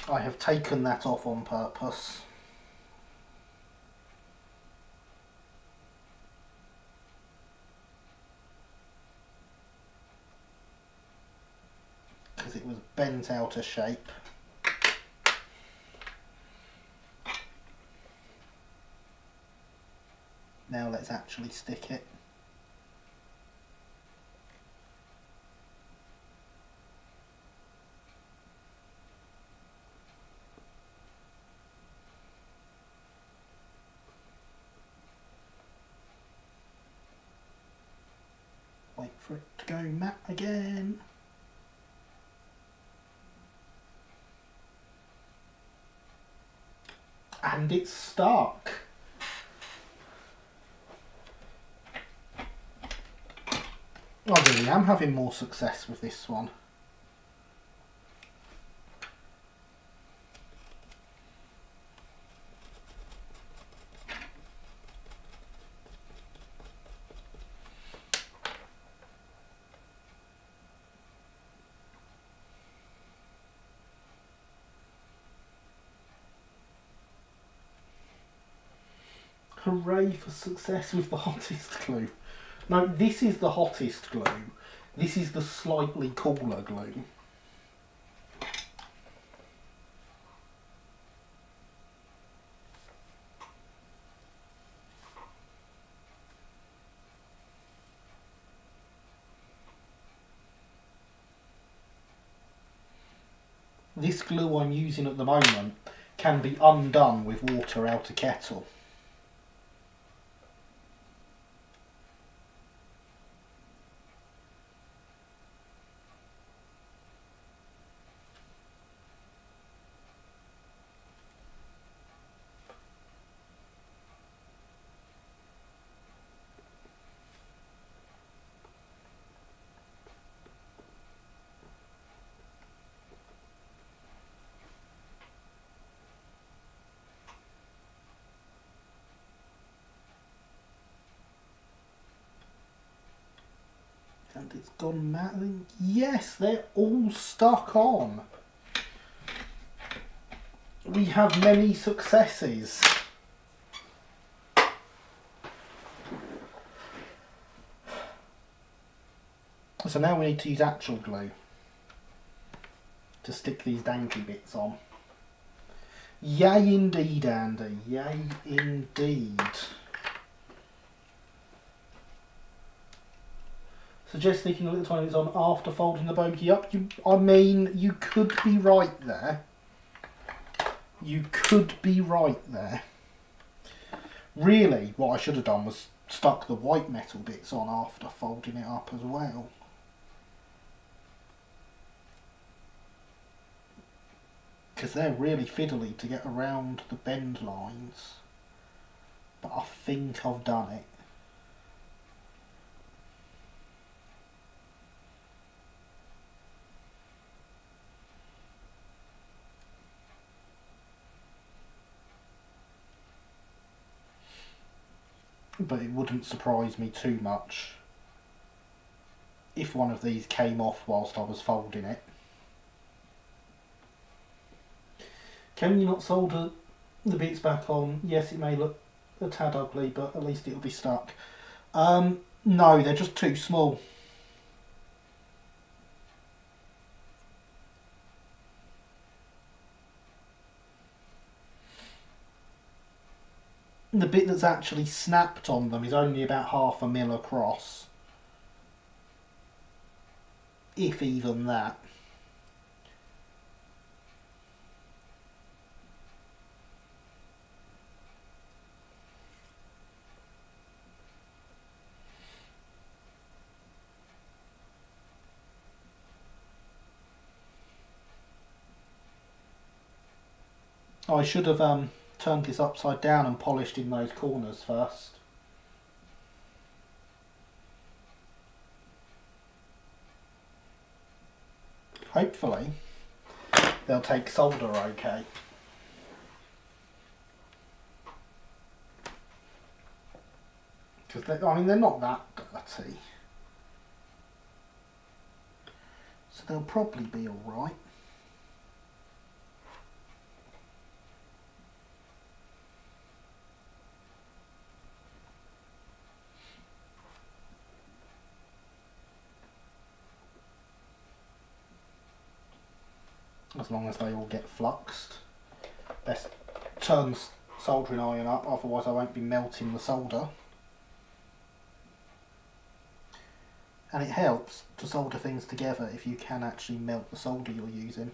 I have taken that off on purpose. Because it was bent out of shape. Now let's actually stick it. Wait for it to go matte again. And it's stuck. I really am having more success with this one. Hooray for success with the hottest glue. No, this is the hottest glue. This is the slightly cooler glue. This glue I'm using at the moment can be undone with water out a kettle. And it's gone matte. Yes, they're all stuck on. We have many successes. So now we need to use actual glue to stick these danky bits on. Yay indeed, Andy. Yay indeed. Suggest sticking a little tiny bits on after folding the bogey up. I mean, you could be right there. You could be right there. Really, what I should have done was stuck the white metal bits on after folding it up as well. Because they're really fiddly to get around the bend lines. But I think I've done it. But it wouldn't surprise me too much if one of these came off whilst I was folding it. Can you not solder the bits back on? Yes, it may look a tad ugly, but at least it'll be stuck. No, they're just too small. The bit that's actually snapped on them is only about 1/2 mil across. If even that. I should have turned this upside down and polished in those corners first. Hopefully they'll take solder okay. Because I mean, they're not that dirty. So they'll probably be alright. As long as they all get fluxed. Best turn the soldering iron up, otherwise I won't be melting the solder. And it helps to solder things together if you can actually melt the solder you're using.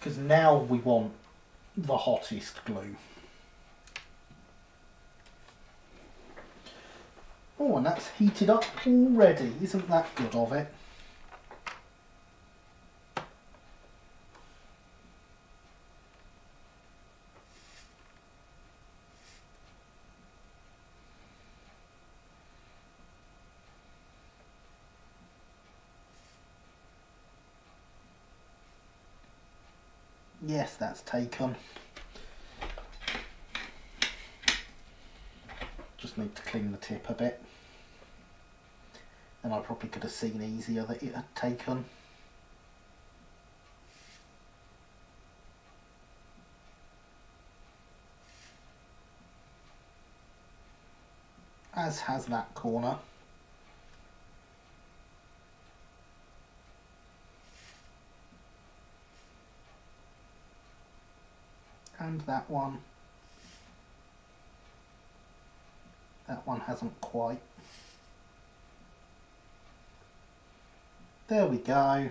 Because now we want the hottest glue. Oh, and that's heated up already. Isn't that good of it? Yes, that's taken. Just need to clean the tip a bit. And I probably could have seen easier that it had taken. As has that corner. And that one. That one hasn't quite. There we go.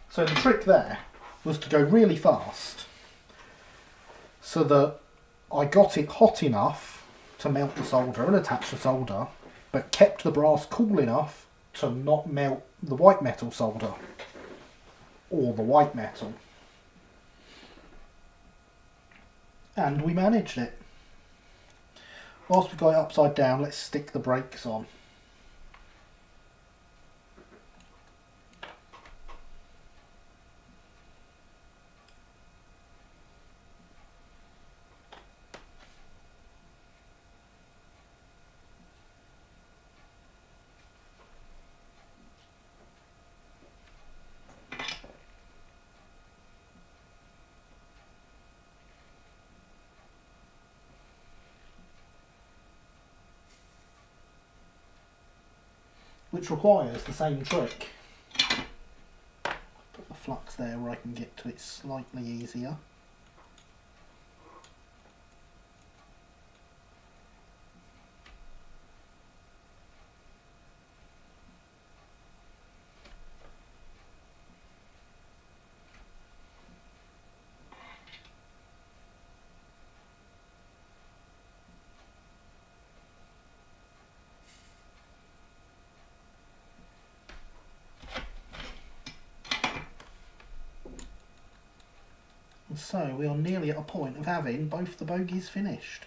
So the trick there was to go really fast so that I got it hot enough to melt the solder and attach the solder, but kept the brass cool enough to not melt the white metal solder or the white metal. And we managed it. Whilst we got it upside down, let's stick the brakes on. which requires the same trick. Put the flux there where I can get to it slightly easier. So we are nearly at a point of having both the bogies finished.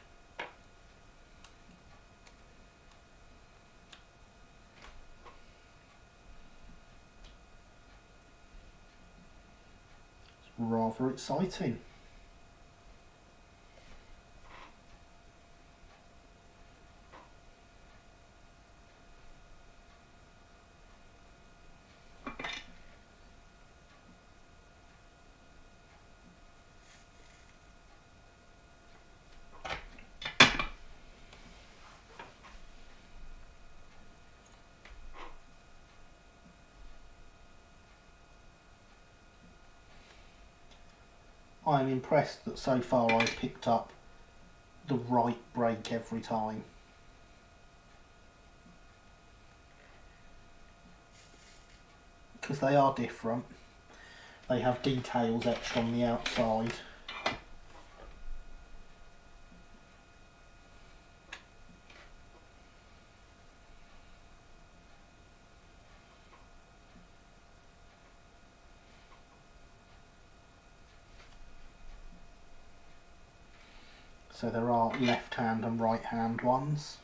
It's rather exciting. I am impressed that so far I've picked up the right break every time. Because they are different. They have details etched on the outside. So there are left hand and right hand ones.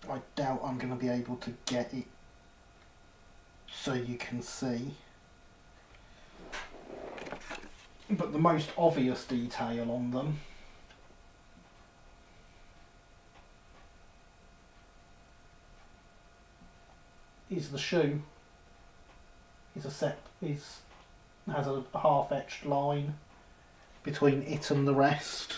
I doubt I'm going to be able to get it so you can see. But the most obvious detail on them is the shoe. Has a half etched line between it and the rest.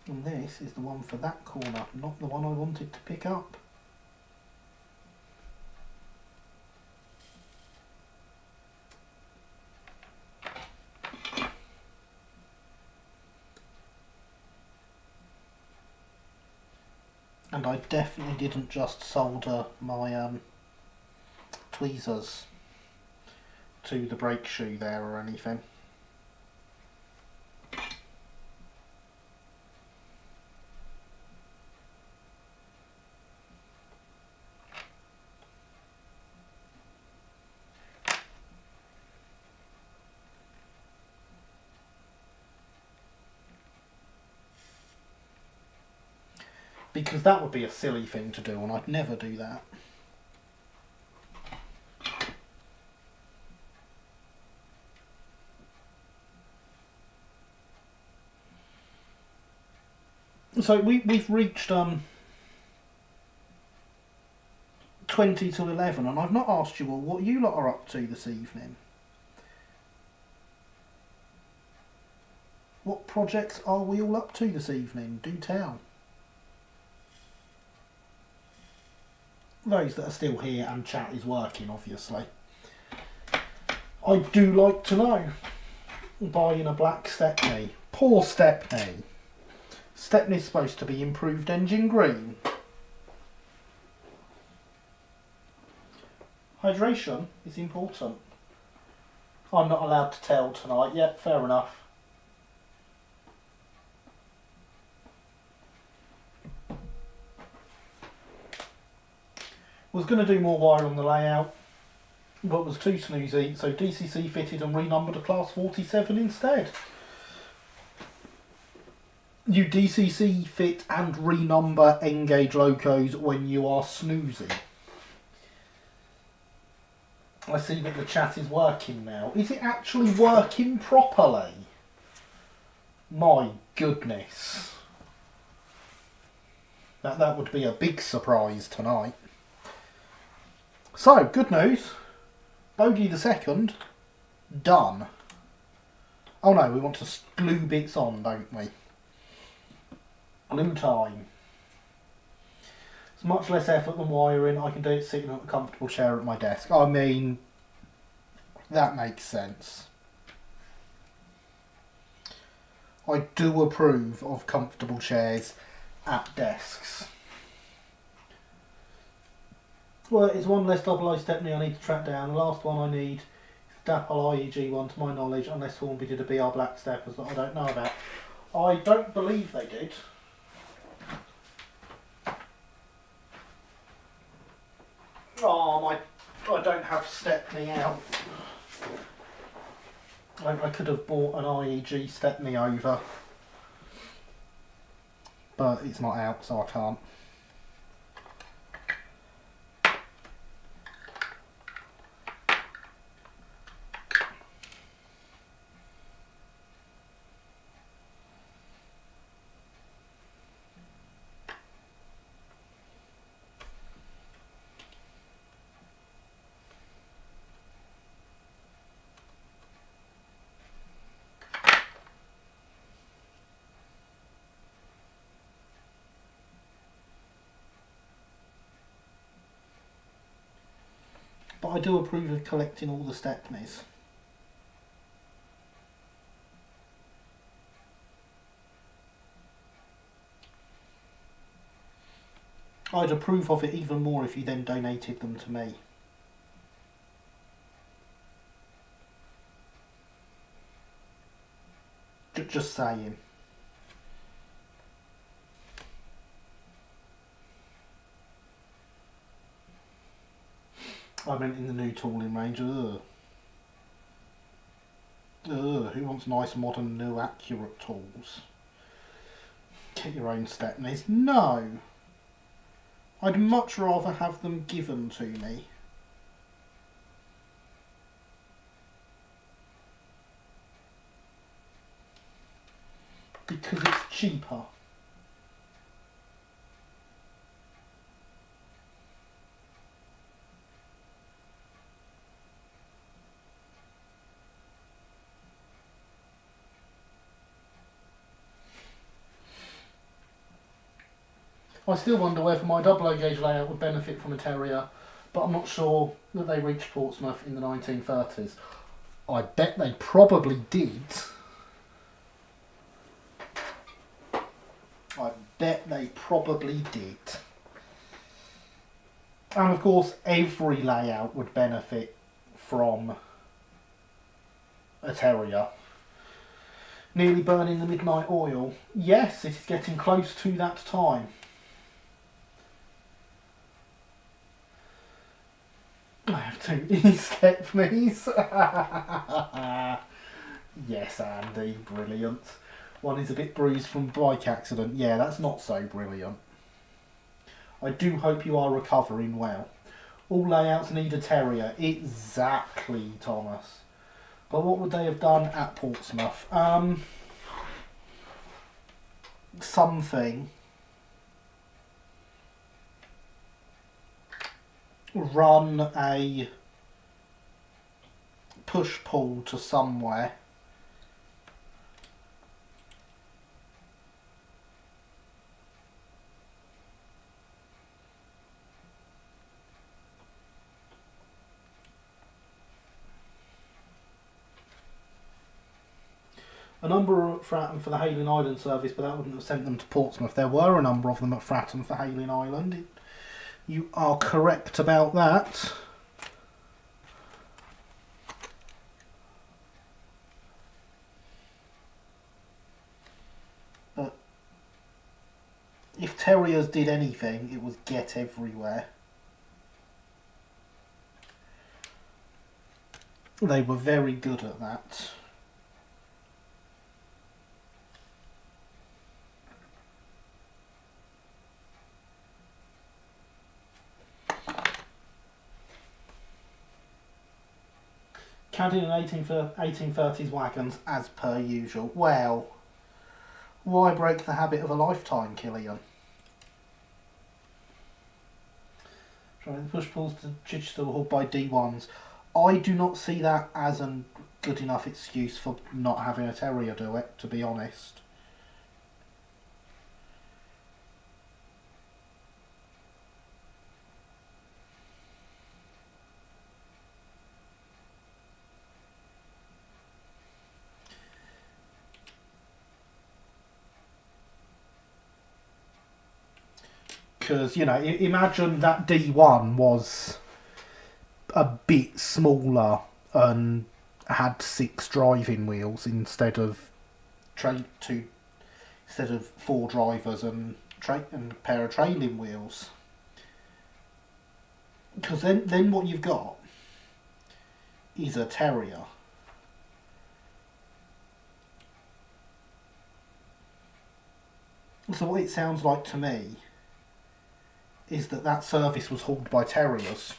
And this is the one for that corner, not the one I wanted to pick up. And I definitely didn't just solder my tweezers to the brake shoe there or anything. Because that would be a silly thing to do, and I'd never do that. So we've reached 20 to 11, and I've not asked you all what you lot are up to this evening. What projects are we all up to this evening? Do tell. Those that are still here and chat is working, obviously. I do like to know. Buying a black Stepney. Poor Stepney. Stepney's supposed to be improved engine green. Hydration is important. I'm not allowed to tell tonight. Yep, fair enough. Was going to do more wire on the layout, What was too snoozy, so DCC fitted and renumbered a class 47 instead. You DCC fit and renumber N-gauge locos when you are snoozy. I see that the chat is working now. Is it actually working properly? My goodness. That would be a big surprise tonight. So, good news. Bogey the second, done. Oh no, we want to glue bits on, don't we? Glue time. It's much less effort than wiring. I can do it sitting on a comfortable chair at my desk. I mean, that makes sense. I do approve of comfortable chairs at desks. Well, it's one less double O Stepney I need to track down. The last one I need is Dapple IEG one to my knowledge, unless Hornby did a BR Black Steppers that I don't know about. I don't believe they did. Oh, I don't have Stepney out. I could have bought an IEG Stepney over, but it's not out, so I can't. But I do approve of collecting all the Stepneys. I'd approve of it even more if you then donated them to me. Just saying. I meant in the new tooling range. Ugh. Ugh, who wants nice, modern, new, accurate tools? Get your own Stepneys. No! I'd much rather have them given to me. Because it's cheaper. I still wonder whether my double O gauge layout would benefit from a Terrier, but I'm not sure that they reached Portsmouth in the 1930s. I bet they probably did. I bet they probably did. And of course, every layout would benefit from a Terrier. Nearly burning the midnight oil. Yes, it is getting close to that time. I have 2 e-Stepneys. Yes, Andy, brilliant. One is a bit bruised from bike accident. Yeah, that's not so brilliant. I do hope you are recovering well. All layouts need a Terrier. Exactly, Thomas. But what would they have done at Portsmouth? Something. Run a push-pull to somewhere. A number at Fratton for the Hailing Island service, but that wouldn't have sent them to Portsmouth. There were a number of them at Fratton for Hailing Island. You are correct about that. But if Terriers did anything, it was get everywhere. They were very good at that. Counting in 1830s wagons as per usual. Well, why break the habit of a lifetime, Killian? Trying to push pulls to Chichester Hall by D1s. I do not see that as a good enough excuse for not having a terrier do it, to be honest. Because, you know, imagine that D1 was a bit smaller and had 6 driving wheels instead of instead of 4 drivers and a pair of trailing wheels. Because then what you've got is a terrier. So what it sounds like to me is that service was hauled by terriers.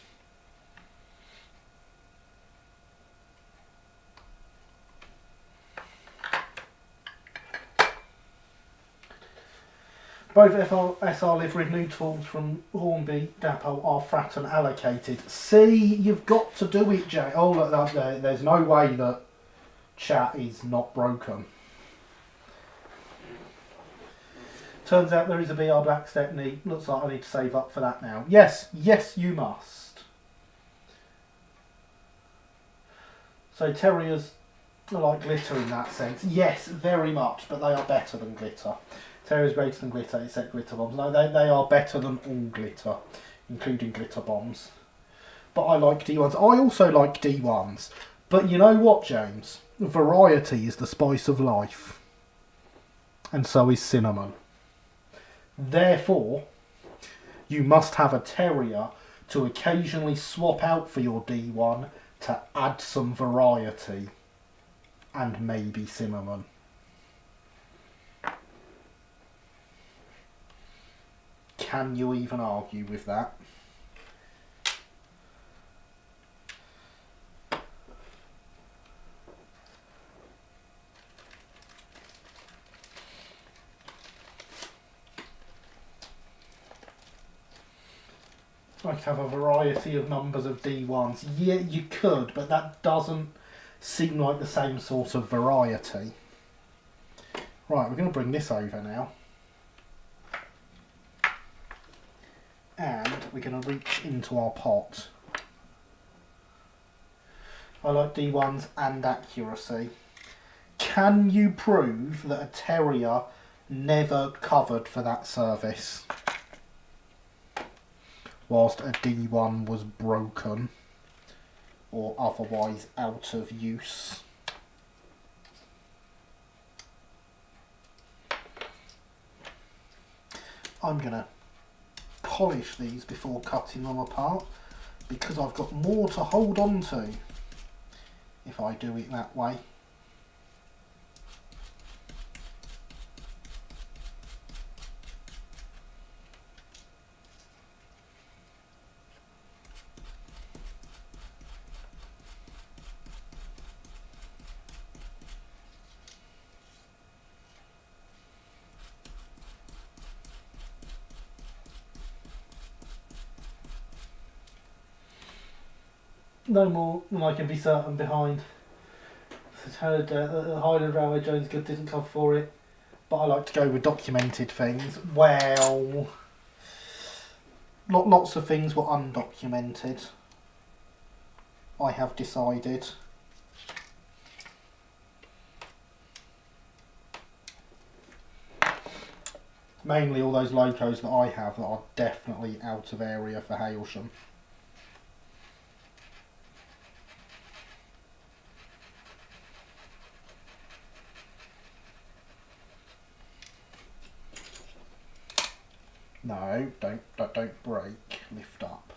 Both SR livery new tools from Hornby Depot are Fratton allocated. See, you've got to do it, Jay. Oh, look, there's no way that chat is not broken. Turns out there is a BR Black Stepney. Looks like I need to save up for that now. Yes, you must. So terriers are like glitter in that sense. Yes, very much, but they are better than glitter. Terriers greater than glitter, except glitter bombs. No, they are better than all glitter, including glitter bombs. But I like D1s. I also like D1s. But you know what, James? Variety is the spice of life. And so is cinnamon. Therefore, you must have a terrier to occasionally swap out for your D1 to add some variety and maybe cinnamon. Can you even argue with that? I could have a variety of numbers of D1s. Yeah, you could, but that doesn't seem like the same sort of variety. Right, we're going to bring this over now. And we're going to reach into our pot. I like D1s and accuracy. Can you prove that a terrier never covered for that service whilst a D1 was broken or otherwise out of use? I'm going to polish these before cutting them apart because I've got more to hold on to if I do it that way. No more than I can be certain behind. Heard the Highland Railway Jones Good didn't come for it, but I like to go with documented things. Well, lots of things were undocumented, I have decided. Mainly all those locos that I have that are definitely out of area for Hailsham. No, don't break. Lift up.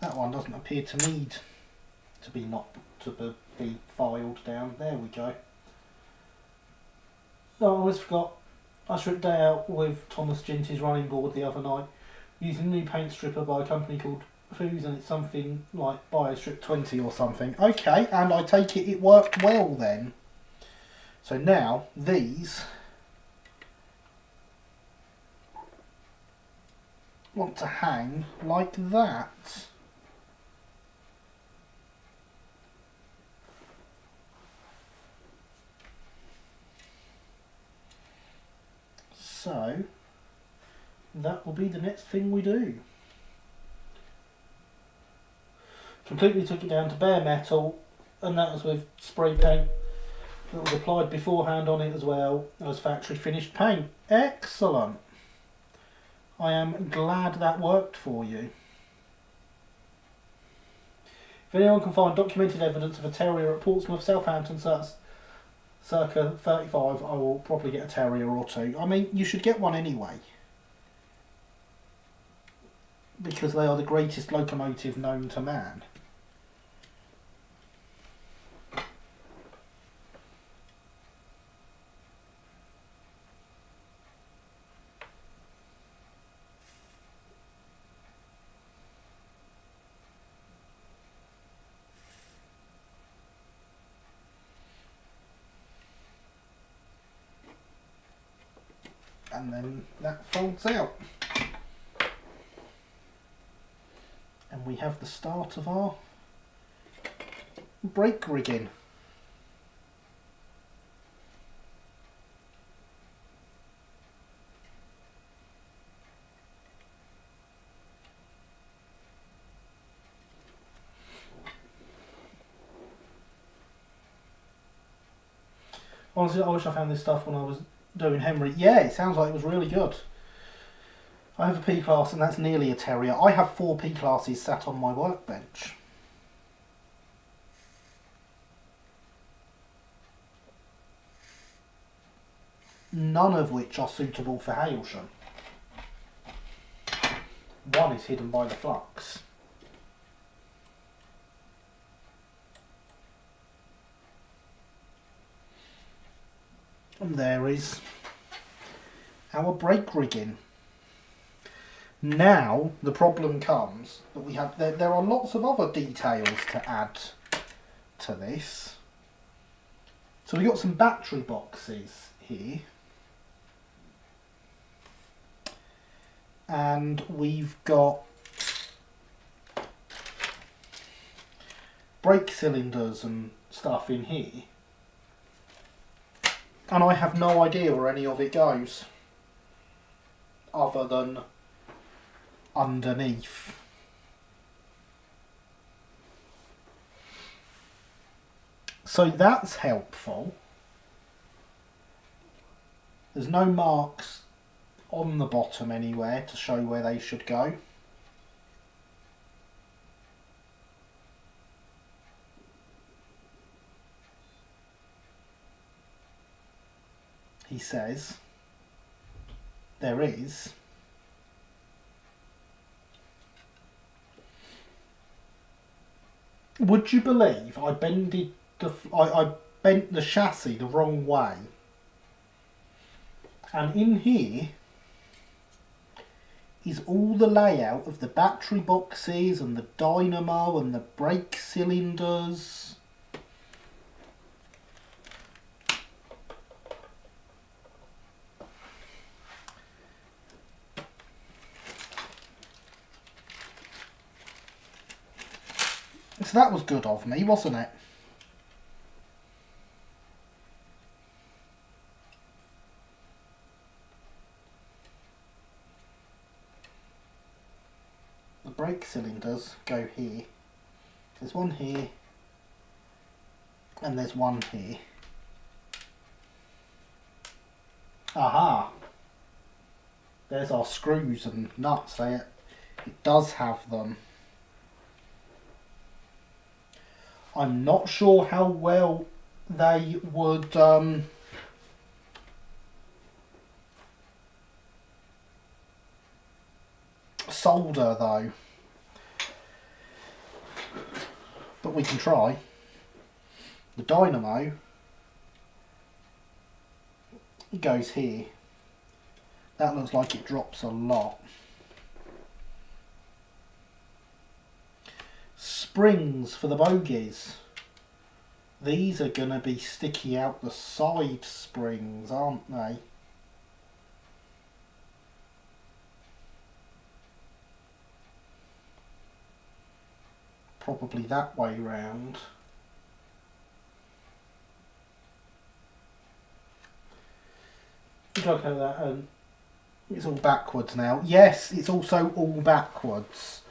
That one doesn't appear to need to be be filed down. There we go. Oh, I always forgot. I stripped day out with Thomas Ginty's running board the other night using a new paint stripper by a company called Foos, and it's something like BioStrip 20 or something. Okay, and I take it worked well then. So now these want to hang like that. So that will be the next thing we do. Completely took it down to bare metal, and that was with spray paint that was applied beforehand on it as well as factory finished paint. Excellent. I am glad that worked for you. If anyone can find documented evidence of a terrier at Portsmouth, Southampton, circa 35, I will probably get a terrier or two. I mean, you should get one anyway, because they are the greatest locomotive known to man. And then that folds out. And we have the start of our brake rigging. Honestly, I wish I found this stuff when I was doing Henry. Yeah, it sounds like it was really good. I have a P-class and that's nearly a terrier. I have 4 P-classes sat on my workbench. None of which are suitable for Hailsham. One is hidden by the flux. And there is our brake rigging. Now the problem comes that we have there are lots of other details to add to this. So we've got some battery boxes here, and we've got brake cylinders and stuff in here, and I have no idea where any of it goes other than underneath. So that's helpful. There's no marks on the bottom anywhere to show where they should go. He says there is. Would you believe I bent the chassis the wrong way, and in here is all the layout of the battery boxes and the dynamo and the brake cylinders. So that was good of me, wasn't it? The brake cylinders go here. There's one here, and there's one here. Aha! There's our screws and nuts there. It does have them. I'm not sure how well they would solder though. but we can try. The dynamo goes here. That looks like it drops a lot. Springs for the bogies. These are going to be sticky out the side springs, aren't they? Probably that way round. Look at that. It's all backwards now. Yes, it's also all backwards.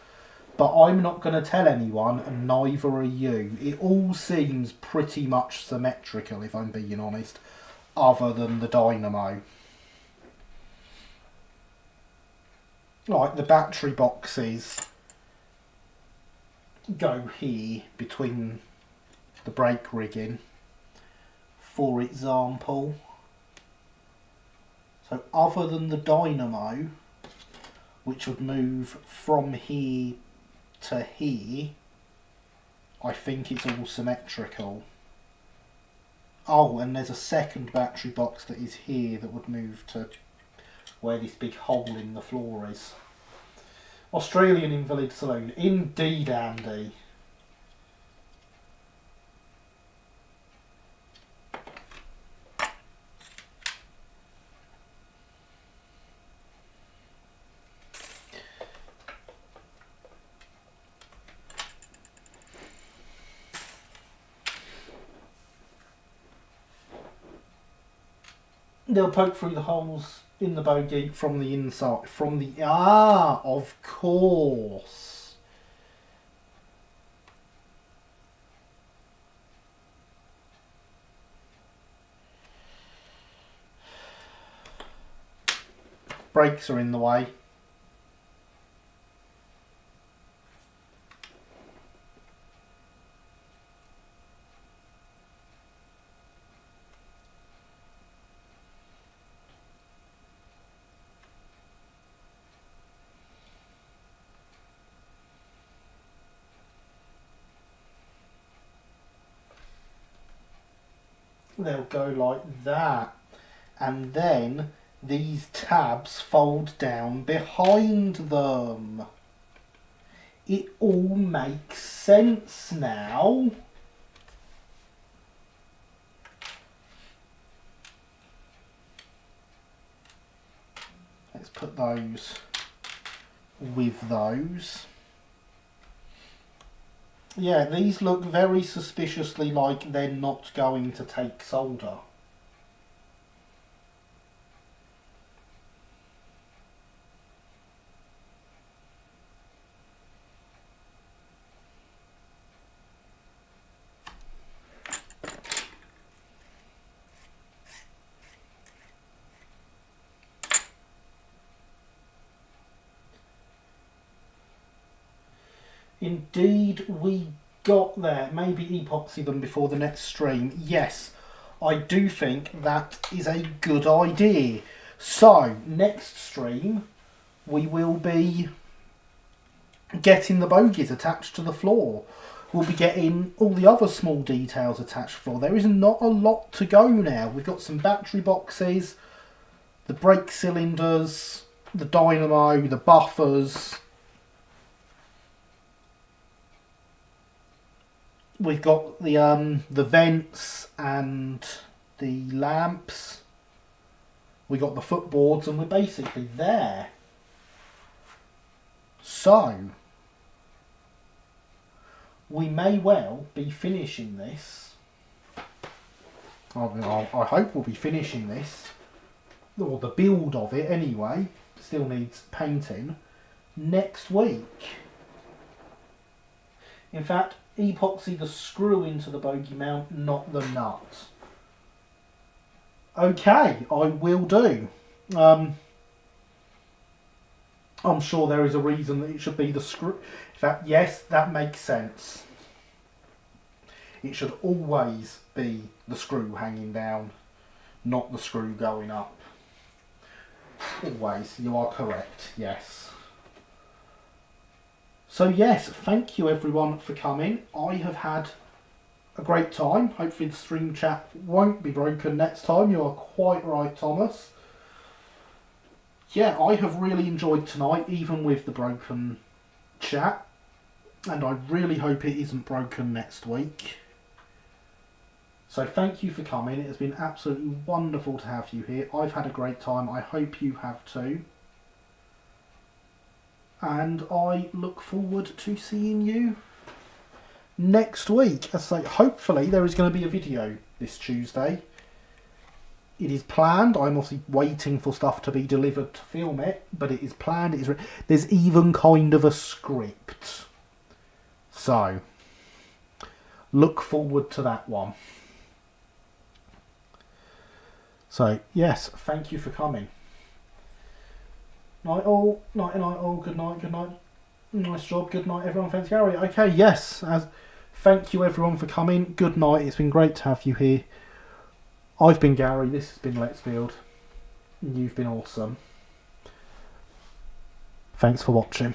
But I'm not going to tell anyone, and neither are you. It all seems pretty much symmetrical, if I'm being honest, other than the dynamo. Like the battery boxes go here between the brake rigging, for example. So other than the dynamo, which would move from here to here, I think it's all symmetrical. Oh, and there's a second battery box that is here that would move to where this big hole in the floor is. Australian Invalid Saloon. Indeed, Andy. They'll poke through the holes in the bogie from the inside. From the... Ah, of course. Brakes are in the way. They'll go like that, and then these tabs fold down behind them. It all makes sense now. Let's put those with those. Yeah, these look very suspiciously like they're not going to take solder. Indeed, we got there. Maybe epoxy them before the next stream. Yes, I do think that is a good idea. So, next stream, we will be getting the bogies attached to the floor. We'll be getting all the other small details attached to the floor. There is not a lot to go now. We've got some battery boxes, the brake cylinders, the dynamo, the buffers. We've got the vents and the lamps. We got the footboards, and we're basically there. So we may well be finishing this. I hope we'll be finishing this, or the build of it anyway. Still needs painting next week. In fact, epoxy the screw into the bogie mount, not the nut. Okay, I will do. I'm sure there is a reason that it should be the screw. In fact, yes, that makes sense. It should always be the screw hanging down, not the screw going up. Always, you are correct, yes. So yes, thank you everyone for coming. I have had a great time. Hopefully the stream chat won't be broken next time. You are quite right, Thomas. Yeah, I have really enjoyed tonight, even with the broken chat. And I really hope it isn't broken next week. So thank you for coming. It has been absolutely wonderful to have you here. I've had a great time. I hope you have too. And I look forward to seeing you next week. As I say, hopefully there is going to be a video this Tuesday. It is planned. I'm obviously waiting for stuff to be delivered to film it, but it is planned. There's even kind of a script. So, look forward to that one. So, yes, thank you for coming. Night all, night and night all, good night, good night. Nice job, good night everyone, thanks Gary. Okay, yes, thank you everyone for coming, good night, it's been great to have you here. I've been Gary, this has been Let's Build, and you've been awesome. Thanks for watching.